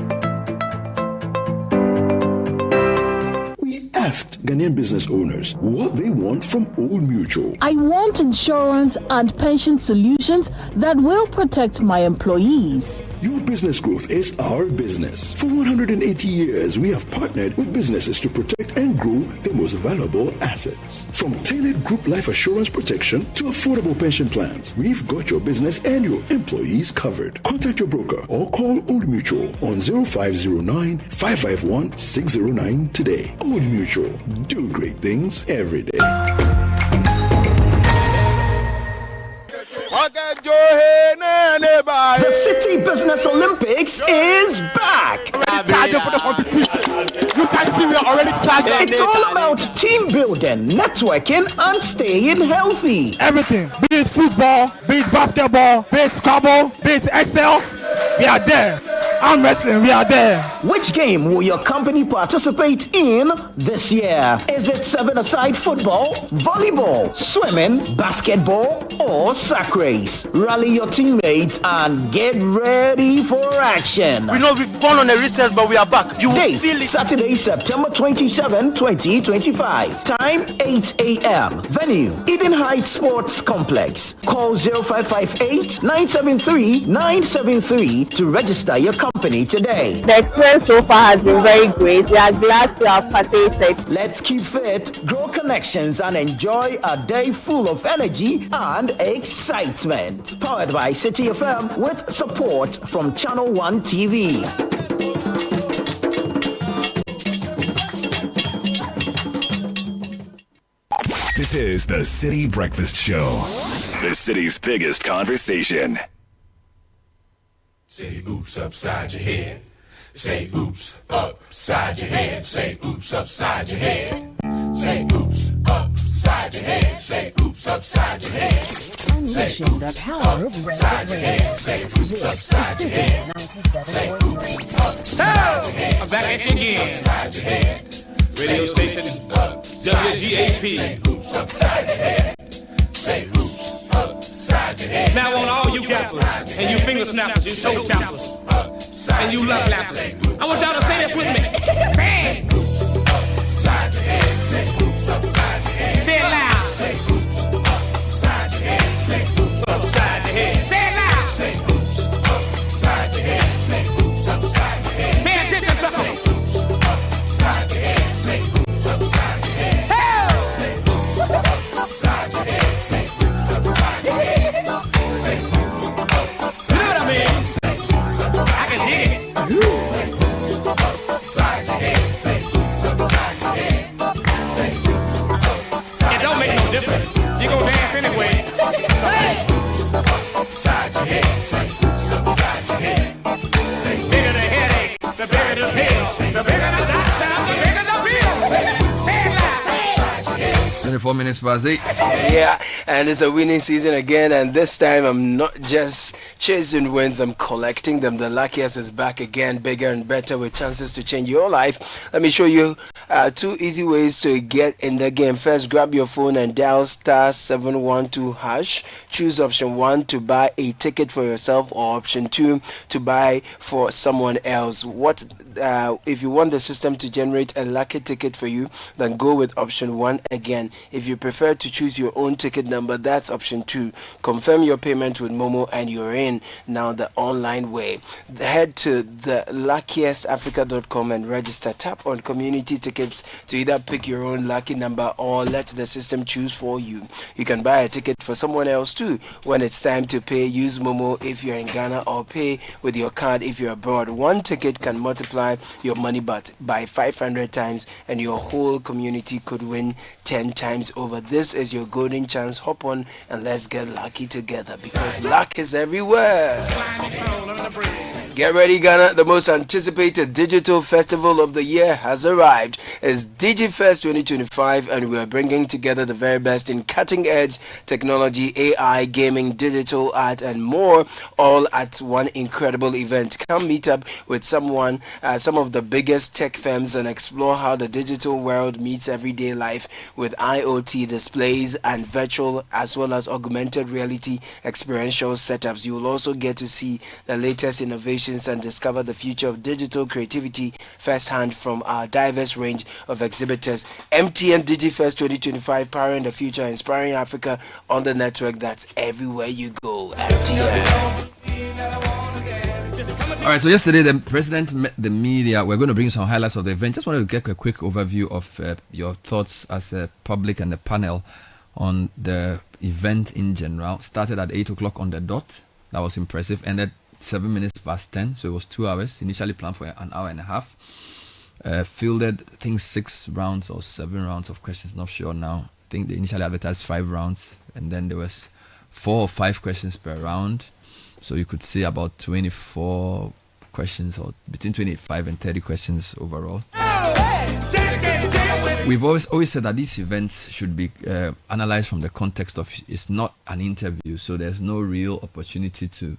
Asked Ghanaian business owners what they want from Old Mutual. I want insurance and pension solutions that will protect my employees. Your business growth is our business. For 180 years, we have partnered with businesses to protect and grow their most valuable assets. From tailored group life assurance protection to affordable pension plans, we've got your business and your employees covered. Contact your broker or call Old Mutual on 0509-551-609 today. Old Mutual, do great things every day. The City Business Olympics is back. Charging for the competition. You can see we are already charging. It's all about team building, networking, and staying healthy. Everything, be it football, be it basketball, be it Scrabble, be it Excel, we are there. Arm wrestling, we are there. Which game will your company participate in this year? Is it 7-a-side football, volleyball, swimming, basketball, or sack race? Rally your teammates and get ready for action. We know we've gone on a recess, but we are back. You will feel it. Saturday, September 27, 2025. Time 8 a.m. Venue, Eden Heights Sports Complex. Call 0558-973-973 to register your company today. The experience so far has been very great. We are glad to have participated. Let's keep fit, grow connections, and enjoy a day full of energy and excitement. Powered by Citi FM with support from Channel 1 TV. This is the City Breakfast Show, the city's biggest conversation. Say oops upside your head. Say oops upside your head. Say oops upside your head. Say oops upside your head. Say oops upside your head. Say oops upside your head. Say oops upside your head. Say oops upside your head. I'm back at you again. Upside your head. Radio station is WGAP. Say oops upside your head. Say oops upside your head. Now on all you gappers and you finger snappers, you toe tappers, and you love lappers, I want y'all to say this with me. Say it. Oops upside your head. Say oops upside your head. Say it loud. Say oops upside your head. Say oops upside your head. Say it loud. Say oops upside your head. Say oops upside your head. Pay attention, sucker. Say oops upside your head. Say oops 4 minutes past 8. Yeah, and it's a winning season again, and this time I'm not just chasing wins, I'm collecting them. The luckiest is back again, bigger and better, with chances to change your life. Let me show you 2 easy ways to get in the game. First, grab your phone and dial *712#. Choose option 1 to buy a ticket for yourself, or option 2 to buy for someone else. If you want the system to generate a lucky ticket for you, then go with option 1 again. If you prefer to choose your own ticket number, that's option 2. Confirm your payment with Momo and you're in. Now the online way. Head to the luckiestafrica.com and register. Tap on community tickets to either pick your own lucky number or let the system choose for you. You can buy a ticket for someone else too. When it's time to pay, use Momo if you're in Ghana, or pay with your card if you're abroad. One ticket can multiply your money by 500 times, and your whole community could win 10 times over. This is your golden chance. Hop on and let's get lucky together, because luck is everywhere. Get ready, Ghana. The most anticipated digital festival of the year has arrived. It's DigiFest 2025, and we are bringing together the very best in cutting-edge technology, AI, gaming, digital art, and more, all at one incredible event. Come meet up with some of the biggest tech firms and explore how the digital world meets everyday life with IoT displays and virtual as well as augmented reality experiential setups. You will also get to see the latest innovations and discover the future of digital creativity firsthand from our diverse range of exhibitors. MTN DigiFest 2025, powering the future, inspiring Africa on the network that's everywhere you go. MTN. All right, so yesterday the president met the media. We're going to bring you some highlights of the event. Just wanted to get a quick overview of your thoughts as a public and the panel on the event in general. Started at 8 o'clock on the dot. That was impressive. Ended 7 minutes past 10, so it was 2 hours. Initially planned for an hour and a half. Fielded, I think, 6 rounds or 7 rounds of questions. Not sure now. I think they initially advertised 5 rounds, and then there was 4 or 5 questions per round. So you could see about 24 questions, or between 25 and 30 questions overall. We've always said that these events should be analyzed from the context of it's not an interview, so there's no real opportunity to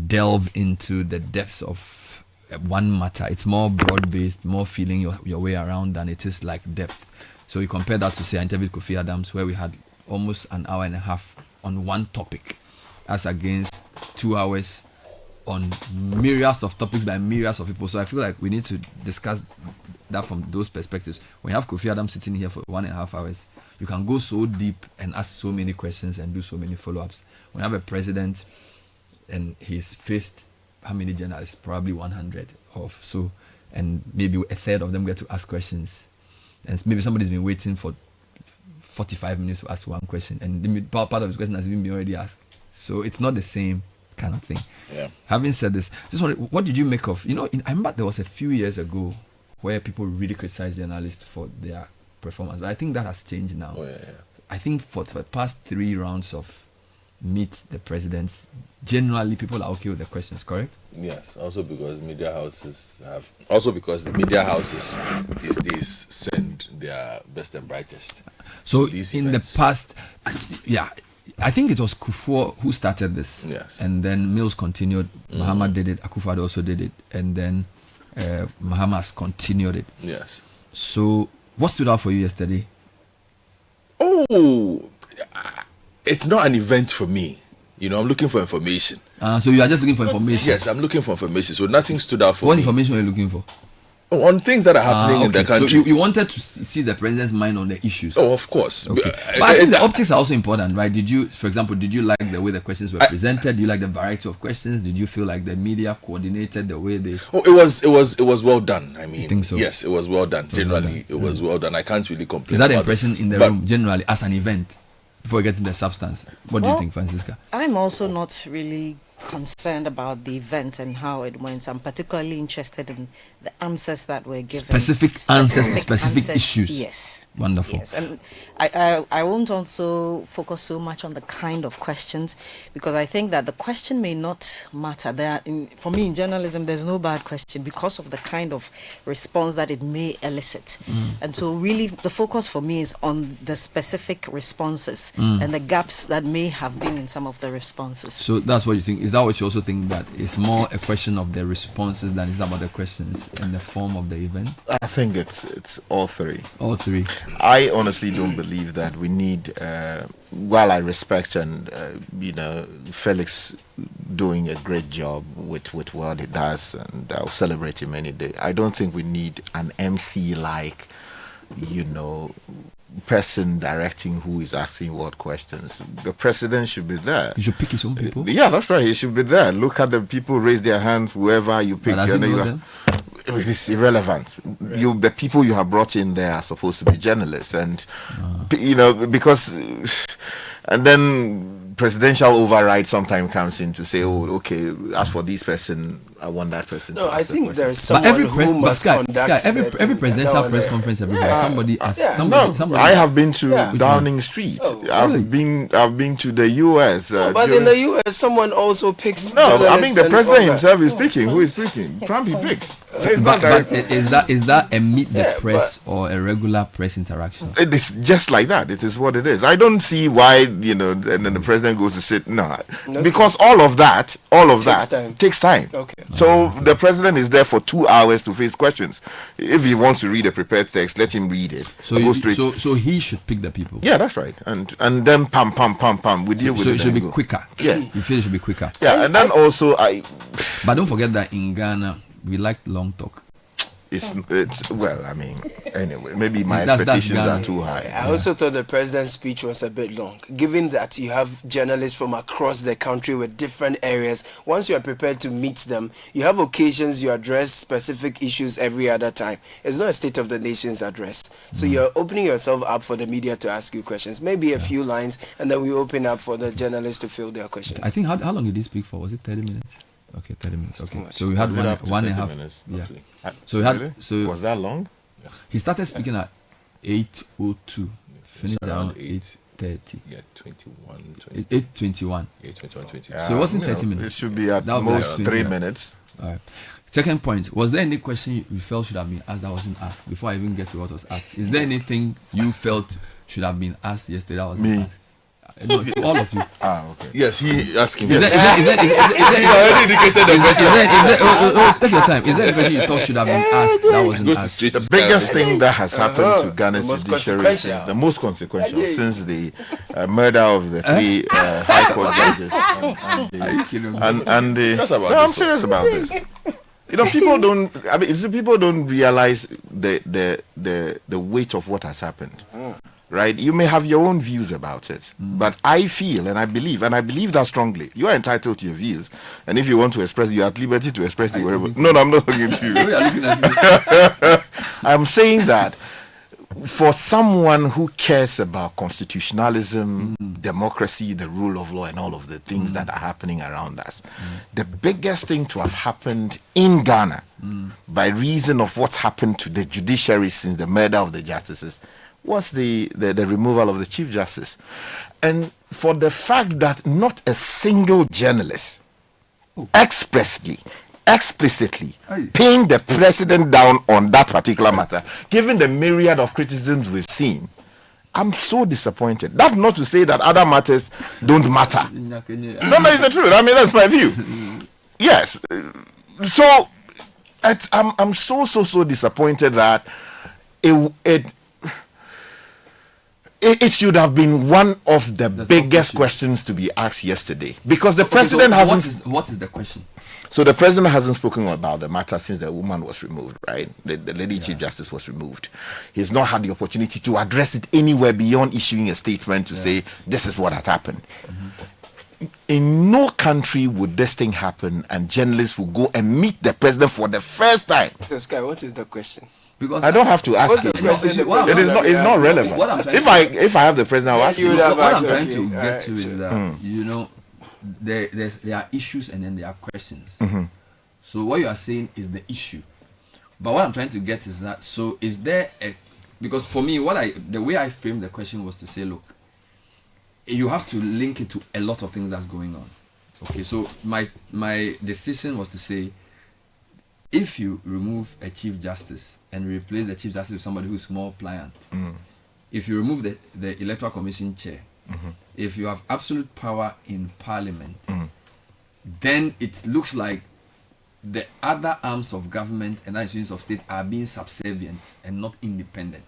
delve into the depths of one matter. It's more broad-based, more feeling your way around than it is like depth. So you compare that to, say, I interviewed Kofi Adams, where we had almost an hour and a half on one topic, as against 2 hours on myriads of topics by myriads of people. So I feel like we need to discuss that from those perspectives. When you have Kofi Adams sitting here for 1.5 hours, you can go so deep and ask so many questions and do so many follow-ups. When you have a president and he's faced how many journalists? Probably 100 or so, and maybe a third of them get to ask questions, and maybe somebody's been waiting for 45 minutes to ask one question, and part of his question has been already asked. So it's not the same kind of thing. Yeah. Having said this, just what did you make of, I remember there was a few years ago where people really criticized journalists for their performance, but I think that has changed now. Oh, yeah. I think for the past 3 rounds of Meet the Presidents, generally people are okay with the questions, correct? Yes, also because the media houses these days send their best and brightest. So in the past, I think it was Kufuor who started this. Yes. And then Mills continued. Mahama did it. Akufo-Addo also did it. And then Mahama has continued it. Yes. So what stood out for you yesterday? Oh, it's not an event for me. I'm looking for information. So you are just looking for information? Yes, I'm looking for information. So nothing stood out for me. What information are you looking for? On things that are happening in the country. So you wanted to see the president's mind on the issues? Oh, of course. Okay. But I think the optics are also important, right? For example, did you like the way the questions were presented? Did you like the variety of questions? Did you feel like the media coordinated the way they... Oh, it was well done. I mean, you think so? Yes, it was well done. Generally, it was well done. I can't really complain. Is that the impression in the room, generally, as an event? Before we get to the substance, what do you think, Francisca? I'm also not really concerned about the event and how it went. I'm particularly interested in the answers that were given. Specific answers to specific issues. Yes. Wonderful. Yes, and I won't also focus so much on the kind of questions, because I think that the question may not matter. For me in journalism, there's no bad question because of the kind of response that it may elicit. And so really the focus for me is on the specific responses and the gaps that may have been in some of the responses. So that's what you think. Is that what you also think, that it's more a question of the responses than it's about the questions in the form of the event? I think it's all three. All three. I honestly don't believe that we need, while I respect and, Felix doing a great job with what he does, and I'll celebrate him any day. I don't think we need an MC like, person directing who is asking what questions. The president should be there. You should pick his own people? Yeah, that's right. He should be there. Look at the people, raise their hands, whoever you pick. It's irrelevant. The people you have brought in there are supposed to be journalists, and because, and then presidential override sometimes comes in to say, oh, okay, as for this person, I want that person. No, I think there's someone who must conduct every presidential press conference everywhere. Somebody asks. Somebody. I have been to Downing Street. I've been to the US. But in the US, someone also picks. No, I mean the president himself is picking. Who is picking? Trump he picks. But is that a meet the press or a regular press interaction? It is just like that. It is what it is. I don't see why and then the president goes to sit. No, because all of that takes time. Okay. So the president is there for 2 hours to face questions. If he wants to read a prepared text, let him read it. So he should pick the people. Yeah, that's right. And then pam. We deal with it. So it should be quicker. Yes. You feel it should be quicker. Yeah, and then also But don't forget that in Ghana we like long talk. It's well, I mean, anyway, maybe my expectations are too high. I also thought the president's speech was a bit long, given that you have journalists from across the country with different areas. Once you are prepared to meet them, you have occasions you address specific issues every other time. It's not a State of the Nation's address. So you're opening yourself up for the media to ask you questions, maybe a few lines, and then we open up for the journalists to fill their questions. I think, how long did he speak for? Was it 30 minutes? Okay, 30 minutes. Okay, so we had one and a half minutes. Yeah. So we had. So was that long? He started speaking at 8:02, finished around 8:30. Yeah, 21. 8:21. 8:21. So it wasn't 30 minutes. It should be at most 3 minutes. All right. Second point: was there any question you felt should have been asked that wasn't asked? Before I even get to what was asked, is there anything you felt should have been asked yesterday that wasn't asked? No, all of you. Okay. Yes, he asked him. Is there already indicated the question. Take your time. Is there a question you thought should have been asked that wasn't asked? The biggest thing that has happened to Ghana's judiciary is the most consequential since the murder of the three high court judges. I'm serious about this. People don't. I mean, people don't realize the weight of what has happened. Right? You may have your own views about it, but I feel and I believe that strongly. You are entitled to your views, and if you want to express, you are at liberty to express it wherever. No, I'm not looking at you. I'm saying that for someone who cares about constitutionalism, democracy, the rule of law, and all of the things that are happening around us, the biggest thing to have happened in Ghana by reason of what's happened to the judiciary since the murder of the justices was the removal of the Chief Justice. And for the fact that not a single journalist explicitly pinning the president down on that particular matter, given the myriad of criticisms we've seen, I'm so disappointed. That's not to say that other matters don't matter. No, it's the truth. I mean, that's my view. Yes. So I'm so disappointed that it should have been one of the biggest questions to be asked yesterday, because the president hasn't. What is the question? So the president hasn't spoken about the matter since the woman was removed, right? The lady Chief Justice was removed. He's not had the opportunity to address it anywhere beyond issuing a statement to say this is what had happened. In no country would this thing happen and journalists will go and meet the president for the first time. This guy, what is the question? Because I don't have to ask him. It's not relevant. If I have the president, I'll ask you. What I'm trying to get to is that there are issues and then there are questions. So what you are saying is the issue, but what I'm trying to get is that, so is there a because for me, the way I framed the question was to say, look, you have to link it to a lot of things that's going on. Okay, so my decision was to say, if you remove a chief justice and replace the chief justice with somebody who's more pliant, if you remove the electoral commission chair, if you have absolute power in parliament, then it looks like the other arms of government and institutions of state are being subservient and not independent.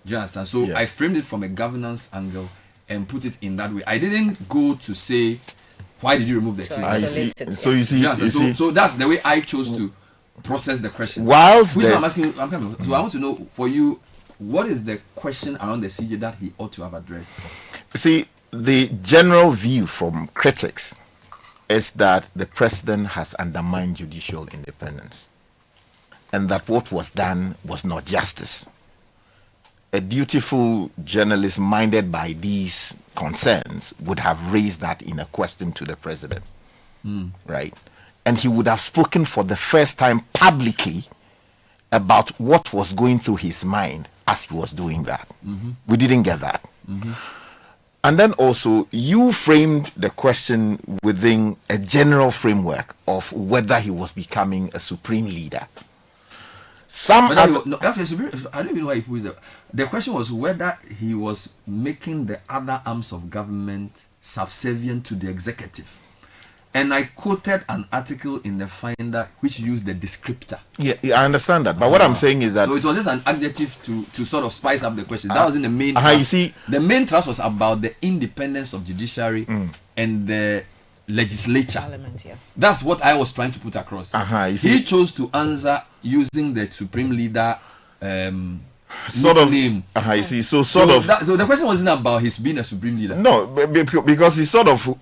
Do you understand? So I framed it from a governance angle and put it in that way. I didn't go to say, why did you remove the chief? So you see, so that's the way I chose to process the question. Whilst I'm asking, I'm coming. So I want to know for you, what is the question around the CJ that he ought to have addressed? See, the general view from critics is that the president has undermined judicial independence and that what was done was not justice. A dutiful journalist minded by these concerns would have raised that in a question to the president, right? And he would have spoken for the first time publicly about what was going through his mind as he was doing that. We didn't get that. And then also, you framed the question within a general framework of whether he was becoming a supreme leader. I don't even know why he put it. The question was whether he was making the other arms of government subservient to the executive. And I quoted an article in the Finder which used the descriptor. Yeah, I understand that. But what I'm saying is that... So it was just an adjective to sort of spice up the question. That wasn't the main you thrust. see, the main thrust was about the independence of judiciary and the legislature. Parliament, yeah. That's what I was trying to put across. He chose to answer using the supreme leader sort of name. You see, so the question wasn't about his being a supreme leader. No, because he sort of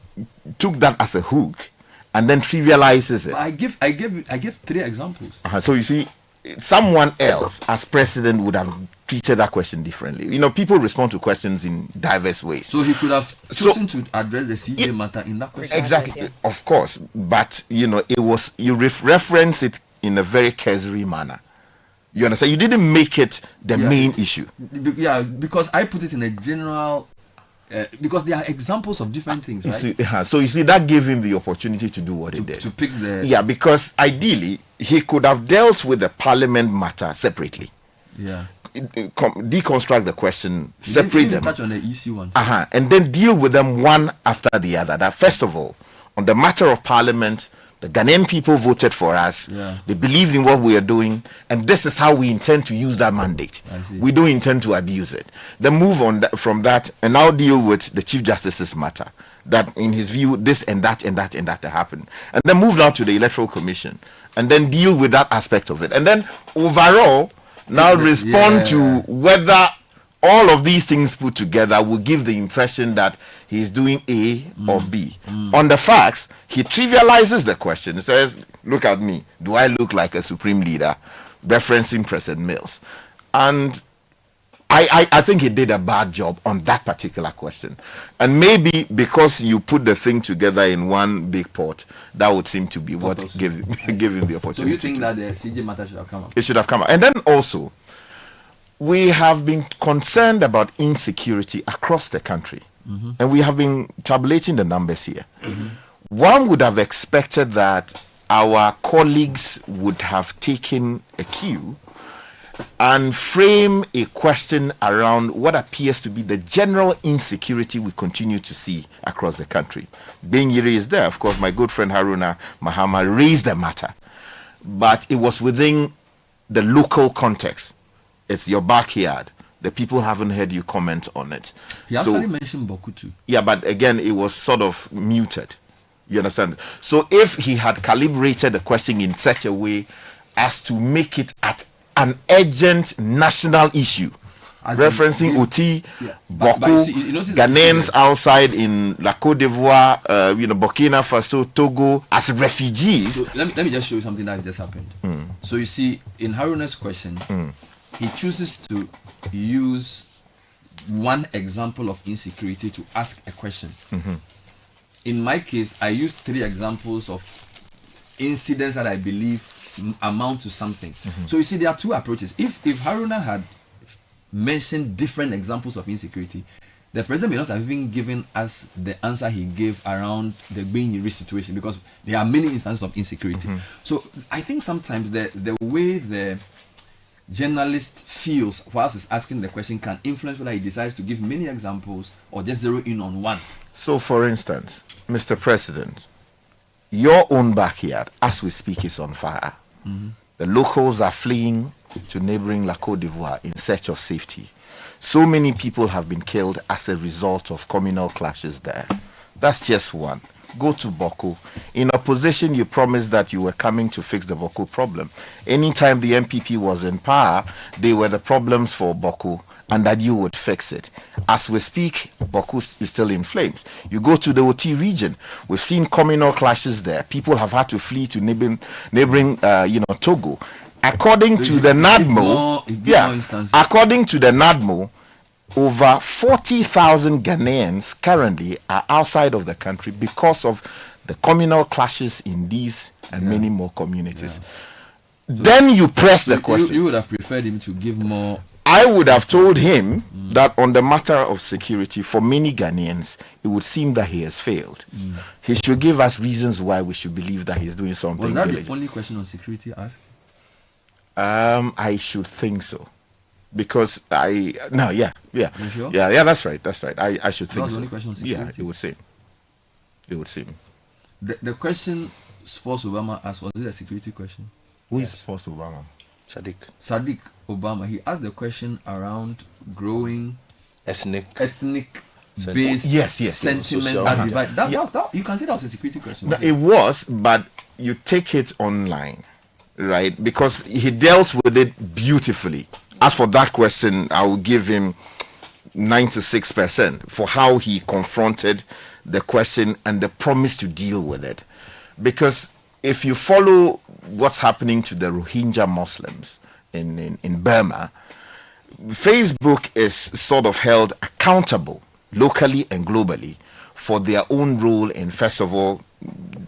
took that as a hook and then trivializes it. I give 3 examples. So you see, someone else as president would have treated that question differently. You know, people respond to questions in diverse ways. So he could have chosen to address the CJ matter in that question. Exactly, of course. But you know, it was you reference it in a very cursory manner. You understand? You didn't make it the main issue. Yeah, because I put it in a general. Because there are examples of different things, right? So you see, that gave him the opportunity to do what he did. To pick the... Yeah, because ideally, he could have dealt with the parliament matter separately. Yeah. Deconstruct the question, separate them. Touch on the easy ones. And then deal with them one after the other. That first of all, on the matter of parliament, the Ghanaian people voted for us. Yeah. They believed in what we are doing, and this is how we intend to use that mandate. We don't intend to abuse it. Then move on from that and now deal with the Chief Justice's matter. That, in his view, this and that and that and that happened. And then move now to the Electoral Commission, and then deal with that aspect of it. And then overall, now respond to whether all of these things put together will give the impression that he is doing A or B. On the facts, he trivializes the question. He says, look at me. Do I look like a supreme leader? Referencing President Mills. And I think he did a bad job on that particular question. And maybe because you put the thing together in one big pot, that would seem to be what gave him the opportunity. So you think that the CJ matter should have come up? It should have come up. And then also, we have been concerned about insecurity across the country. And we have been tabulating the numbers here. One would have expected that our colleagues would have taken a cue and frame a question around what appears to be the general insecurity we continue to see across the country. Benyiri is there. Of course, my good friend Haruna Mahama raised the matter. But it was within the local context. It's your backyard. The people haven't heard you comment on it. He actually mentioned Bokutu. Yeah, but again, it was sort of muted. You understand? So if he had calibrated the question in such a way as to make it at an urgent national issue, referencing Oti, Boko, Ghanaians outside in La Côte d'Ivoire, Burkina Faso, Togo, as refugees. So let me just show you something that has just happened. So you see, in Haruna's question, he chooses to use one example of insecurity to ask a question. In my case, I used 3 examples of incidents that I believe amount to something. So you see, there are 2 approaches. If Haruna had mentioned different examples of insecurity, the president may not have even given us the answer he gave around the being rich situation, because there are many instances of insecurity. So I think sometimes the way the journalist feels whilst he's asking the question can influence whether he decides to give many examples or just zero in on one. So, for instance, Mr. President, your own backyard, as we speak, is on fire. The locals are fleeing to neighboring La Côte d'Ivoire in search of safety. So many people have been killed as a result of communal clashes there. That's just one. Go to Boko. In opposition, you promised that you were coming to fix the Boko problem. Anytime the MPP was in power, they were the problems for Boko, and that you would fix it. As we speak, Boko is still in flames. You go to the OT region, we've seen communal clashes there. People have had to flee to neighboring Togo. According to the NADMO, according to the NADMO, over 40,000 Ghanaians currently are outside of the country because of the communal clashes in these and many more communities. Then you press the question. You would have preferred him to give more. I would have told him that on the matter of security, for many Ghanaians, it would seem that he has failed. He should give us reasons why we should believe that he's doing something. Was that the only question on security asked? I should think so, because You sure? yeah, that's right. I should think That was the so. only question on security? Yeah, it would seem. The question Sports Obama asked, was it a security question? Who is Sports Obama? Sadiq Obama. He asked the question around growing ethnic based sentiments and divide. That you can say that was a security question. It was, but you take it online, right? Because he dealt with it beautifully. As for that question, I will give him 96% for how he confronted the question and the promise to deal with it. Because if you follow what's happening to the Rohingya Muslims in Burma, Facebook is sort of held accountable locally and globally for their own role in, first of all,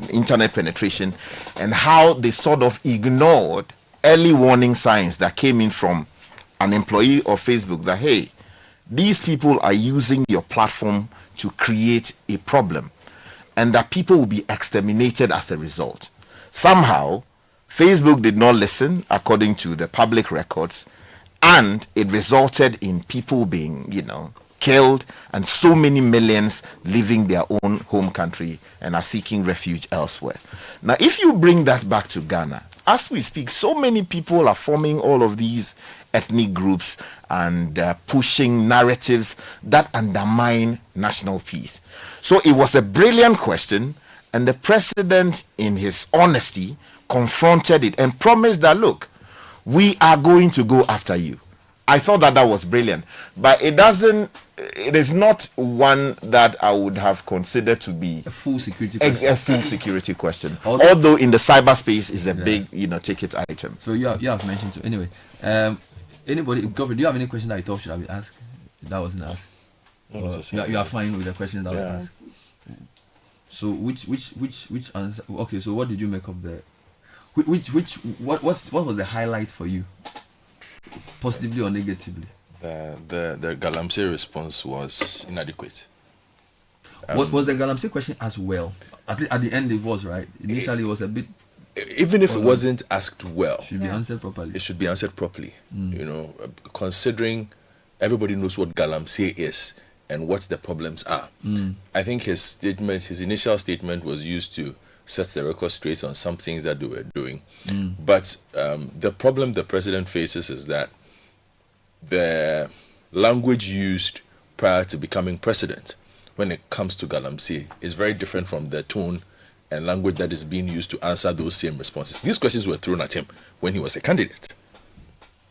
internet penetration, and how they sort of ignored early warning signs that came in from an employee of Facebook that, hey, these people are using your platform to create a problem, and that people will be exterminated as a result. Somehow, Facebook did not listen according to the public records, and it resulted in people being, killed, and so many millions leaving their own home country and are seeking refuge elsewhere. Now, if you bring that back to Ghana, as we speak, so many people are forming all of these ethnic groups and pushing narratives that undermine national peace. So it was a brilliant question, and the president, in his honesty, confronted it and promised that, look, we are going to go after you. I thought that was brilliant, but it is not one that I would have considered to be a full security question. A full security question. Although in the cyberspace is a big, ticket item. So you have mentioned so anyway. Anybody, Governor, do you have any question that you thought should have been asked that wasn't asked? You are fine with the questions that were asked. So which answer? Okay, so what did you make of the? What was the highlight for you? Positively or negatively? The Galamsey response was inadequate. What was the Galamsey question as well? At the end it was, right? Initially it was a bit. Even if it wasn't asked well, should be answered properly. It should be answered properly. Considering everybody knows what Galamsey is and what the problems are. I think his initial statement was used to set the record straight on some things that they were doing. But the problem the president faces is that the language used prior to becoming president when it comes to Galamsey is very different from the tone and language that is being used to answer those same responses. These questions were thrown at him when he was a candidate.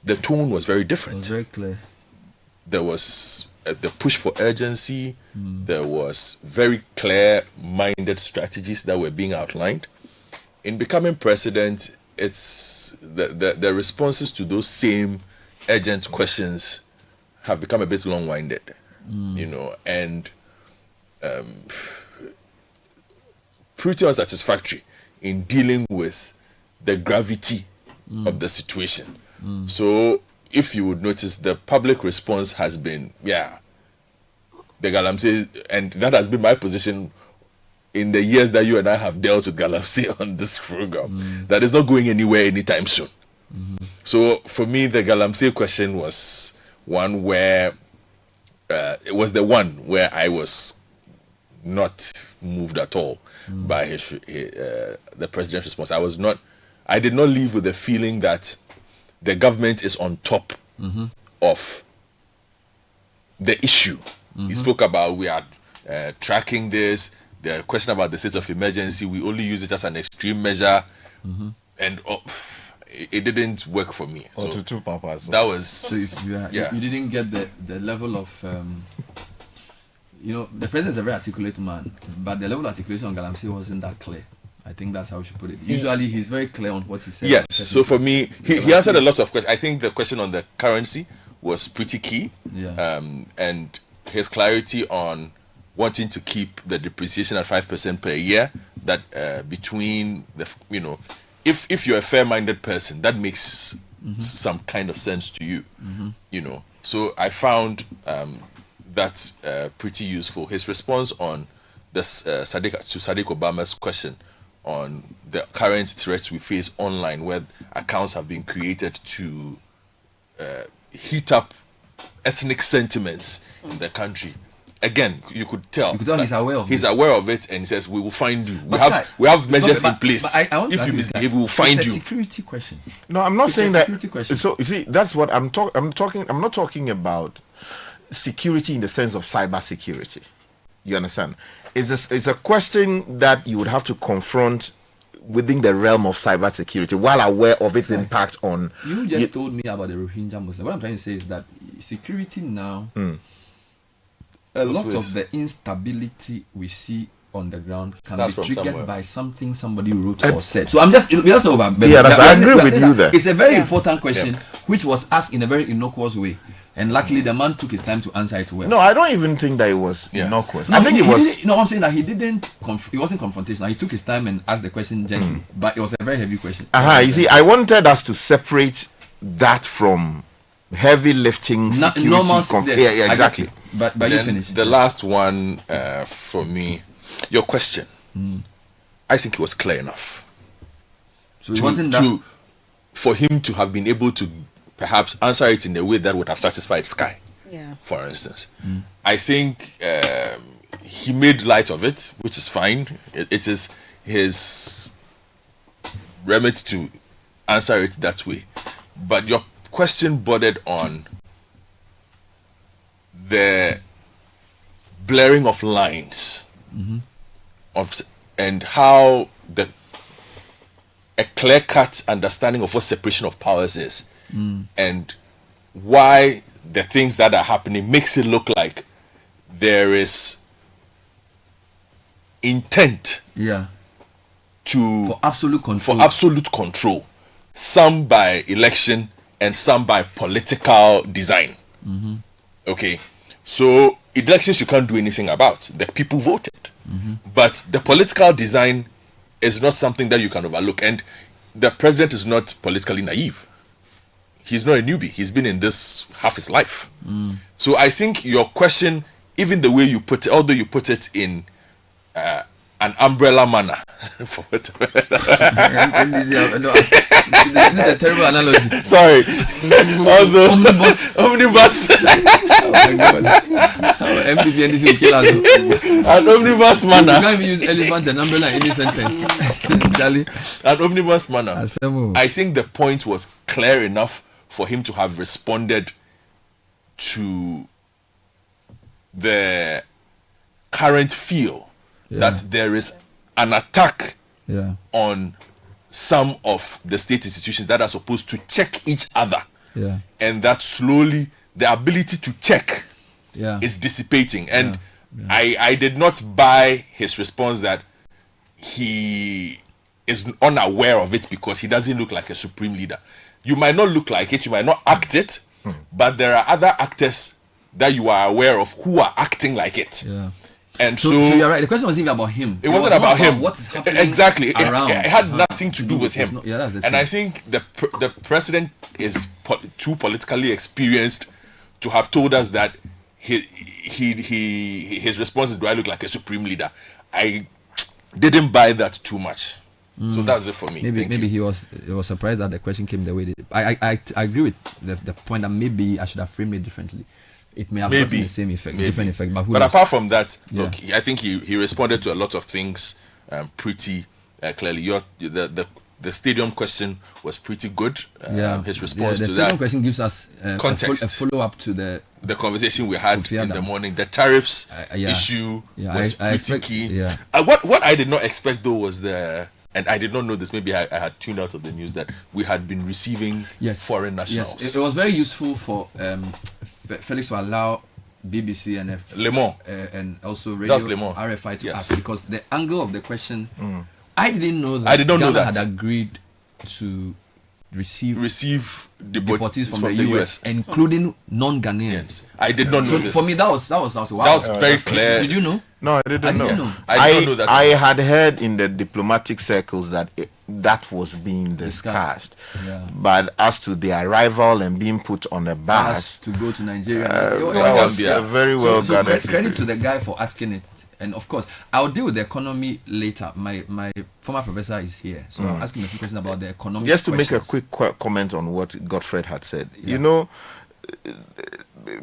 The tone was very different. It was very clear. There was the push for urgency. There was very clear-minded strategies that were being outlined. In becoming president, it's the responses to those same urgent questions have become a bit long-winded, and pretty unsatisfactory in dealing with the gravity of the situation. So if you would notice, the public response has been, the Galamsey, and that has been my position in the years that you and I have dealt with Galamsey on this program, that is not going anywhere anytime soon. So for me, the Galamsey question was one where it was the one where I was not moved at all by the president's response. I did not leave with the feeling that the government is on top of the issue. He spoke about we are tracking this. The question about the state of emergency, we only use it as an extreme measure, and it didn't work for me. So that was so you didn't get the level of the president is a very articulate man, but the level of articulation on Galamsey wasn't that clear. I think that's how we should put it. Usually he's very clear on what he says. Yes, so for me, he answered a lot of questions. I think the question on the currency was pretty key, and his clarity on wanting to keep the depreciation at 5% per year, that between the, if you're a fair-minded person, that makes some kind of sense to you, So I found that pretty useful. His response on this Sadiq Obama's question on the current threats we face online, where accounts have been created to heat up ethnic sentiments in the country. Again, you could tell he's aware of it. He's aware of it, and he says, "We will find you. We have measures in place. If you misbehave, we will find you." It's a security question. No, I'm not saying that. Question. So you see, that's what I'm talking. I'm not talking about security in the sense of cyber security. You understand? It's a question that you would have to confront within the realm of cyber security, while aware of its impact on. You just told me about the Rohingya Muslims. What I'm trying to say is that security now. A lot of the instability we see on the ground can be triggered by something somebody wrote or said. So I'm just over. I agree with you there. It's a very important question, which was asked in a very innocuous way, and luckily the man took his time to answer it well. No, I don't even think that it was innocuous. No, I think it was. I'm saying that he didn't. It wasn't confrontational. He took his time and asked the question gently, but it was a very heavy question. You see, I wanted us to separate that from heavy lifting security. Exactly. But you finished. The last one for me, your question. I think it was clear enough. So it wasn't that for him to have been able to perhaps answer it in a way that would have satisfied Sky. For instance, I think he made light of it, which is fine. It is his remit to answer it that way. But your question bordered on the blurring of lines and how a clear-cut understanding of what separation of powers is and why the things that are happening makes it look like there is intent for absolute control, some by election and some by political design. Okay, so elections you can't do anything about. The people voted. But the political design is not something that you can overlook. And the president is not politically naive. He's not a newbie. He's been in this half his life. So I think your question, even the way you put it, although you put it in an umbrella manner. This is a terrible analogy. Sorry. Omnibus. Oh my God. MPP will kill us. An omnibus manner. You can't even use elephant and umbrella in any sentence. Charlie. An omnibus manner. I think the point was clear enough for him to have responded to the current feel that there is an attack on some of the state institutions that are supposed to check each other, and that slowly the ability to check is dissipating. And I did not buy his response that he is unaware of it because he doesn't look like a supreme leader. You might not look like it, you might not act it, but there are other actors that you are aware of who are acting like it. And so you're right. The question wasn't even about him. It wasn't about him. What is happening exactly around? It had nothing to do with him. And I think the president is too politically experienced to have told us that his response is, do I look like a supreme leader? I didn't buy that too much. So that's it for me. Maybe he was surprised that the question came the way it did. I agree with the point that maybe I should have framed it differently. It may have gotten the same effect, different effect. But apart from that, look, I think he responded to a lot of things pretty clearly. The stadium question was pretty good. His response to that. The stadium question gives us context, a follow-up to the conversation we had in the morning. The tariffs issue was pretty key. What I did not expect though was and I did not know this, maybe I had tuned out of the news, that we had been receiving foreign nationals. Yes, it was very useful for Felix to allow BBC and Le Mans and also Radio RFI to ask, because the angle of the question, I didn't know that Ghana had agreed to receive deportees from the US, including non-Ghanaians. I did not know this. For me, that was wow. That was very clear. Did you know? No, I didn't know. I didn't know that. I had heard in the diplomatic circles that that was being discussed. But as to the arrival and being put on a bus to go to Nigeria, that was very well done. Credit to the guy for asking it. And of course, I'll deal with the economy later. My former professor is here, so I'll ask him a few questions about the economy. Just to make a quick comment on what Godfred had said. You know,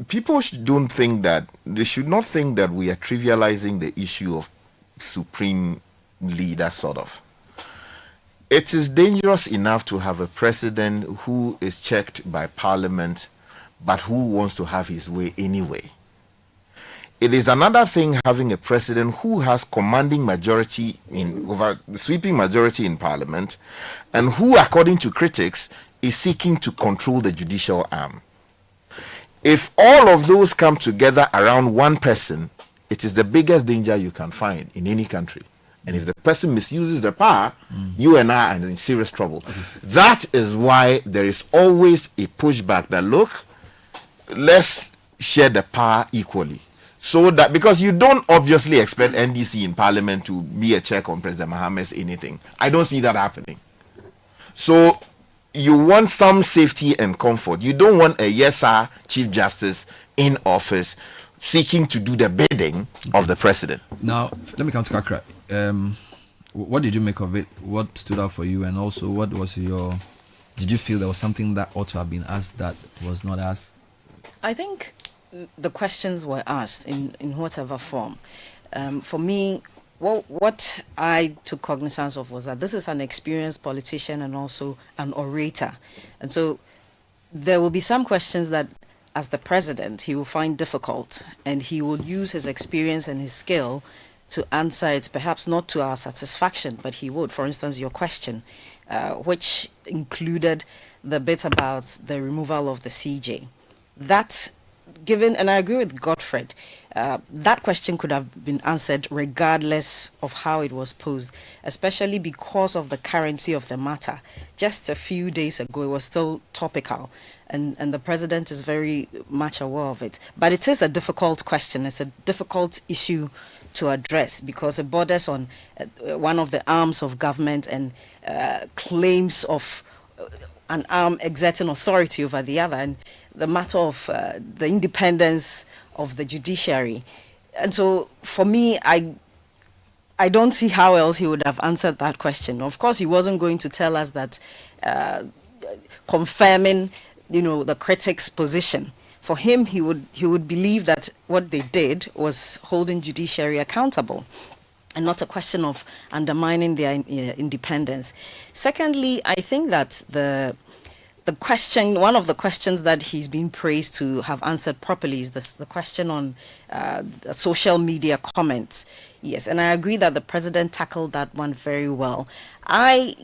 people don't think that, they should not think that we are trivializing the issue of supreme leader, sort of. It is dangerous enough to have a president who is checked by parliament, but who wants to have his way anyway. It is another thing having a president who has commanding majority sweeping majority in parliament, and who, according to critics, is seeking to control the judicial arm. If all of those come together around one person, it is the biggest danger you can find in any country. And if the person misuses the power, you and I are in serious trouble. That is why there is always a pushback that, look, let's share the power equally. So that, because you don't obviously expect NDC in parliament to be a check on President Mohammed's anything. I don't see that happening. So you want some safety and comfort. You don't want a yes sir Chief Justice in office seeking to do the bidding of the president. Now, let me come to Kakra. What did you make of it? What stood out for you? And also, what was did you feel there was something that ought to have been asked that was not asked? I think the questions were asked in whatever form. For me, what I took cognizance of was that this is an experienced politician and also an orator. And so there will be some questions that, as the president, he will find difficult, and he will use his experience and his skill to answer it, perhaps not to our satisfaction, but he would. For instance, your question, which included the bit about the removal of the CJ. That, given, and I agree with Godfred, that question could have been answered regardless of how it was posed, especially because of the currency of the matter. Just a few days ago, it was still topical, and the president is very much aware of it. But it is a difficult question. It's a difficult issue to address because it borders on one of the arms of government and claims of an arm exerting authority over the other, and the matter of the independence of the judiciary. And so for me, I don't see how else he would have answered that question. Of course, he wasn't going to tell us that confirming, the critics' position. For him, he would believe that what they did was holding judiciary accountable, and not a question of undermining their independence. Secondly, I think that the question, one of the questions that he's been praised to have answered properly is the question on social media comments. Yes, and I agree that the president tackled that one very well. I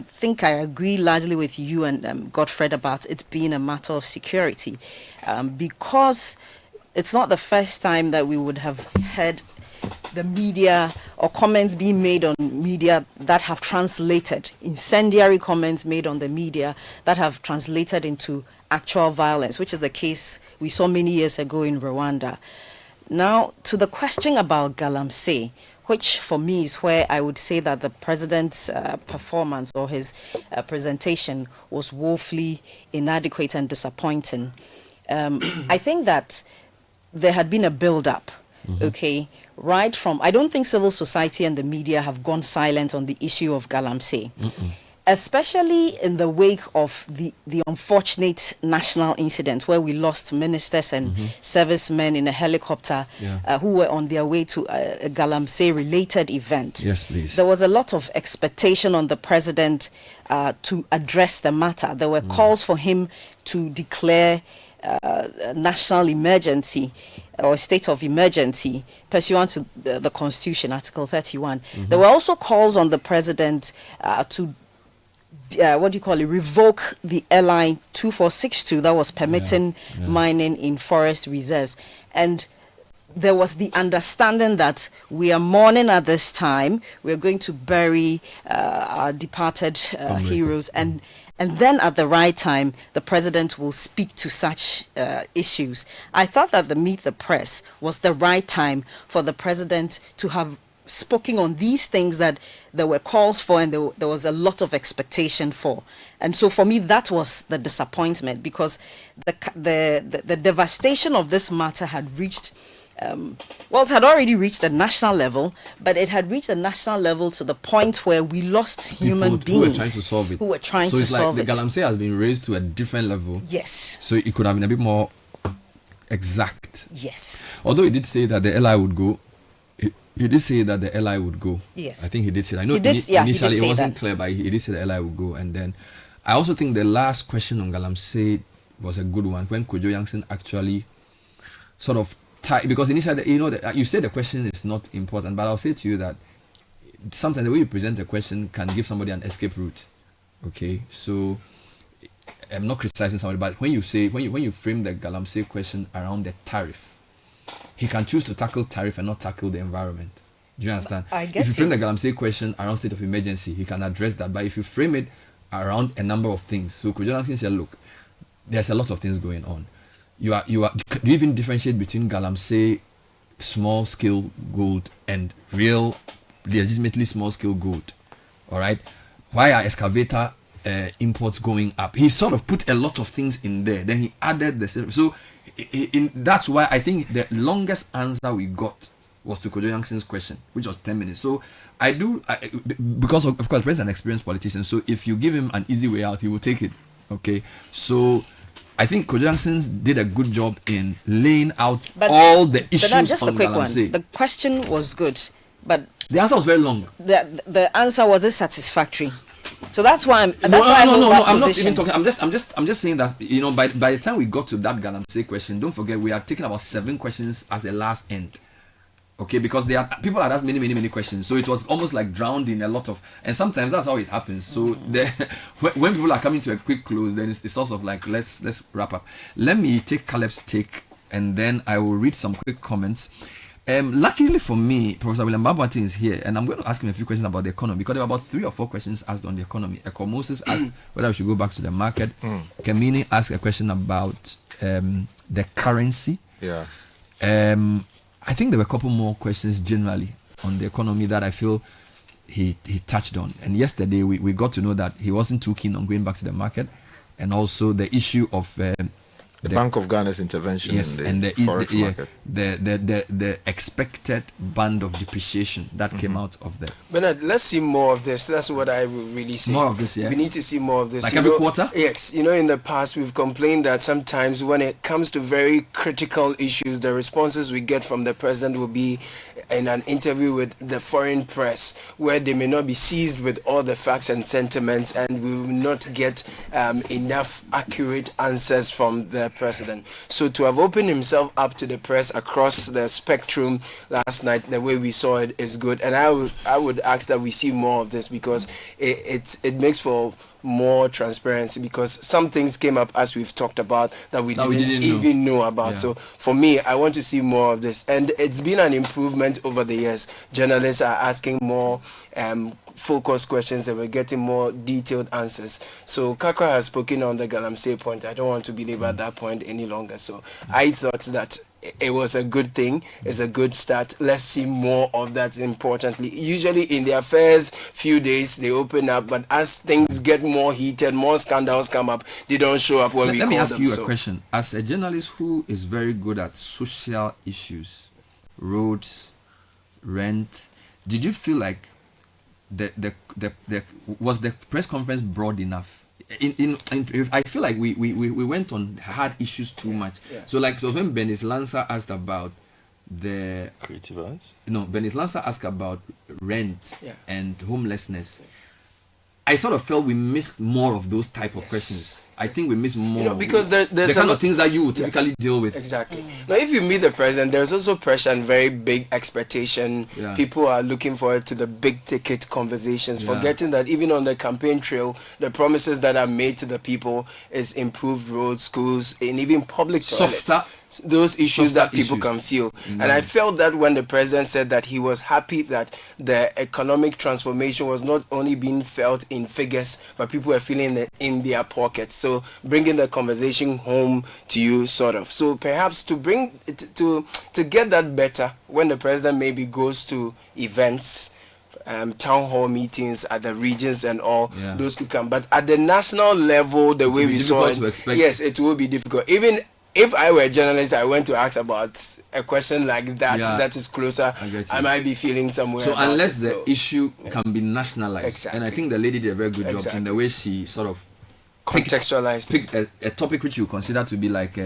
think I agree largely with you and Godfred about it being a matter of security, because it's not the first time that we would have heard the media or comments being made on media that have translated, incendiary comments made on the media that have translated into actual violence, which is the case we saw many years ago in Rwanda. Now, to the question about Galamsey, which for me is where I would say that the president's performance or his presentation was woefully inadequate and disappointing. I think that there had been a build-up, okay, right from, I don't think civil society and the media have gone silent on the issue of Galamsey. Especially in the wake of the unfortunate national incident where we lost ministers and servicemen in a helicopter who were on their way to a Galamsey-related event. Yes, please. There was a lot of expectation on the president to address the matter. There were calls for him to declare a national emergency or state of emergency pursuant to the Constitution, Article 31. There were also calls on the president to revoke the LI 2462 that was permitting mining in forest reserves. And there was the understanding that we are mourning at this time, we're going to bury our departed heroes, and then at the right time, the president will speak to such issues. I thought that the Meet the Press was the right time for the president to have spoken on these things that there were calls for and there was a lot of expectation for. And so for me, that was the disappointment, because the devastation of this matter had reached, it had already reached a national level, but it had reached a national level to the point where we lost human beings who were trying to solve it. So it's like the Galamsey has been raised to a different level. Yes. So it could have been a bit more exact. Yes. Although he did say that the LI would go, he did say that the LI would go. Yes. I think he did say that. I know initially it wasn't clear, but he did say the LI would go. And then I also think the last question on Galamsey was a good one, when Kojo Yankson actually sort of because initially, you say the question is not important, but I'll say to you that sometimes the way you present a question can give somebody an escape route. Okay, so I'm not criticizing somebody, but when you frame the Galamsey question around the tariff, he can choose to tackle tariff and not tackle the environment. Do you understand? If you frame the Galamsey question around state of emergency, he can address that. But if you frame it around a number of things, so Kojo Yankson said, look, there's a lot of things going on. Do you even differentiate between Galamsey small scale gold and real, legitimately small scale gold? All right. Why are excavator imports going up? He sort of put a lot of things in there. Then he added the so. That's why I think the longest answer we got was to Kojo Yankson's question, which was 10 minutes. So because of course, the president's an experienced politician. So if you give him an easy way out, he will take it. Okay. So I think Kojo Yankson did a good job in laying out all the issues but just on a quick Galamsey. one. The question was good, but the answer was very long. The answer wasn't satisfactory. So that's why I'm. No, I'm not even talking. I'm just saying that by the time we got to that Galamsey question, don't forget we are taking about 7 questions as the last end. Okay, because there are people that ask many questions, so it was almost like drowned in a lot of, and sometimes that's how it happens. So when people are coming to a quick close, then it's sort of like let's wrap up. Let me take Caleb's take, and then I will read some quick comments. Luckily for me, Professor William Babati is here, and I'm going to ask him a few questions about the economy, because there were about 3 or 4 questions asked on the economy. Moses asked whether we should go back to the market. Kemini asked a question about the currency. Yeah. I think there were a couple more questions generally on the economy that I feel he touched on. And yesterday we got to know that he wasn't too keen on going back to the market, and also the issue of the Bank of Ghana's intervention in the forex market. The expected band of depreciation that came out of that. Bernard, let's see more of this. That's what I would really say. More of this, yeah. We need to see more of this. Like every quarter? Yes. In the past, we've complained that sometimes when it comes to very critical issues, the responses we get from the president will be in an interview with the foreign press, where they may not be seized with all the facts and sentiments, and we will not get enough accurate answers from the president. So to have opened himself up to the press across the spectrum last night, the way we saw it, is good. And I would ask that we see more of this, because it makes for more transparency, because some things came up, as we've talked about, that we didn't even know about. Yeah. So for me, I want to see more of this, and it's been an improvement over the years. Journalists are asking more focused questions and we're getting more detailed answers. So Kakra has spoken on the Galamsey point. I don't want to belabor that point any longer. So I thought that it was a good thing. It's a good start. Let's see more of that. Importantly, usually in their first few days they open up, but as things get more heated, more scandals come up, they don't show up when we call them. Let me ask you a question. As a journalist who is very good at social issues, roads, rent, did you feel like was the press conference broad enough? I feel like we went on hard issues too much. So when Benis Lancer asked about the creative arts, Benis Lancer asked about rent and homelessness. I sort of felt we missed more of those type of questions. I think we missed more because there's the kind of things that you would typically deal with. Exactly. Now, if you meet the president, there's also pressure and very big expectation. People are looking forward to the big ticket conversations, forgetting that even on the campaign trail, the promises that are made to the people is improved roads, schools, and even public toilets. Those issues that people can feel. And I felt that when the president said that he was happy that the economic transformation was not only being felt in figures, but people were feeling it in their pockets. So bringing the conversation home to you, sort of. So perhaps to bring it to get that better, when the president maybe goes to events, town hall meetings at the regions and all, those could come. But at the national level, the way we saw it, yes, it will be difficult. Even if I were a journalist, I went to ask about a question like that, that is closer, I might be feeling somewhere. So unless the issue can be nationalized, and I think the lady did a very good job in the way she sort of contextualized, picked a topic which you consider to be like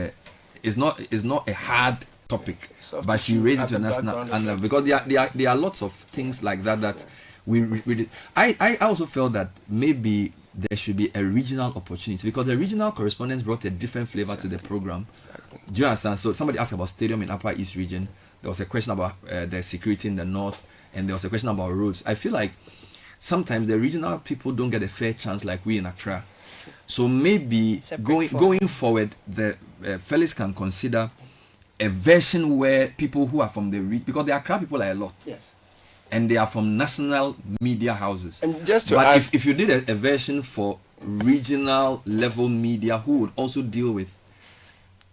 is not a hard topic, but she raised it to a national level, because there are lots of things like that we did. I also felt that maybe there should be a regional opportunity, because the regional correspondents brought a different flavor to the program. Do you understand? So somebody asked about stadium in Upper East region. There was a question about the security in the north, and there was a question about roads. I feel like sometimes the regional people don't get a fair chance like we in Accra. So maybe going forward, the fellas can consider a version where people who are from the region, because the Accra people are a lot. Yes. And they are from national media houses. And just to but add, if you did a version for regional level media who would also deal with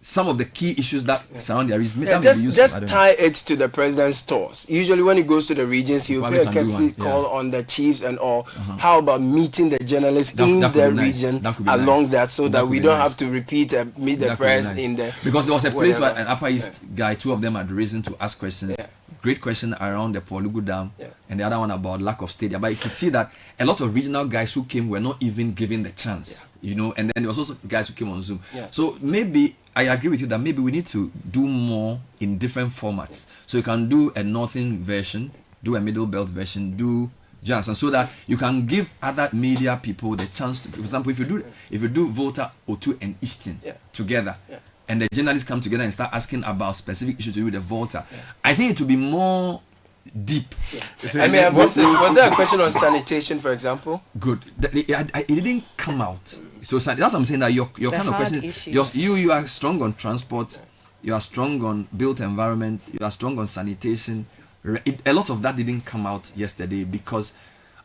some of the key issues that surround their region, just tie it to the president's tours. Usually when he goes to the regions, he will pay a courtesy call on the chiefs and all. How about meeting the journalists in the region along that, so that we don't have to repeat meet the press in the... Because there was a place where an Upper East guy, two of them had risen to ask questions. Great question around the Polugu Dam, and the other one about lack of stadium. But you could see that a lot of regional guys who came were not even given the chance, and then there was also guys who came on Zoom. So maybe I agree with you that maybe we need to do more in different formats. So you can do a northern version, do a middle belt version, do Johnson, so that you can give other media people the chance to, for example, if you do Volta, O2 and Eastern together. And the journalists come together and start asking about specific issues to do with the Volta. I think it will be more deep. I mean, was there a question on sanitation, for example? Good. It didn't come out. So that's what I'm saying, that your kind of questions, you are strong on transport, you are strong on built environment, you are strong on sanitation. A lot of that didn't come out yesterday because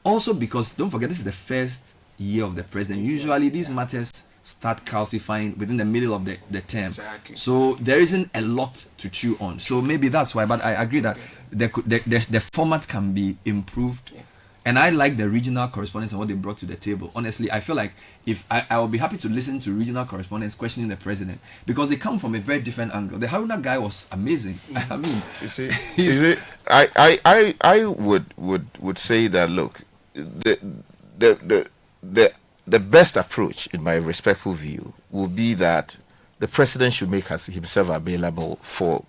don't forget, this is the first year of the president. Usually these matters start calcifying within the middle of the term. Exactly. So there isn't a lot to chew on. So maybe that's why, but I agree that the format can be improved. And I like the regional correspondents and what they brought to the table. Honestly, I feel like if I will be happy to listen to regional correspondents questioning the president, because they come from a very different angle. The Haruna guy was amazing. I mean, you see, I would say that, look, the best approach, in my respectful view, would be that the president should make himself available for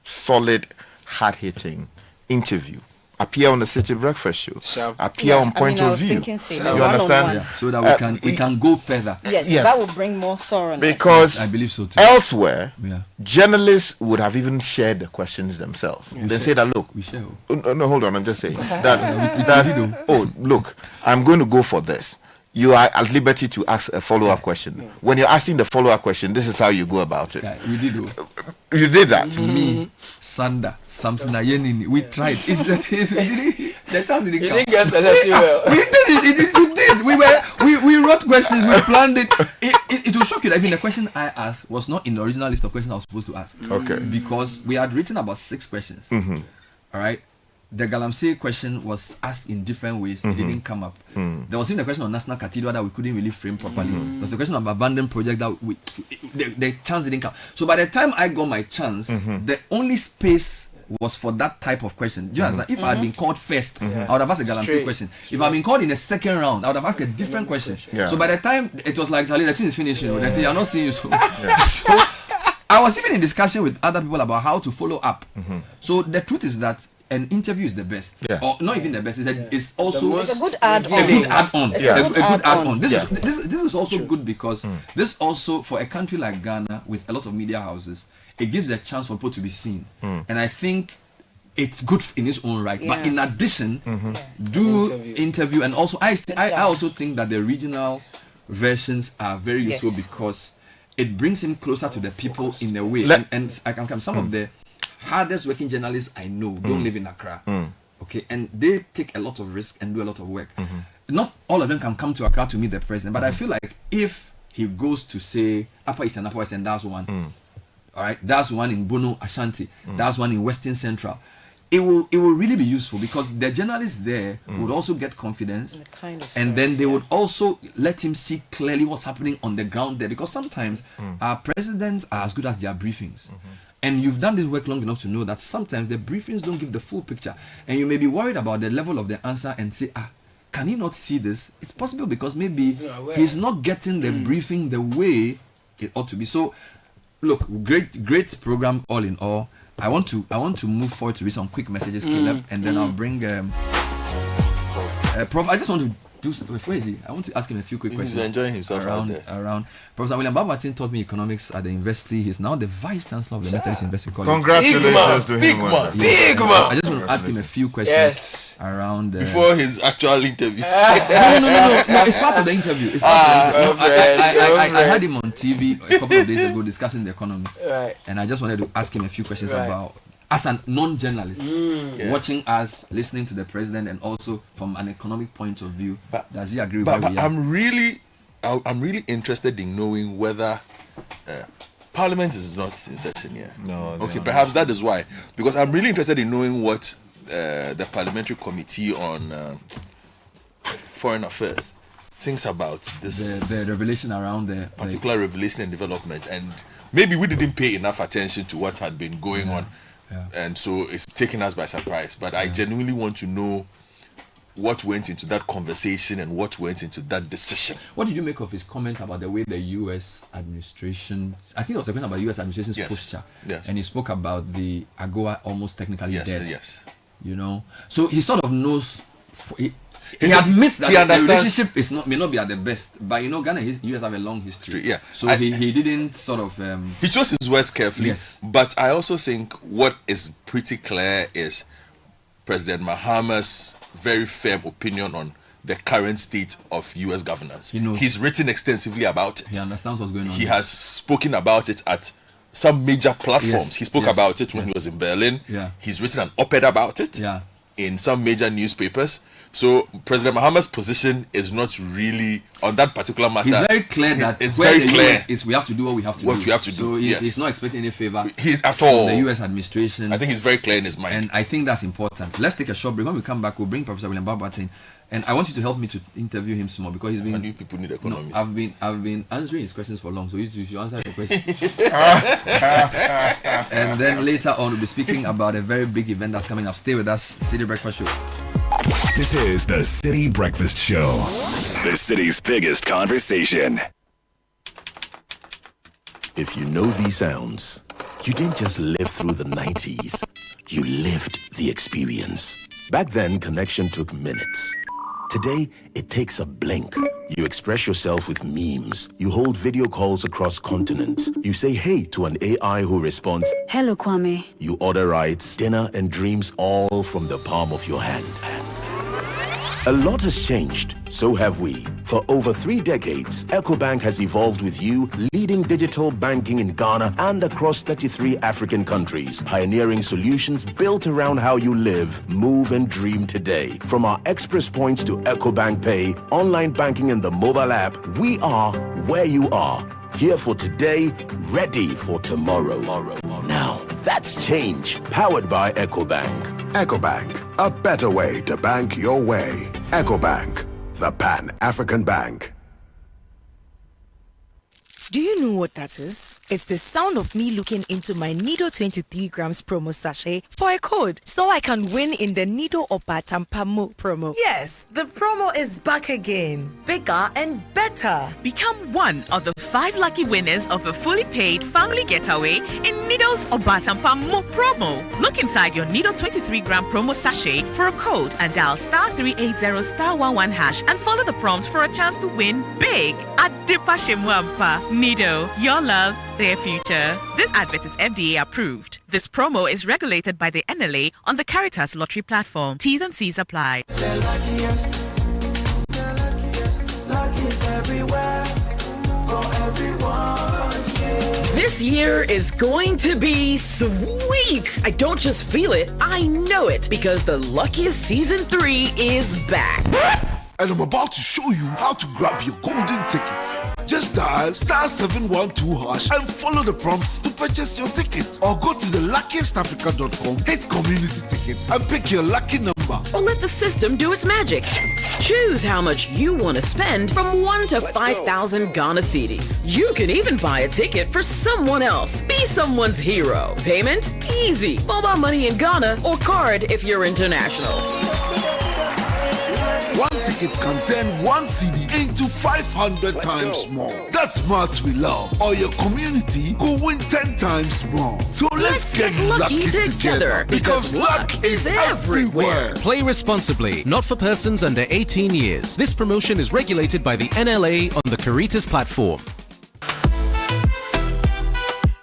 solid, hard-hitting interview. Appear on the Citi Breakfast Show. Appear on Point of View. You understand? Yeah, so that we can go further. Yes, that will bring more thoroughness. Because I believe so too. Elsewhere, journalists would have even shared the questions themselves. They say that, look, no, hold on, I'm just saying that look, I'm going to go for this. You are at liberty to ask a follow-up question. When you're asking the follow-up question, this is how you go about it. We did. You did that. Me, Sanda, Samson Ayenini, we tried. The chance didn't come. You didn't get selection well. We did. We wrote questions. We planned it. It will shock you that even the question I asked was not in the original list of questions I was supposed to ask. Okay. Because we had written about 6 questions. Mm-hmm. All right. The Galamsey question was asked in different ways. It didn't come up. There was even a question on National Cathedral that we couldn't really frame properly. There was a question of abandoned project that the chance didn't come. So by the time I got my chance, the only space was for that type of question. Do you understand? If I had been called first, I would have asked a Galamsey question. If I had been called in the second round, I would have asked a different question. Yeah. So by the time it was like, Charlie, the thing is finished. You know, the thing, I'm not seeing you. So I was even in discussion with other people about how to follow up. So the truth is that an interview is the best, or not even the best. It's also it's a good add-on. A good add-on. Yeah. A good add-on. This is also good because this also, for a country like Ghana with a lot of media houses, it gives a chance for people to be seen, and I think it's good in its own right. But in addition, do interview, and also I also think that the regional versions are very useful because it brings him closer to the people in a way. And I can come. Some of the hardest working journalists I know don't live in Accra. Okay, and they take a lot of risk and do a lot of work. Not all of them can come to Accra to meet the president, but I feel like if he goes to say Upper East, and that's one. All right, that's one in Bono, Ashanti. That's one in Western Central. It will really be useful because the journalists there would also get confidence, and then they would also let him see clearly what's happening on the ground there. Because sometimes our presidents are as good as their briefings. And you've done this work long enough to know that sometimes the briefings don't give the full picture. And you may be worried about the level of the answer and say, can he not see this? It's possible because maybe he's not getting the briefing the way it ought to be. So, look, great program all in all. I want to move forward to read some quick messages, Caleb, and then I'll bring Prof. I just want to do. Where is he? I want to ask him a few quick questions. He's enjoying himself around. Professor William Babatin taught me economics at the university. He's now the vice chancellor of the Methodist University College. Congratulations to him. Big man. I just want to ask him a few questions around before his actual interview. No. It's part of the interview. I had him on TV a couple of days ago discussing the economy, and I just wanted to ask him a few questions about, as a non-journalist, watching us, listening to the president, and also from an economic point of view, does he agree with what we are? I'm really interested in knowing whether Parliament is not in session here. No. Perhaps that is why. Because I'm really interested in knowing what the Parliamentary Committee on Foreign Affairs thinks about this. The revelation around the particular revelation and development. And maybe we didn't pay enough attention to what had been going on. And so it's taken us by surprise. But I genuinely want to know what went into that conversation and what went into that decision. What did you make of his comment about the way the U.S. administration, I think it was a question about the U.S. administration's posture, and he spoke about the AGOA almost technically dead. Yes. You know, so he sort of knows. He admits that the relationship may not be at the best, but you know, Ghana and U.S. have a long history. So he didn't sort of. He chose his words carefully. But I also think what is pretty clear is President Mahama's very firm opinion on the current state of U.S. governance. He's written extensively about it. He understands what's going on. He has spoken about it at some major platforms. He spoke about it when he was in Berlin. He's written an op-ed about it in some major newspapers. So President Mahama's position is not really on that particular matter. He's very clear that it's where very the clear US is we have to do what we have to do. So he's not expecting any favor at all from the US administration. I think he's very clear in his mind. And I think that's important. Let's take a short break. When we come back, we'll bring Professor William Babatin. And I want you to help me to interview him some more because he's been. And you people need economists. I've been answering his questions for long, so you should answer the question. And then later on, we'll be speaking about a very big event that's coming up. Stay with us, Citi Breakfast Show. This is the Citi Breakfast Show, the city's biggest conversation. If you know these sounds, you didn't just live through the 90s, you lived the experience. Back then, connection took minutes. Today, it takes a blink. You express yourself with memes. You hold video calls across continents. You say hey to an AI who responds, "Hello, Kwame." You order rides, dinner, and dreams all from the palm of your hand. A lot has changed, so have we. For over 3 decades, EcoBank has evolved with you, leading digital banking in Ghana and across 33 African countries, pioneering solutions built around how you live, move, and dream today. From our express points to EcoBank Pay, online banking, and the mobile app, we are where you are. Here for today, ready for tomorrow. Now, that's change, powered by EcoBank. EcoBank, a better way to bank your way. EcoBank, the Pan-African Bank. Do you know what that is? It's the sound of me looking into my Nido 23 grams promo sachet for a code so I can win in the Nido Opa Tampamo promo. Yes, the promo is back again. Bigger and better. Become one of the 5 lucky winners of a fully paid family getaway in Nido's Opa Tampamo promo. Look inside your Nido 23 gram promo sachet for a code and dial *380*11# and follow the prompts for a chance to win big at Dipa Shemwampa. Nido, your love, their future. This advert is FDA approved. This promo is regulated by the NLA on the Caritas Lottery platform. T's and C's apply. Luckiest everywhere for everyone. Yeah. This year is going to be sweet. I don't just feel it, I know it, because the Luckiest Season 3 is back. And I'm about to show you how to grab your golden ticket. Just dial *712# and follow the prompts to purchase your ticket. Or go to theluckiestafrica.com, hit community tickets, and pick your lucky number. Or let the system do its magic. Choose how much you want to spend from 1 to 5,000 Ghana cedis. You can even buy a ticket for someone else. Be someone's hero. Payment? Easy. Mobile money in Ghana or card if you're international. One ticket can turn 1 CD into 500 times more. That's maths we love. Or your community could win 10 times more. So let's get lucky together. Because luck is everywhere. Play responsibly. Not for persons under 18 years. This promotion is regulated by the NLA on the Caritas platform.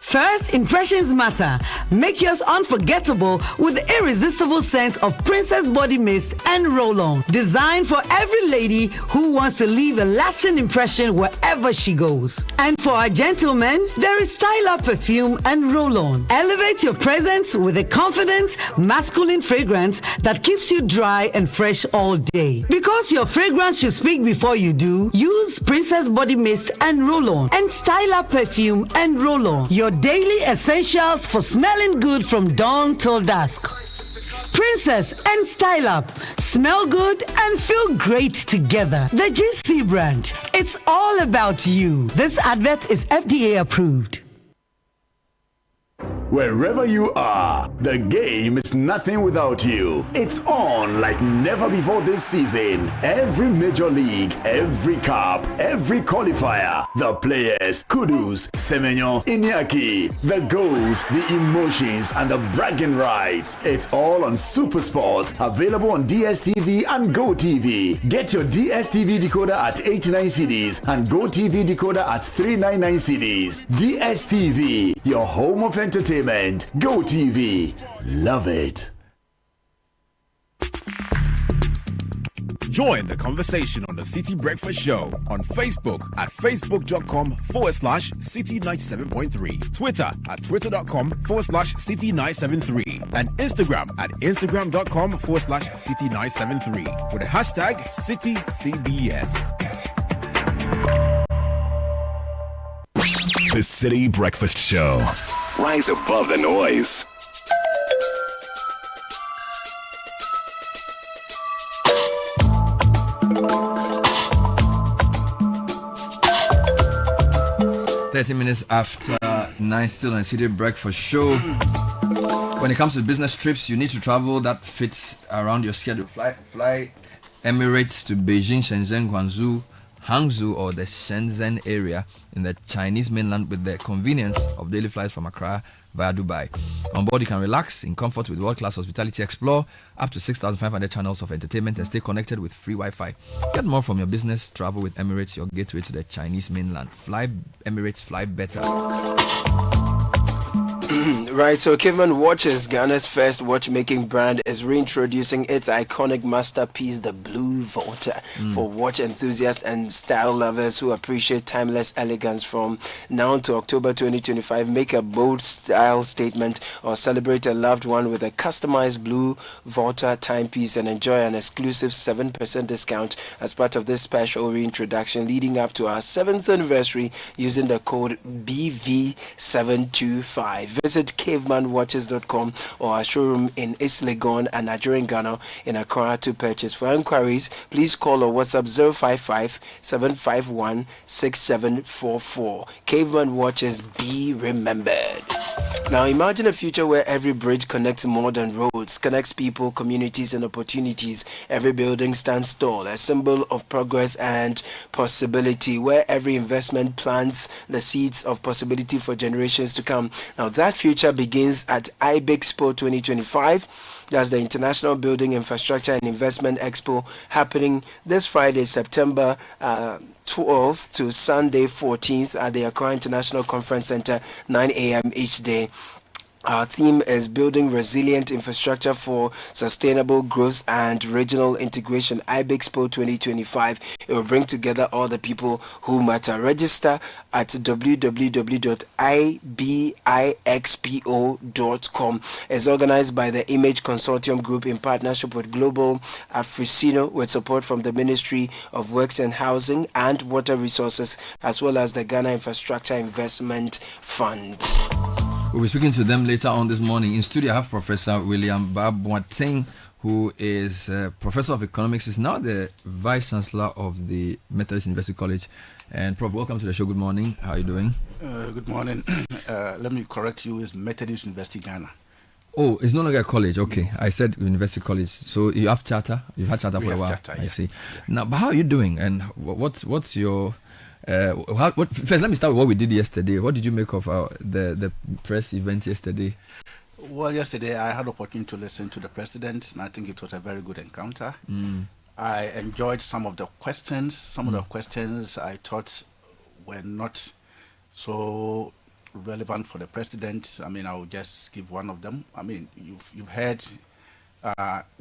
First impressions matter. Make yours unforgettable with the irresistible scent of Princess Body Mist and Roll-On. Designed for every lady who wants to leave a lasting impression wherever she goes. And for our gentlemen, there is Style Up Perfume and Roll-On. Elevate your presence with a confident, masculine fragrance that keeps you dry and fresh all day. Because your fragrance should speak before you do, use Princess Body Mist and Roll-On and Style Up Perfume and Roll-On. Your daily essentials for smelling good from dawn till dusk. Princess and Style Up. Smell good and feel great together. The GC brand. It's all about you. This advert is FDA approved. Wherever you are, the game is nothing without you. It's on like never before this season. Every major league, every cup, every qualifier, the players, Kudus, Semenyo, Iñaki, the goals, the emotions, and the bragging rights. It's all on SuperSport, available on DSTV and GoTV. Get your DSTV decoder at 89 cedis and GoTV decoder at 399 cedis. DSTV, your home of entertainment. GoTV. Love it. Join the conversation on the Citi Breakfast Show on Facebook at facebook.com/Citi97.3, Twitter at twitter.com/Citi973, and Instagram at instagram.com/Citi973 with the hashtag CitiCBS. The Citi Breakfast Show. Rise above the noise. Minutes after 9, still on Citi Breakfast Show. When it comes to business trips, you need to travel that fits around your schedule. Fly Emirates to Beijing, Shenzhen, Guangzhou, Hangzhou, or the Shenzhen area in the Chinese mainland with the convenience of daily flights from Accra via Dubai. On board, you can relax in comfort with world-class hospitality, explore up to 6,500 channels of entertainment, and stay connected with free Wi-Fi. Get more from your business travel with Emirates, your gateway to the Chinese mainland. Fly Emirates, fly better. Right, so Caveman Watches, Ghana's first watchmaking brand, is reintroducing its iconic masterpiece, the Blue Volta, for watch enthusiasts and style lovers who appreciate timeless elegance. From now to October 2025, make a bold style statement or celebrate a loved one with a customized Blue Volta timepiece and enjoy an exclusive 7% discount as part of this special reintroduction leading up to our 7th anniversary using the code BV725. Visit cavemanwatches.com or our showroom in East Legon and Nigerian Ghana in Accra to purchase. For inquiries, please call or WhatsApp 055-751-6744. Caveman Watches, be remembered. Now imagine a future where every bridge connects more than roads, connects people, communities and opportunities. Every building stands tall, a symbol of progress and possibility, where every investment plants the seeds of possibility for generations to come. Now that future begins at Expo 2025. That's the International Building Infrastructure and Investment Expo, happening this Friday, September 12th to Sunday 14th at the Accra International Conference Center, 9 a.m. each day. Our theme is building resilient infrastructure for sustainable growth and regional integration. IBEXPO 2025. It will bring together all the people who matter. Register at www.ibixpo.com. It's organized by the Image Consortium Group in partnership with Global Africino, with support from the Ministry of Works and Housing and Water Resources, as well as the Ghana Infrastructure Investment Fund. We'll be speaking to them later on this morning. In studio, I have Professor William Babwateng, who is Professor of Economics, is now the Vice Chancellor of the Methodist University College. And Prof, welcome to the show. Good morning. How are you doing? Good morning. Let me correct you. It's Methodist University Ghana. Oh, it's no longer a college. Okay. I said University College. So you have charter? You've had charter for a while? Charter, yeah. I see. Now, but how are you doing? And what's your... first, let me start with what we did yesterday. What did you make of the press event yesterday? Well, yesterday I had the opportunity to listen to the president, and I think it was a very good encounter. I enjoyed some of the questions. Some of the questions I thought were not so relevant for the president. I mean, I will just give one of them. I mean, you've heard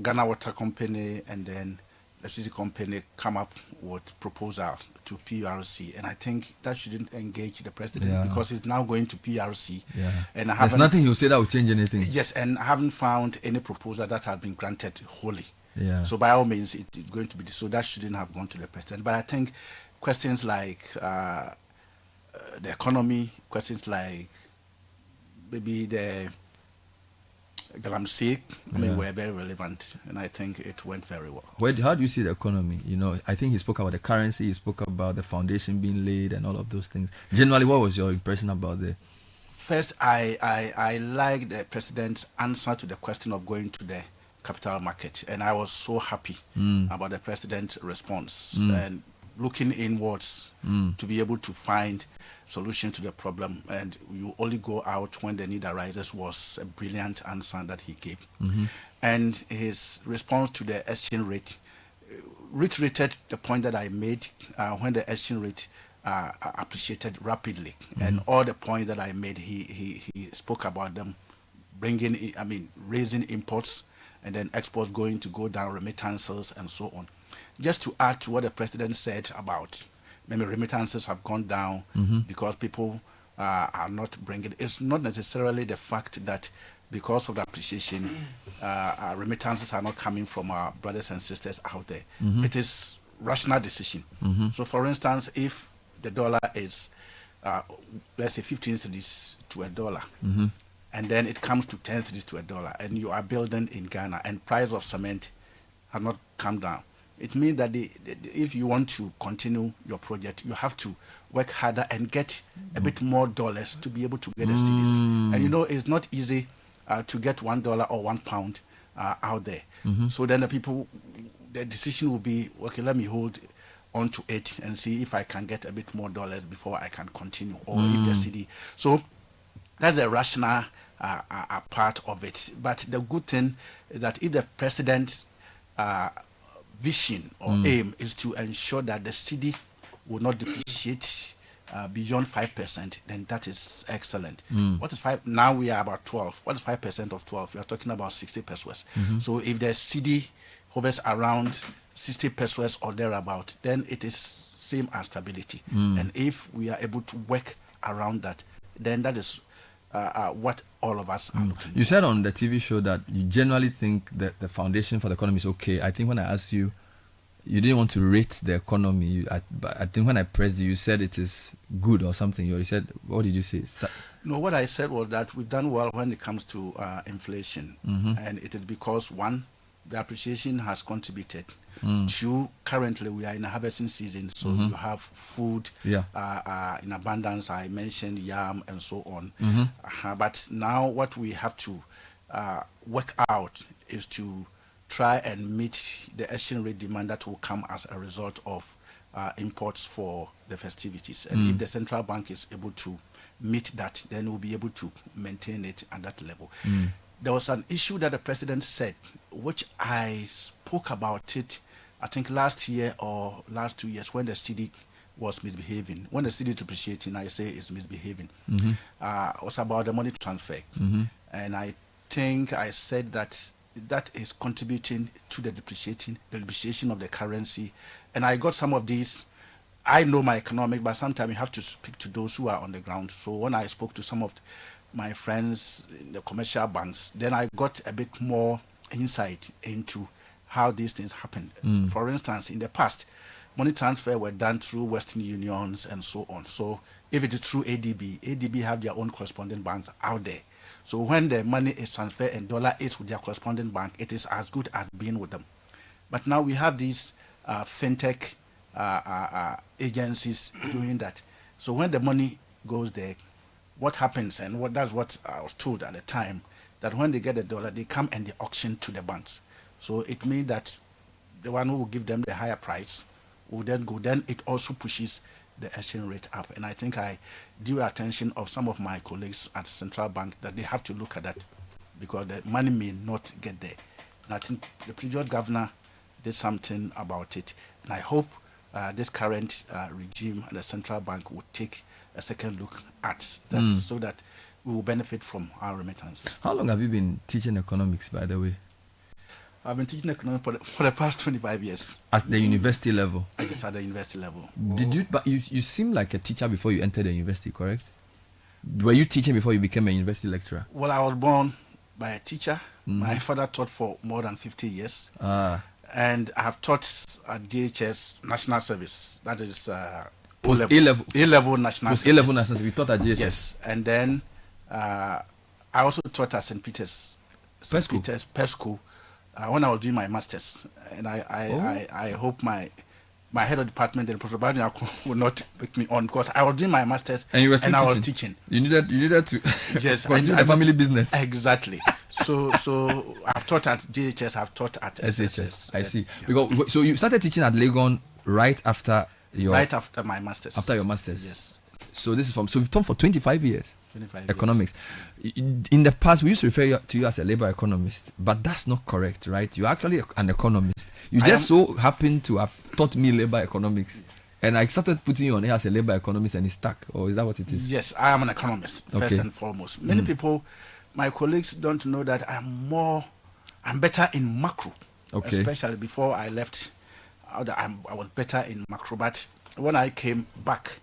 Ghana Water Company and then the Citi company come up with proposal to PRC, and I think that shouldn't engage the president because he's now going to PRC. And there's nothing he'll say that will change anything. Yes, and I haven't found any proposal that has been granted wholly. So by all means, it's going to be so that shouldn't have gone to the president. But I think questions like the economy, questions like maybe the Galamsey, were very relevant, and I think it went very well. How do you see the economy? You know, I think he spoke about the currency, he spoke about the foundation being laid and all of those things. Generally, what was your impression about the... First, I like the president's answer to the question of going to the capital market, and I was so happy about the president's response and looking inwards to be able to find solution to the problem, and you only go out when the need arises, was a brilliant answer that he gave. And his response to the exchange rate reiterated the point that I made when the exchange rate appreciated rapidly, and all the points that I made, he spoke about them, raising imports and then exports going to go down, remittances and so on. Just to add to what the president said about maybe remittances have gone down because people are not bringing. It's not necessarily the fact that because of the appreciation, remittances are not coming from our brothers and sisters out there. It is rational decision. So, for instance, if the dollar is, let's say, 15 cedis to a dollar, and then it comes to 10 cedis to a dollar, and you are building in Ghana, and price of cement has not come down, it means that if you want to continue your project, you have to work harder and get a bit more dollars to be able to get the cedis. And you know, it's not easy to get $1 or £1 out there. So then the decision will be, okay, let me hold on to it and see if I can get a bit more dollars before I can continue, or if the cedi. So that's the rational part of it. But the good thing is that if the president vision or aim is to ensure that the cedi will not depreciate beyond 5%, then that is excellent. Mm. What is 5? Now we are about 12. What is 5% of 12? We are talking about 60 pesos. Mhm. So if the CD hovers around 60 pesos or thereabout, then it is same as stability. Mm. And if we are able to work around that, then that is what all of us are looking. You said on the TV show that you generally think that the foundation for the economy is okay. I think when I asked you, you didn't want to rate the economy. I think when I pressed you, you said it is good or something. You said, what did you say? No, what I said was that we've done well when it comes to inflation. Mhm. And it is because, one, the appreciation has contributed. Mm. Two, currently we are in a harvesting season, so Mhm. you have food Yeah. in abundance. I mentioned yam and so on. Mhm. But now what we have to work out is to try and meet the exchange rate demand that will come as a result of imports for the festivities. And Mm. if the central bank is able to meet that, then we'll be able to maintain it at that level. Mm. There was an issue that the president said, which I spoke about it, I think last year or last 2 years, when the city was misbehaving. When the city is depreciating, I say it's misbehaving. Mhm. It was about the money transfer. Mhm. And I think I said that that is contributing to the depreciation of the currency. And I got some of these. I know my economic, but sometimes you have to speak to those who are on the ground. So when I spoke to some of my friends in the commercial banks, then I got a bit more insight into how these things happen. Mm. For instance, in the past, money transfer were done through Western unions and so on. So if it is through ADB have their own corresponding banks out there. So when the money is transferred and dollar is with their corresponding bank, it is as good as being with them. But now we have these fintech agencies doing that. So when the money goes there, what happens, and that's what I was told at the time, that when they get the dollar, they come and they auction to the banks. So it means that the one who will give them the higher price will then go. Then it also pushes the exchange rate up. And I think I drew attention of some of my colleagues at Central Bank that they have to look at that because the money may not get there. And I think the previous governor did something about it. And I hope this current regime at the Central Bank will take a second look at that so that we will benefit from our remittances. How long have you been teaching economics, by the way? I've been teaching economics for the past 25 years. At the university level? I guess at the university level. Did you? But you seem like a teacher before you entered the university, correct? Were you teaching before you became a university lecturer? Well, I was born by a teacher. Mhm. My father taught for more than 50 years. Ah. And I have taught at DHS National Service. That is Post A-level. A-level National Post Service. A-level National Service. You taught at DHS? Yes. And then I also taught at St. Peter's. Pesco. When I was doing my masters, and I hope my head of department and Professor Badu will not pick me on because I was doing my masters and you were I was teaching. You needed to yes, continue the family business. Exactly. So I've taught at DHS, I've taught at SSS. I see. Because so you started teaching at Legon right after my masters. After your masters. Yes. So this is so you've taught for 25 years. 25 economics. In the past, we used to refer to you as a labor economist, but that's not correct, right? You're actually an economist. You just so happen to have taught me labor economics, and I started putting you on here as a labor economist, and it's stuck. Or is that what it is? Yes, I am an economist first and foremost. Many people, my colleagues, don't know that I'm better in macro. Okay. Especially before I left, I was better in macro. But when I came back,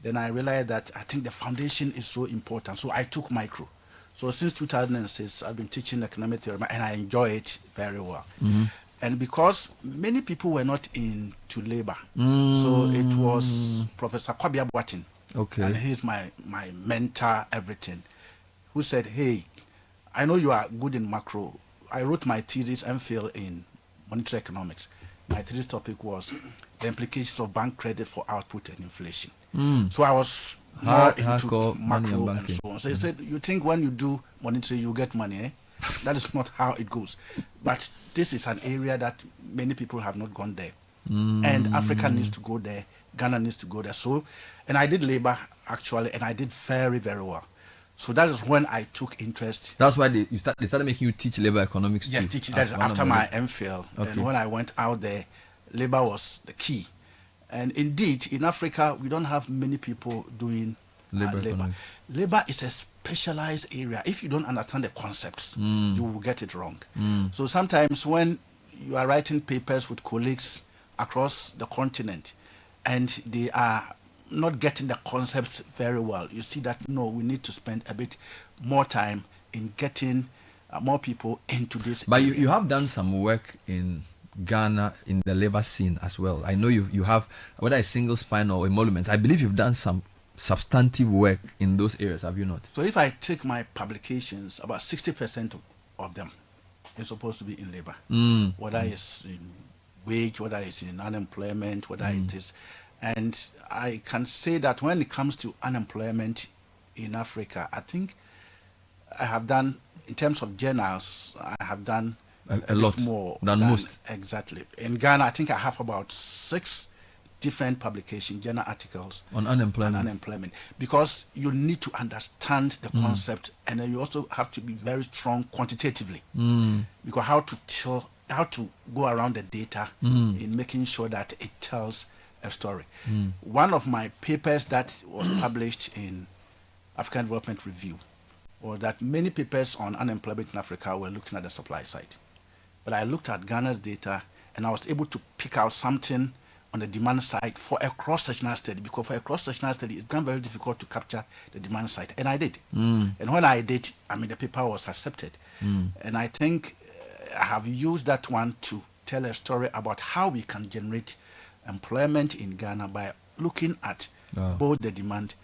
then I realized that I think the foundation is so important. So I took micro. So since 2006, I've been teaching economic theory, and I enjoy it very well. Mm-hmm. And because many people were not into labor, so it was Professor Kwabia Boatin, and he's my mentor, everything, who said, hey, I know you are good in macro. I wrote my thesis MPhil in monetary economics. My thesis topic was the implications of bank credit for output and inflation. So I was more into macro and so on. So he said, you think when you do monetary, you get money, eh? That is not how it goes. But this is an area that many people have not gone there. And Africa needs to go there. Ghana needs to go there. So, and I did labor, actually, and I did very, very well. So that is when I took interest. That's why they started making you teach labor economics too? Yes, teach that after my MPhil. Okay. And when I went out there, labor was the key. And indeed, in Africa, we don't have many people doing labor. Labor is a specialized area. If you don't understand the concepts, you will get it wrong. So sometimes when you are writing papers with colleagues across the continent and they are not getting the concepts very well, you see that, no, we need to spend a bit more time in getting more people into this. But you have done some work in Ghana in the labor scene as well. I know you have, whether it's single spine or emoluments, I believe you've done some substantive work in those areas, have you not? So if I take my publications, about 60% of them is supposed to be in labor. Whether it's in wage, whether it's in unemployment, whether it is. And I can say that when it comes to unemployment in Africa, I think I have done, in terms of journals, I have done a lot more than most. Exactly. In Ghana, I think I have about 6 different publication journal articles on unemployment. Because you need to understand the concept, and then you also have to be very strong quantitatively, because how to go around the data in making sure that it tells a story. One of my papers that was published in African Development Review was that many papers on unemployment in Africa were looking at the supply side, but I looked at Ghana's data and I was able to pick out something on the demand side for a cross-sectional study, because for a cross-sectional study it's become very difficult to capture the demand side, and I did. And when I did, the paper was accepted. And I think I have used that one to tell a story about how we can generate employment in Ghana by looking at both the demand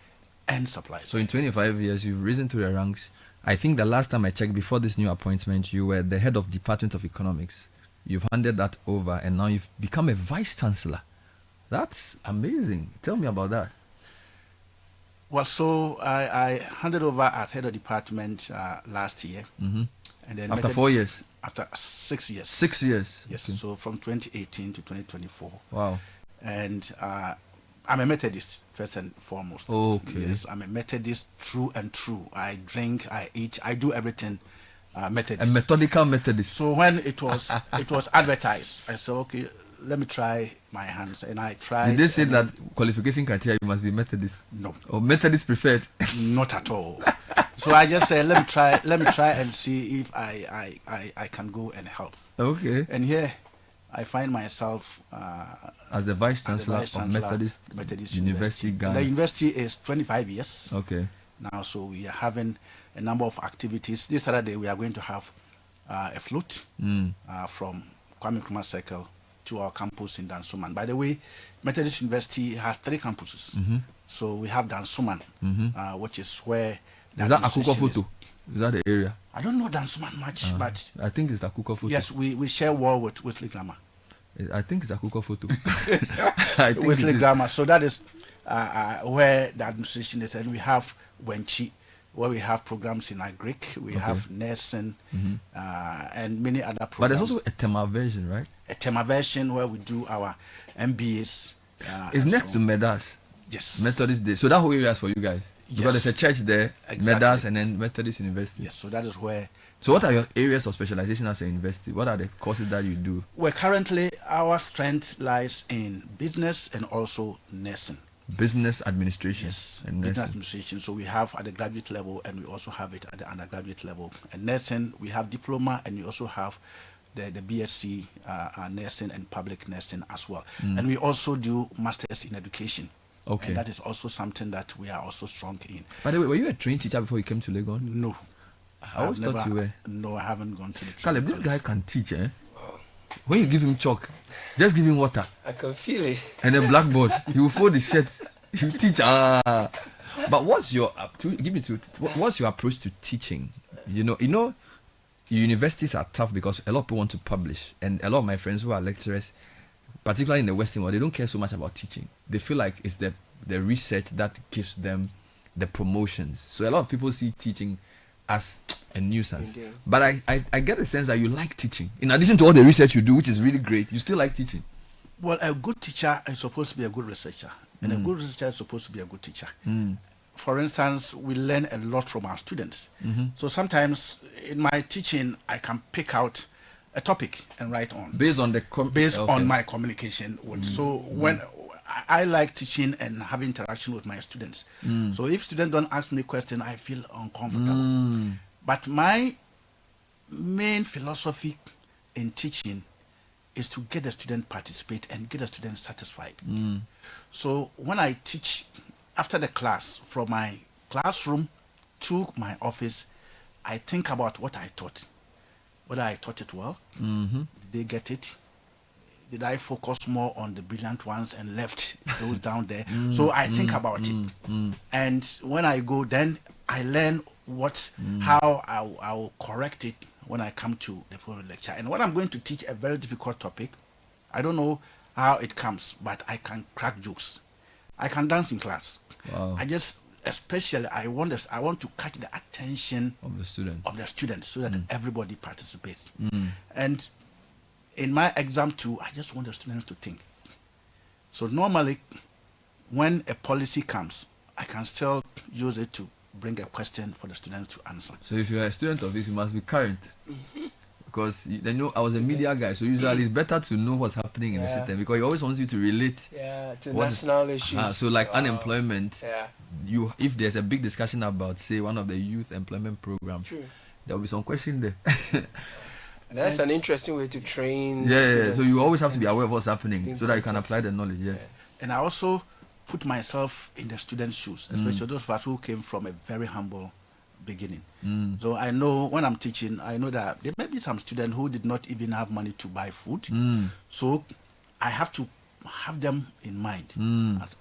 and supply. So in 25 years, you've risen through the ranks. I think the last time I checked, before this new appointment, you were the head of Department of Economics. You've handed that over, and now you've become a vice chancellor. That's amazing. Tell me about that. Well, so I handed over as head of department last year. And then after 4 years? After 6 years. 6 years? Yes, okay. So from 2018 to 2024. Wow. And I'm a Methodist, first and foremost. Okay. Yes, I'm a Methodist through and through. I drink, I eat, I do everything Methodist. A methodical Methodist. So when it was advertised, I said, okay, let me try my hands, and I tried. Did they say that qualification criteria you must be Methodist? No. Or Methodist preferred? Not at all. So I just said, let me try and see if I can go and help. Okay. And here I find myself as the vice chancellor of Methodist University Ghana. The university is 25 years. Okay. Now, so we are having a number of activities. This Saturday we are going to have a float from Kwame Nkrumah Circle to our campus in Dansoman. By the way, Methodist University has 3 campuses. So we have Dansoman, which is where... Is that Akuko Photo? Is that the area? I don't know Dansoman much, but... I think it's Akuko Photo. Yes, we share wall with Wesley Grammar. I think it's Akuko Photo. Wesley Grammar. So that is where the administration is. And we have Wenchi, where we have programs in Greek, we have nursing, and many other programs. But there's also a Tema version, right? A Tema version where we do our MBAs. It's next to Medas. Yes. Methodist Day. So that whole area is for you guys. Because there's a church there, Medas, and then Methodist University. Yes, so that is where. So what are your areas of specialization as a university? What are the courses that you do? Well, currently our strength lies in business and also nursing. Business administration. Yes, and business administration. So we have at the graduate level, and we also have it at the undergraduate level. And nursing, we have diploma, and we also have the BSc nursing and public nursing as well. And we also do masters in education. Okay. And that is also something that we are also strong in. By the way, were you a trained teacher before you came to Legon? No. I always thought you were. No, I haven't gone to the training. Caleb, this guy can teach, eh? When you give him chalk, just give him water. I can feel it. And a blackboard. He will fold his shirt. He will teach. But what's your approach to teaching? You know, universities are tough because a lot of people want to publish, and a lot of my friends who are lecturers, particularly in the Western world, they don't care so much about teaching. They feel like it's the research that gives them the promotions. So a lot of people see teaching as a nuisance. Indeed. But I get a sense that you like teaching. In addition to all the research you do, which is really great, you still like teaching. Well, a good teacher is supposed to be a good researcher. And a good researcher is supposed to be a good teacher. For instance, we learn a lot from our students. So sometimes in my teaching, I can pick out a topic and write on. Based on the my communication. So when I like teaching and having interaction with my students. So if students don't ask me questions, I feel uncomfortable. But my main philosophy in teaching is to get the student participate and get the student satisfied. So when I teach after the class, from my classroom to my office, I think about what I taught. Whether I taught it well, did they get it? Did I focus more on the brilliant ones and left those down there? So I think about it. And when I go, then I learn how I will correct it when I come to the following lecture. And when I'm going to teach a very difficult topic, I don't know how it comes, but I can crack jokes. I can dance in class. Wow. Especially I want to catch the attention of the students so that everybody participates. And in my exam too, I just want the students to think. So normally when a policy comes, I can still use it to bring a question for the students to answer. So if you're a student of this, you must be current. Because I know I was a media guy, so usually it's better to know what's happening in the system, because he always wants you to relate to national issues. So like unemployment, if there's a big discussion about, say, one of the youth employment programs, there will be some question there. That's an interesting way to train. So you always have to be aware of what's happening so that you can apply the knowledge. And I also put myself in the students' shoes, especially those of us who came from a very humble beginning. So I know when I'm teaching, I know that there may be some students who did not even have money to buy food. So I have to have them in mind,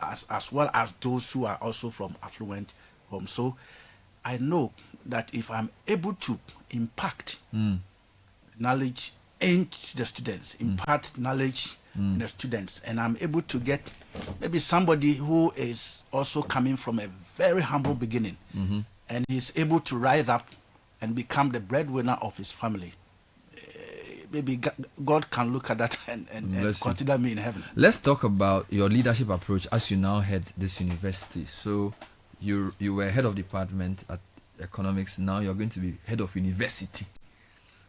as well as those who are also from affluent homes. So I know that if I'm able to impact knowledge into the students, impart knowledge in the students, and I'm able to get maybe somebody who is also coming from a very humble beginning, and he's able to rise up and become the breadwinner of his family, maybe God can look at that and consider me in heaven. Let's talk about your leadership approach as you now head this university. So you were head of department at economics, now you're going to be head of university.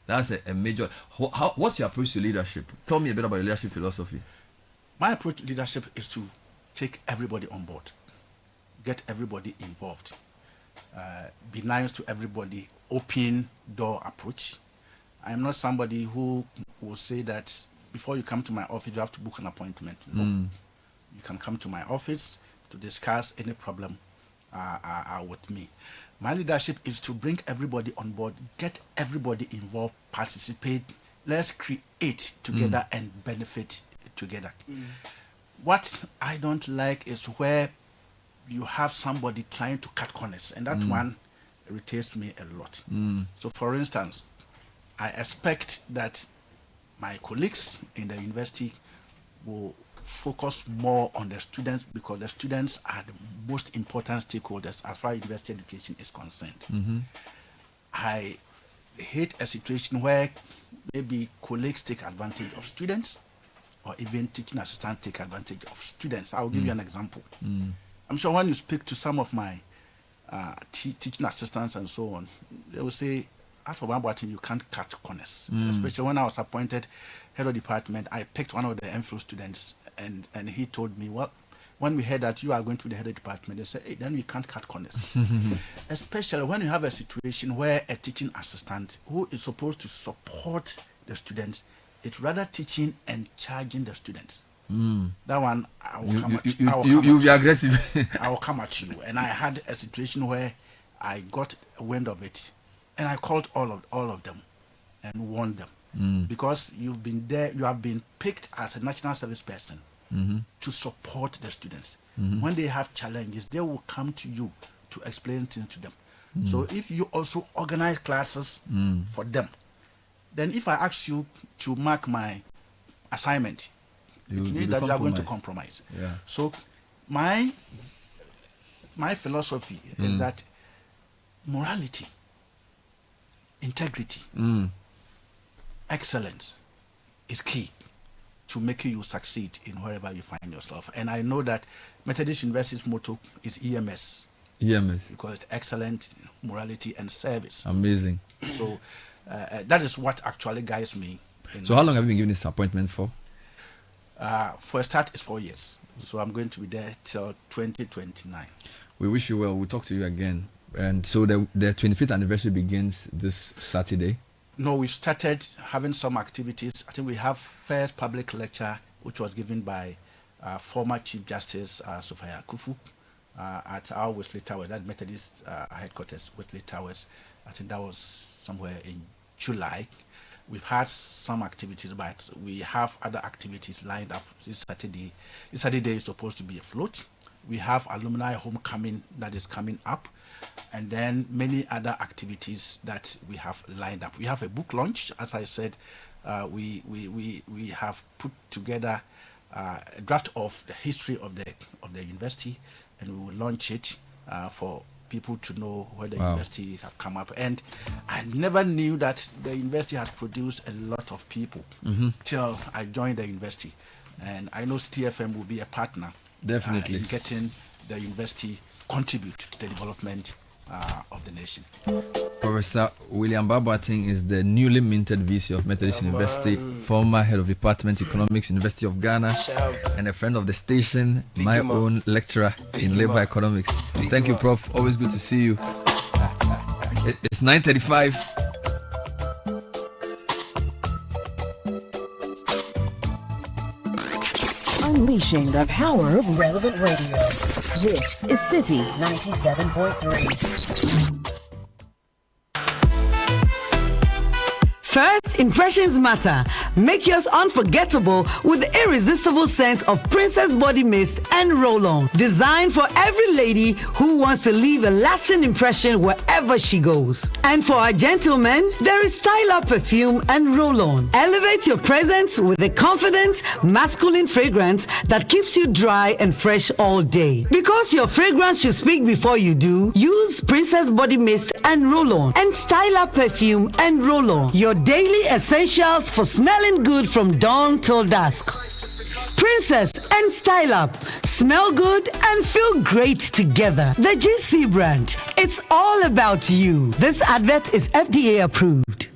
That's a major. What's your approach to leadership? Tell me a bit about your leadership philosophy. My approach to leadership is to take everybody on board, get everybody involved, be nice to everybody, open door approach. I'm not somebody who will say that before you come to my office, you have to book an appointment. No. You can come to my office to discuss any problem with me. My leadership is to bring everybody on board, get everybody involved, participate. Let's create together and benefit together. What I don't like is where you have somebody trying to cut corners, and that one irritates me a lot. So, for instance, I expect that my colleagues in the university will focus more on the students, because the students are the most important stakeholders as far as university education is concerned. I hate a situation where maybe colleagues take advantage of students, or even teaching assistants take advantage of students. I'll give you an example. I'm sure when you speak to some of my teaching assistants and so on, they will say, as for one button, you can't cut corners. Especially when I was appointed head of department, I picked one of the MPhil students, and he told me, well, when we heard that you are going to be the head of department, they said, hey, then we can't cut corners. Especially when you have a situation where a teaching assistant who is supposed to support the students is rather teaching and charging the students. That one, I will come at you. You'll be aggressive. I will come at you. And I had a situation where I got wind of it, and I called all of them and warned them, because you've been there, you have been picked as a national service person to support the students. When they have challenges, they will come to you to explain things to them. So if you also organize classes for them, then if I ask you to mark my assignment, it means that you are going to compromise. So my philosophy is that morality, integrity, excellence is key to making you succeed in wherever you find yourself. And I know that Methodist University's motto is EMS. Because it's excellence, morality, and service. Amazing. So that is what actually guides me. So how long have you been given this appointment for? For a start, it's 4 years. So I'm going to be there till 2029. We wish you well. We'll talk to you again. And so the 25th anniversary begins this Saturday. No, we started having some activities. I think we have first public lecture, which was given by former Chief Justice Sophia Kufu at our Wesley Towers, that Methodist headquarters, Wesley Towers. I think that was somewhere in July. We've had some activities, but we have other activities lined up this Saturday. This Saturday is supposed to be a float. We have alumni homecoming that is coming up, and then many other activities that we have lined up. We have a book launch, as I said. We have put together a draft of the history of the university, and we will launch it for people to know where the university have come up. And I never knew that the university has produced a lot of people till I joined the university, and I know Citi FM will be a partner. Definitely. In getting the university contribute to the development of the nation. Professor William Babating is the newly minted VC of Methodist University, former head of Department Economics, University of Ghana, and a friend of the station, my own lecturer in labor economics. Thank you, Prof. Always good to see you. It's 9:35. Unleashing the power of relevant radio. This is Citi 97.3. First impressions matter. Make yours unforgettable with the irresistible scent of Princess Body Mist and Roll-On. Designed for every lady who wants to leave a lasting impression wherever she goes. And for our gentlemen, there is Style Up Perfume and Roll-On. Elevate your presence with a confident, masculine fragrance that keeps you dry and fresh all day. Because your fragrance should speak before you do, use Princess Body Mist and Roll-On and Style Up Perfume and Roll-On. Your daily essentials for smelling good from dawn till dusk. Princess and Style Up. Smell good and feel great together. The GC brand. It's all about you. This advert is FDA approved.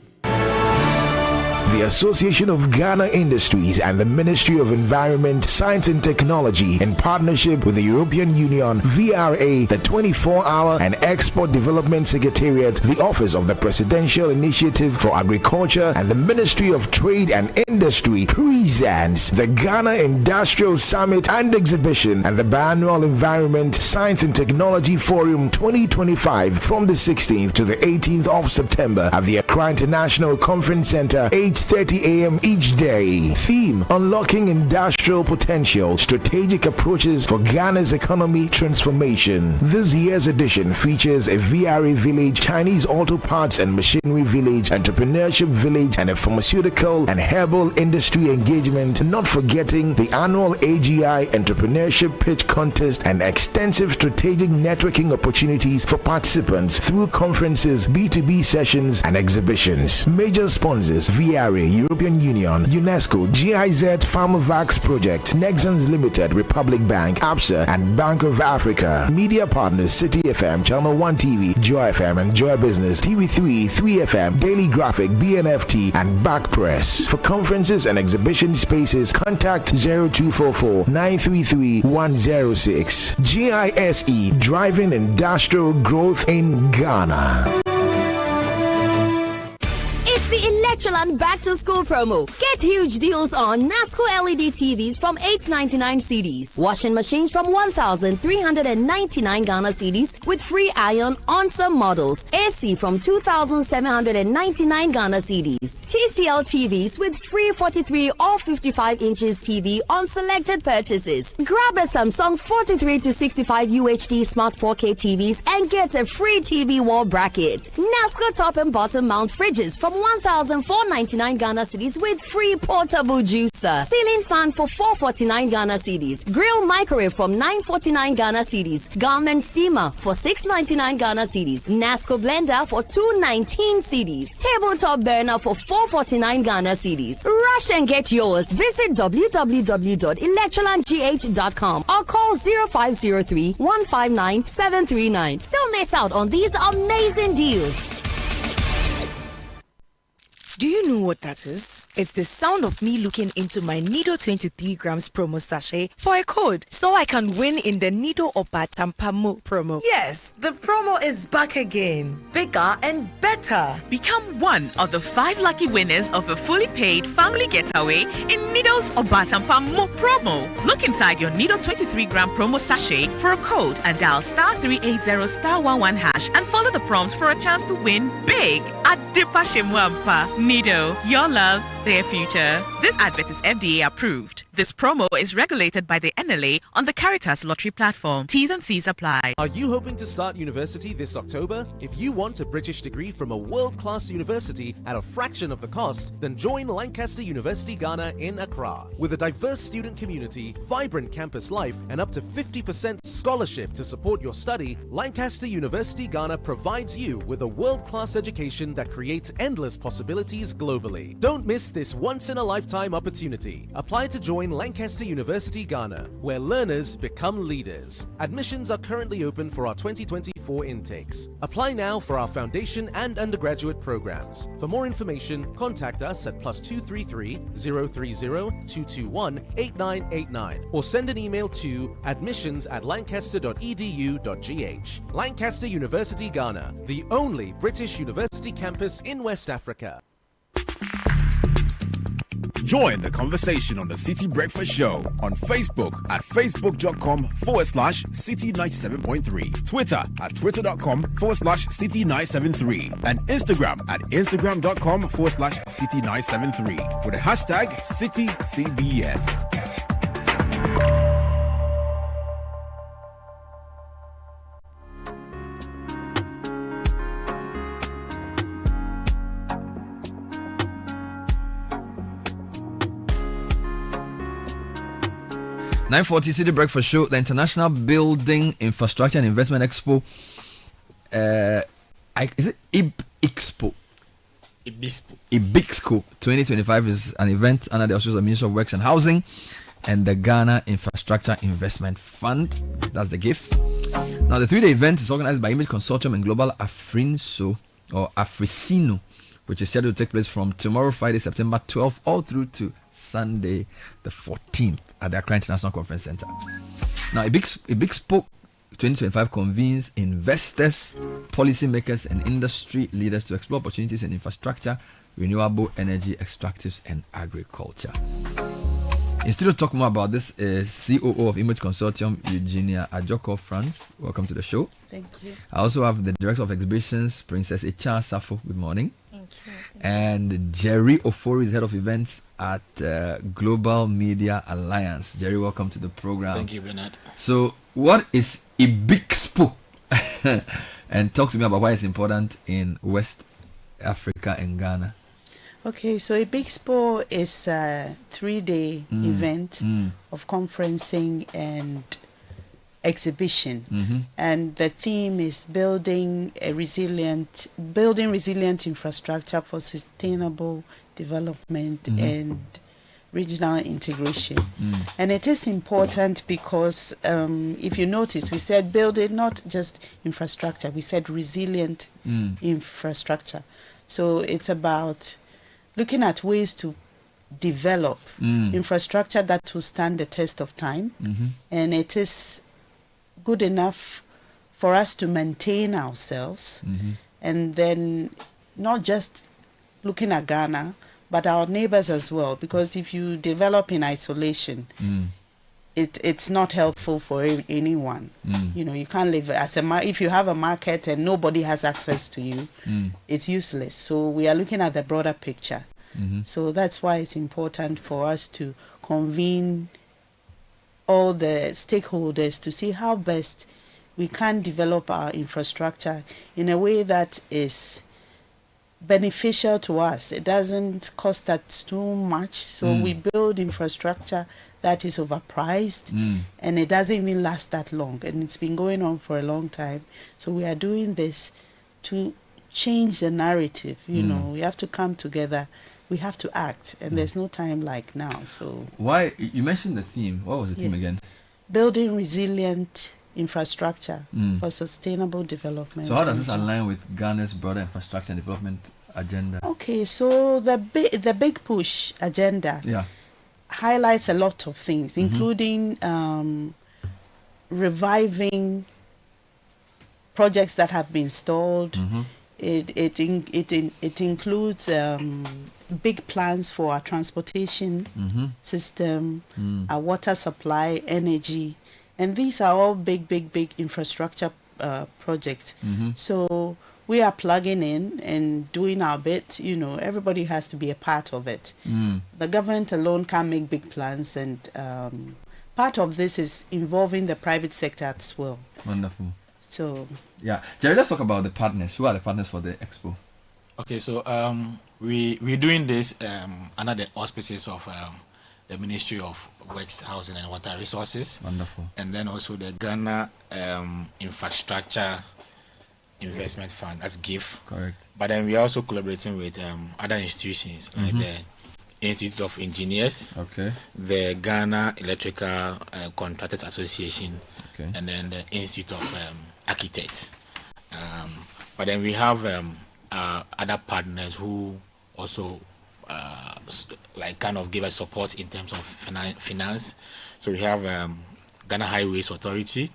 The Association of Ghana Industries and the Ministry of Environment, Science and Technology, in partnership with the European Union, VRA, the 24-hour and Export Development Secretariat, the Office of the Presidential Initiative for Agriculture, and the Ministry of Trade and Industry presents the Ghana Industrial Summit and Exhibition and the Biannual Environment, Science and Technology Forum 2025 from the 16th to the 18th of September at the Accra International Conference Center, 8:30 a.m. each day. Theme: Unlocking Industrial Potential, Strategic Approaches for Ghana's Economy Transformation. This year's edition features a VRA village, Chinese auto parts and machinery village, entrepreneurship village, and a pharmaceutical and herbal industry engagement, not forgetting the annual AGI Entrepreneurship Pitch Contest and extensive strategic networking opportunities for participants through conferences, B2B sessions, and exhibitions. Major sponsors: VRA, European Union, UNESCO, GIZ, Pharmavax Project, Nexans Limited, Republic Bank, APSA, and Bank of Africa. Media partners: Citi FM, Channel 1 TV, Joy FM and Joy Business, TV3, 3FM, Daily Graphic, BNFT, and Back Press. For conferences and exhibition spaces, contact 0244-933-106. GISE, Driving Industrial Growth in Ghana. It's the Electroland Back to School promo. Get huge deals on NASCO LED TVs from $899 CDs. Washing machines from 1,399 Ghana CDs with free iron on some models. AC from 2,799 Ghana CDs. TCL TVs with free 43 or 55 inches TV on selected purchases. Grab a Samsung 43 to 65 UHD Smart 4K TVs and get a free TV wall bracket. NASCO top and bottom mount fridges from 1,499 Ghana cedis with free portable juicer. Ceiling fan for 449 Ghana cedis. Grill microwave from 949 Ghana cedis. Garment steamer for 699 Ghana cedis. NASCO blender for 219 cedis. Tabletop burner for 449 Ghana cedis. Rush and get yours. Visit www.electrolandgh.com or call 0503 159 739. Don't miss out on these amazing deals. Do you you know what that is? It's the sound of me looking into my Nido 23 grams promo sachet for a code so I can win in the Nido Opa Tampa Mo promo. Yes, the promo is back again. Bigger and better. Become one of the 5 lucky winners of a fully paid family getaway in Nido's Obatampa Mo promo. Look inside your Nido 23-gram promo sachet for a code and dial *380*11# and follow the prompts for a chance to win big at Dipashimwampa. Nido, your love, their future. This advert is FDA approved. This promo is regulated by the NLA on the Caritas Lottery platform. T's and C's apply. Are you hoping to start university this October? If you want a British degree from a world-class university at a fraction of the cost, then join Lancaster University Ghana in Accra. With a diverse student community, vibrant campus life, and up to 50% scholarship to support your study, Lancaster University Ghana provides you with a world-class education that creates endless possibilities globally. Don't miss this once-in-a-lifetime opportunity. Apply to join Lancaster University Ghana, where learners become leaders. Admissions are currently open for our 2024 intakes. Apply now for our foundation and undergraduate programs. For more information, contact us at +233 030 221 8989 or send an email to admissions@lancaster.edu.gh. Lancaster University Ghana, the only British university campus in West Africa. Join the conversation on the Citi Breakfast Show on Facebook at facebook.com/Citi97.3, Twitter at twitter.com/Citi973, and Instagram at instagram.com/Citi973 with the hashtag CitiCBS. 9:40 City Breakfast Show, the International Building Infrastructure and Investment Expo. Is it Expo? Ibixco 2025 is an event under the auspices of the Ministry of Works and Housing and the Ghana Infrastructure Investment Fund. That's the gift. Now, the 3-day event is organized by Image Consortium and Global Afrinsino, which is scheduled to take place from tomorrow, Friday, September 12th, all through to Sunday, the 14th, at the Accra International Conference Center. Now, Ibixpo 2025 convenes investors, policymakers, and industry leaders to explore opportunities in infrastructure, renewable energy, extractives, and agriculture. Instead of talking more about this, is COO of Image Consortium, Eugenia Ajoko France. Welcome to the show. Thank you. I also have the Director of Exhibitions, Princess Echa Safo. Good morning. Thank you. And Jerry Ofori is Head of Events at Global Media Alliance. Jerry, welcome to the program. Thank you, Bernard. So, what is Ibixpo? And talk to me about why it's important in West Africa and Ghana. Okay, so Ibixpo is a 3-day event of conferencing and exhibition, and the theme is building resilient infrastructure for sustainable development and regional integration. And it is important because if you notice, we said building not just infrastructure, we said resilient infrastructure. So it's about looking at ways to develop infrastructure that will stand the test of time, and it is good enough for us to maintain ourselves, and then not just looking at Ghana, but our neighbors as well, because if you develop in isolation, it's not helpful for anyone. You know, you can't live as if you have a market and nobody has access to you, it's useless. So we are looking at the broader picture. So that's why it's important for us to convene all the stakeholders to see how best we can develop our infrastructure in a way that is beneficial to us. It doesn't cost us too much, so we build infrastructure that is overpriced, and it doesn't even last that long, and it's been going on for a long time. So we are doing this to change the narrative. You know, we have to come together, we have to act, and there's no time like now. So why you mentioned the theme? What was the theme again? Building resilient infrastructure for sustainable development. So how does this align with Ghana's broader infrastructure and development agenda? Okay, so the big push agenda highlights a lot of things, including reviving projects that have been stalled. It includes big plans for our transportation system, our water supply, energy, and these are all big infrastructure projects. So we are plugging in and doing our bit. You know, everybody has to be a part of it. The government alone can't make big plans, and part of this is involving the private sector as well. Wonderful. So yeah, Jerry, let's talk about the partners. Who are the partners for the expo? Okay, so we're doing this under the auspices of the Ministry of Works, Housing and Water Resources. Wonderful. And then also the Ghana Infrastructure Investment Fund, that's GIF. Correct. But then we're also collaborating with other institutions like the Institute of Engineers, the Ghana Electrical Contractors Association, and then the Institute of Architects. But then we have other partners who also like kind of give us support in terms of finance. So we have Ghana Highways Authority,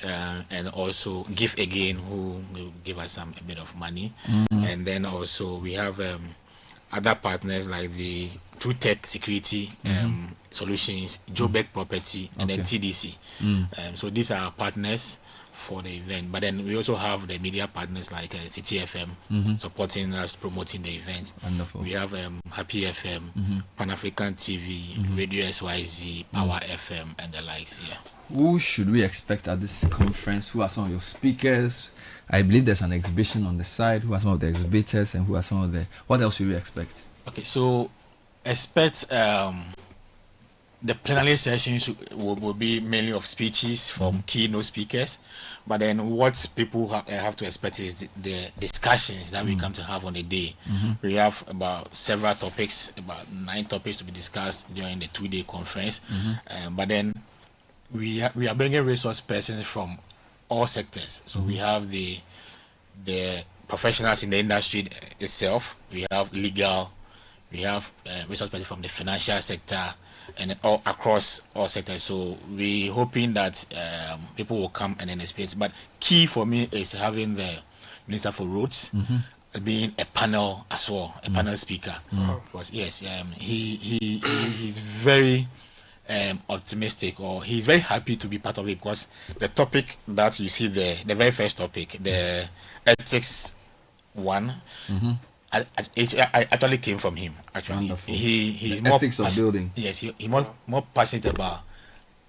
and also Give Again, who will give us a bit of money. And then also we have other partners like the True Tech Security Solutions, Jobek Property, and then TDC. So these are our partners for the event. But then we also have the media partners like Citi FM supporting us, promoting the event. Wonderful. We have Happy FM, Pan African TV, Radio SYZ, Power FM, and the likes here. Who should we expect at this conference? Who are some of your speakers? I believe there's an exhibition on the side. Who are some of the exhibitors, and who are some of the... What else should we expect? Okay, so expect the plenary sessions will be mainly of speeches from keynote speakers, but then what people have to expect is the discussions that we come to have on the day. We have about several topics, about 9 topics to be discussed during the 2-day conference, but then we are bringing resource persons from all sectors. So we have the professionals in the industry itself, we have legal, we have resource persons from the financial sector, and all across all sectors. So we're hoping that people will come and then experience. But key for me is having the Minister for Roads being a panel as well, a panel speaker. Because yes, he's very optimistic, or he's very happy to be part of it, because the topic that you see there, the very first topic, the ethics one, I actually came from him. Actually, he's more ethics of building. Yes, he's more passionate about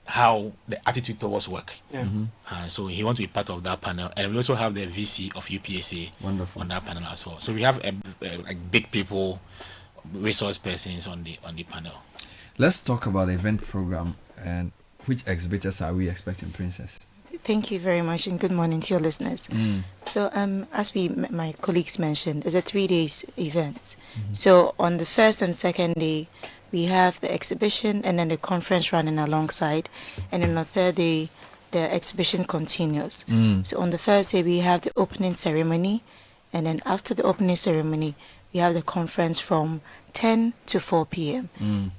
how the attitude towards work. So he wants to be part of that panel, and we also have the VC of UPSA on that panel as well. So we have like big people, resource persons on the panel. Let's talk about the event program, and which exhibitors are we expecting, Princess? Thank you very much, and good morning to your listeners. So as my colleagues mentioned, it's a 3 days event. So on the first and second day, we have the exhibition and then the conference running alongside, and then on the third day, the exhibition continues. So on the first day, we have the opening ceremony, and then after the opening ceremony, we have the conference from 10 to 4 p.m.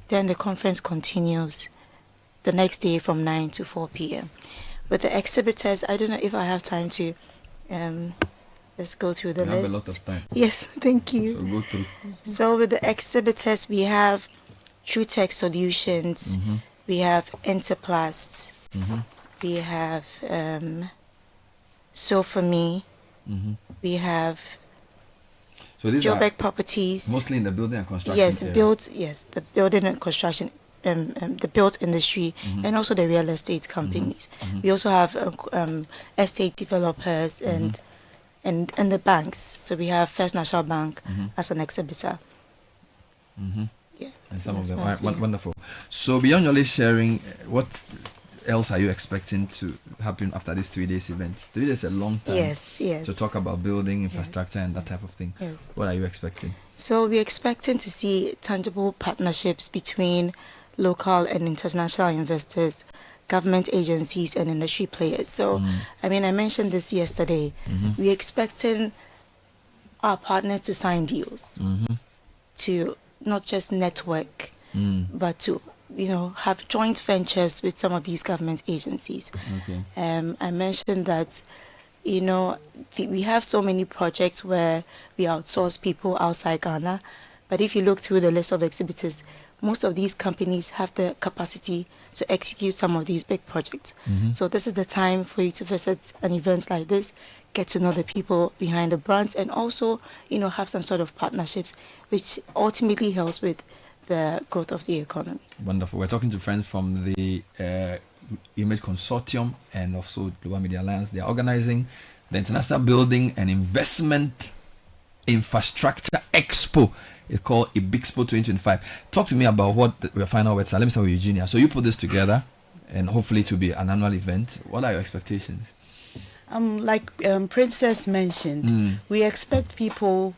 Then the conference continues the next day from 9 to 4 p.m. With the exhibitors, I don't know if I have time to let's go through the list. We have a lot of time. Yes, thank you. So go through. So with the exhibitors, we have True Tech Solutions, we have Enterplast, we have So For Me, we have Jobek Properties. Mostly in the building and construction Yes, area. the building and construction, the built industry, and also the real estate companies. We also have estate developers and the banks. So we have First National Bank as an exhibitor. Yeah, and some of them are wonderful. So beyond your list sharing, what else are you expecting to happen after this 3 days event? 3 days is a long time. Yes. To talk about building infrastructure and that type of thing. Yes. What are you expecting? So we're expecting to see tangible partnerships between local and international investors, government agencies, and industry players. So, I mean, I mentioned this yesterday. We're expecting our partners to sign deals, to not just network, but to have joint ventures with some of these government agencies. Okay. I mentioned that we have so many projects where we outsource people outside Ghana, but if you look through the list of exhibitors, most of these companies have the capacity to execute some of these big projects. So this is the time for you to visit an event like this, get to know the people behind the brands, and also, have some sort of partnerships, which ultimately helps with the growth of the economy. Wonderful. We're talking to friends from the Image Consortium and also Global Media Alliance. They are organizing the International Building and Investment Infrastructure Expo. It's called Expo 2025. Talk to me about what your final words are. Let me start with Eugenia. So you put this together, and hopefully it will be an annual event. What are your expectations? Like Princess mentioned, we expect people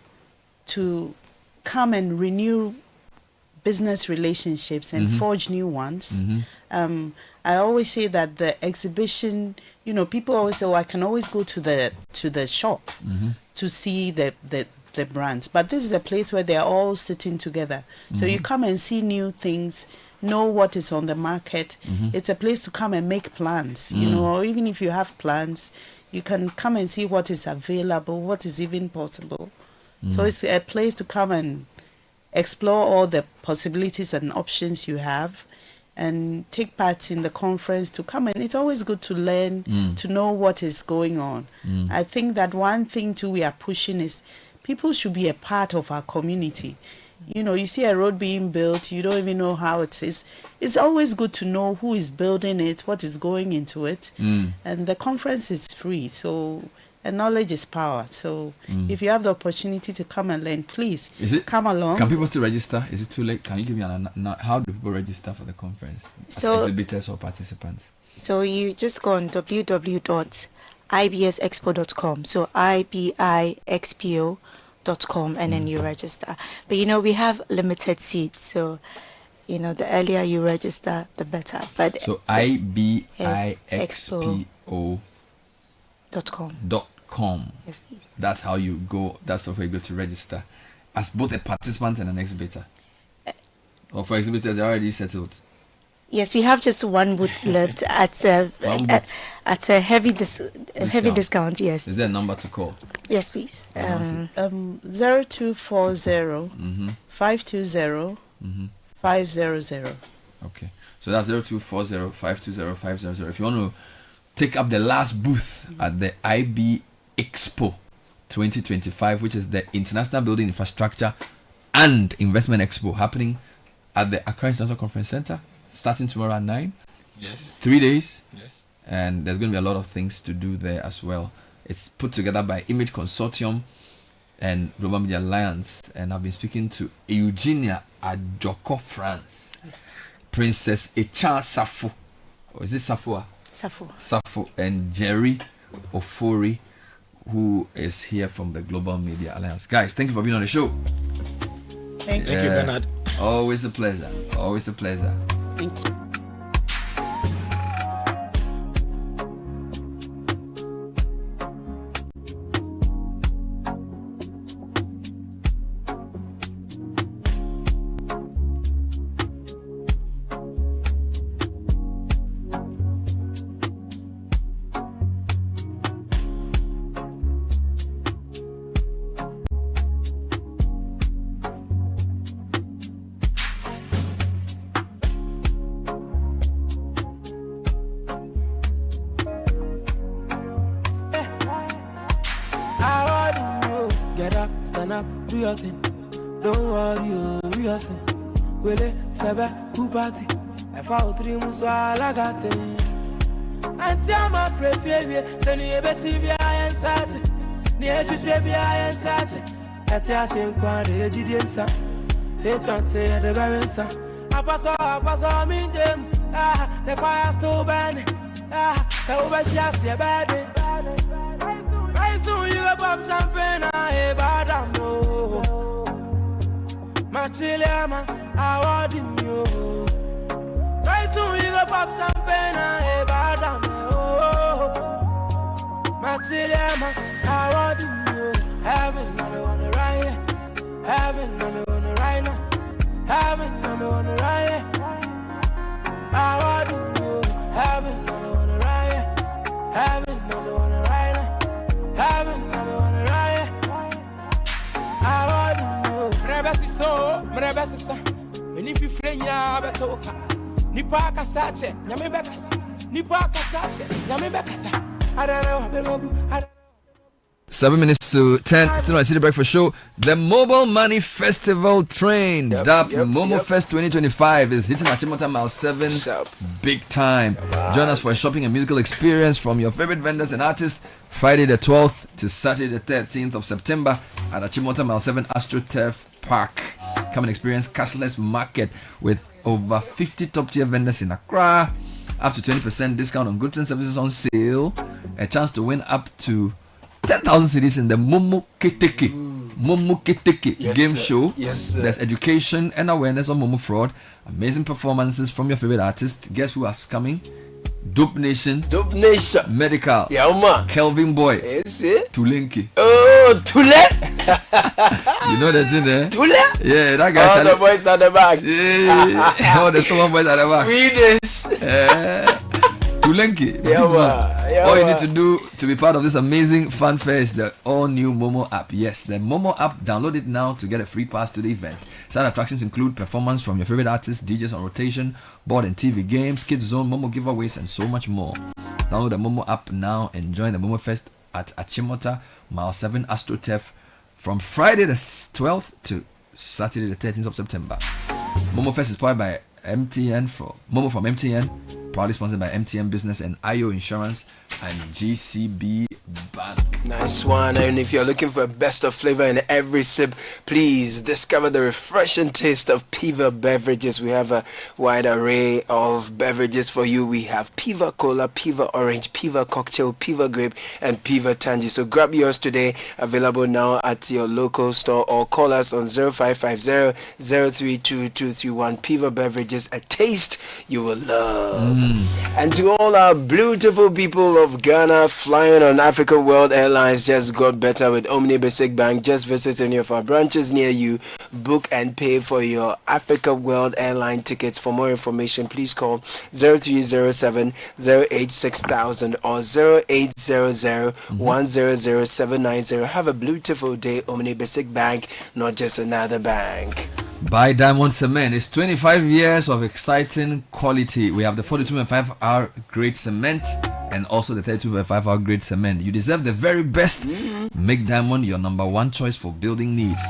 to come and renew business relationships and forge new ones. I always say that the exhibition, people always say, I can always go to the shop to see the brands, but this is a place where they're all sitting together. So you come and see new things, know what is on the market. It's a place to come and make plans, or even if you have plans, you can come and see what is available, what is even possible. So it's a place to come and explore all the possibilities and options you have, and take part in the conference, to come. And it's always good to learn, to know what is going on. I think that one thing too we are pushing is people should be a part of our community. You see a road being built, you don't even know how it is. It's always good to know who is building it, what is going into it. And the conference is free, and knowledge is power. So if you have the opportunity to come and learn, please come along. Can people still register? Is it too late? Can you give me how do people register for the conference? So, exhibitors or participants? So you just go on www.ibsexpo.com. So ibixpo.com, and then you register. But we have limited seats, so the earlier you register, the better. But so ibixpo.com. Yes, please. That's how you go. That's how you go to register as both a participant and an exhibitor. Or for exhibitors, they're already settled. Yes, we have just one booth left at a heavy discount. Yes. Is there a number to call? Yes, please. 0240 520 500. Okay, so that's 0240 520 500. If you want to take up the last booth at the IB Expo 2025, which is the International Building Infrastructure and Investment Expo, happening at the Accra International Conference Center, starting tomorrow at 9. Yes. 3 days. Yes. And there's going to be a lot of things to do there as well. It's put together by Image Consortium and Global Media Alliance. And I've been speaking to Eugenia Adjoko France. Yes. Princess Echa Safo. Or is it Safo? Safo. And Jerry Ofori, who is here from the Global Media Alliance. Guys, thank you for being on the show. Thank you, Bernard. Always a pleasure. Always a pleasure. Thank you. Stand up, do your thing. Don't worry, we are saying. Wele, Saba, who party? I found 3 months while I got it. Auntie, I'm afraid, send you a baby, I am sassy. Near to Shabby, I am sassy. At the same quantity, a GDN son. Take on the parents. I pass on me, them. The fire still burning. So over just your body. Soon you go pop champagne, I bad no. Machiliama, I want you. Very soon you go pop champagne, I bad no. Machiliama, I want you. Having another one. Amana Bessa, and if you friend ya betoka, Nipaka Sache, Yamebekasa, Nipaka Sache, Yamebekasa. I don't know, 7 minutes to 10, still on Citi Breakfast Show. The Mobile Money Festival train, Momo Fest 2025, is hitting Achimota Mile 7 big time. Join us for a shopping and musical experience from your favorite vendors and artists, Friday the 12th to Saturday the 13th of September at Achimota Mile 7 AstroTurf Park. Come and experience cashless market with over 50 top-tier vendors in Accra, up to 20% discount on goods and services on sale, a chance to win up to 10,000 cities in the Momo Keteke game show. Yes, there's education and awareness on Momo fraud, amazing performances from your favorite artists. Guess who is coming? Dope Nation, Medical, Kelvin Boy, Tulenki. Oh, Tule. You know that thing there? Tule? Yeah, that guy. All the boys at the back. Yeah, all the Stone boys at the back. Readers. Tulenki. All you need to do to be part of this amazing fun fair is the all-new Momo app. Yes, the Momo app. Download it now to get a free pass to the event. Side attractions include performance from your favorite artists, DJs on rotation, board and TV games, kids zone, Momo giveaways, and so much more. Download the Momo app now and join the Momo Fest at Achimota Mile 7 AstroTurf from Friday the 12th to Saturday the 13th of September. Momo Fest is powered by MTN Momo from MTN, proudly sponsored by MTN Business and IO Insurance and GCB Bank. Nice one. And if you're looking for a best of flavor in every sip, please discover the refreshing taste of Piva beverages. We have a wide array of beverages for you. We have Piva Cola, Piva Orange, Piva Cocktail, Piva Grape, and Piva Tangy. So grab yours today. Available now at your local store or call us on 0550-032-231. Piva beverages, a taste you will love. And to all our beautiful people of Ghana flying on African World Airlines, just got better with Omni Basic Bank. Just visit any of our branches near you, book and pay for your Africa World Airline tickets. For more information, please call 0307-086,000 or 0800-100-790. Have a beautiful day. Omni Basic Bank, not just another bank. Buy Diamond Cement. It's 25 years of exciting quality. We have the 42.5-hour grade cement and also the 32.5-hour grade cement. You deserve the very best. Make Diamond your number one choice for building needs.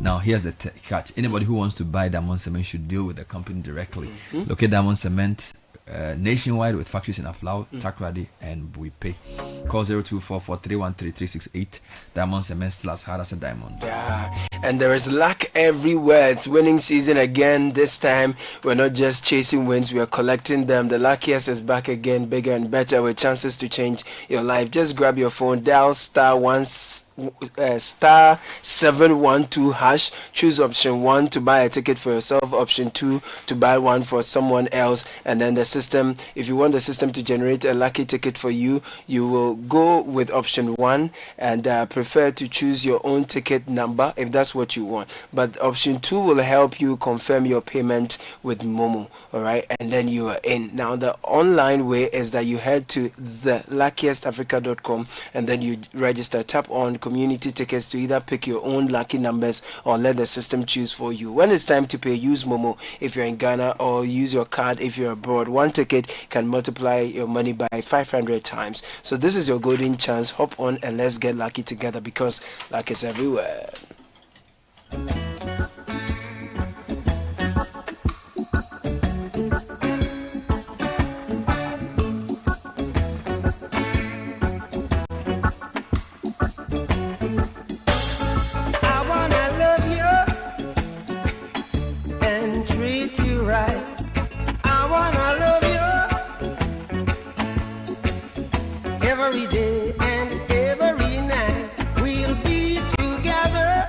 Now, here's the catch. Anybody who wants to buy Diamond Cement should deal with the company directly. Locate Diamond Cement nationwide with factories in Aflau, Takrady, and Buipe. Call 0244313368. Diamond Cement still as hard as a diamond. Yeah, and there is luck everywhere. It's winning season again. This time, we're not just chasing wins, we are collecting them. The luckiest is back again, bigger and better, with chances to change your life. Just grab your phone, dial star 712 hash, choose option 1 to buy a ticket for yourself, option 2 to buy one for someone else, and then the system, if you want the system to generate a lucky ticket for you, you will go with option 1 and prefer to choose your own ticket number if that's what you want. But option 2 will help you confirm your payment with Momo. Alright, and then you are in. Now the online way is that you head to theluckiestafrica.com and then you register. Tap on community tickets to either pick your own lucky numbers or let the system choose for you. When it's time to pay, use Momo if you're in Ghana, or use your card if you're abroad. One ticket can multiply your money by 500 times. So this is your golden chance. Hop on and let's get lucky together, because luck is everywhere. Every day and every night we'll be together,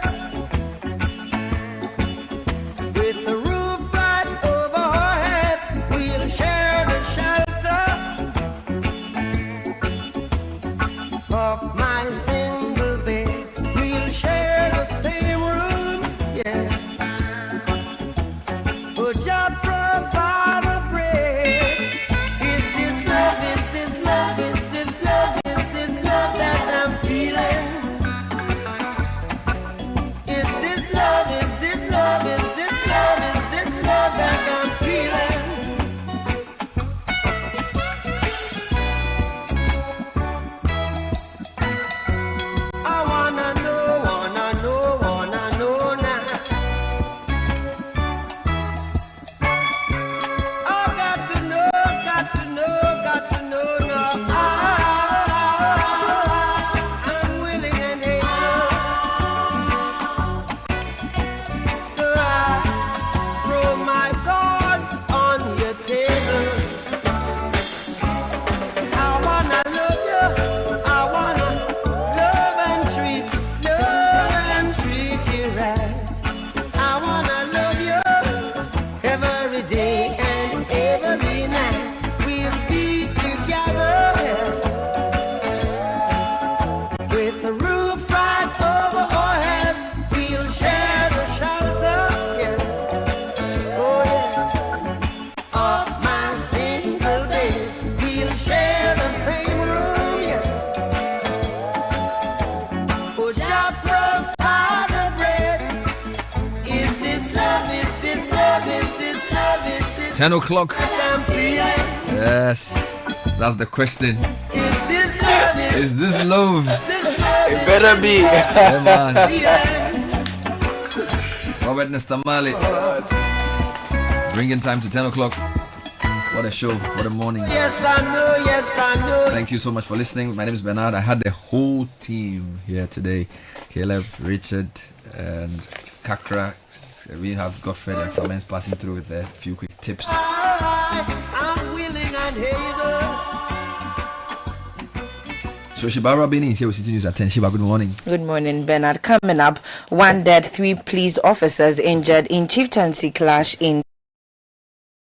with the roof right over our heads. We'll share the shelter of my single bed. We'll share the same room, yeah. Put your provide a bread. Is this love? Is this love? Is this love? Is 10 o'clock. Yes, that's the question. Is this love? It better be. Yeah, man. Robert Nestamale. Bringing time to 10 o'clock. What a show. What a morning. Yes, I know. Yes, I know. Thank you so much for listening. My name is Bernard. I had the whole team here today. Caleb, Richard, and Kakra. We have Godfrey and Samens passing through with a few quick tips. I'm willing and able. So Shibara Bini is here with Citi News at 10. Shiba, good morning. Good morning, Bernard. Coming up, 1 dead, 3 police officers injured in chieftaincy clash in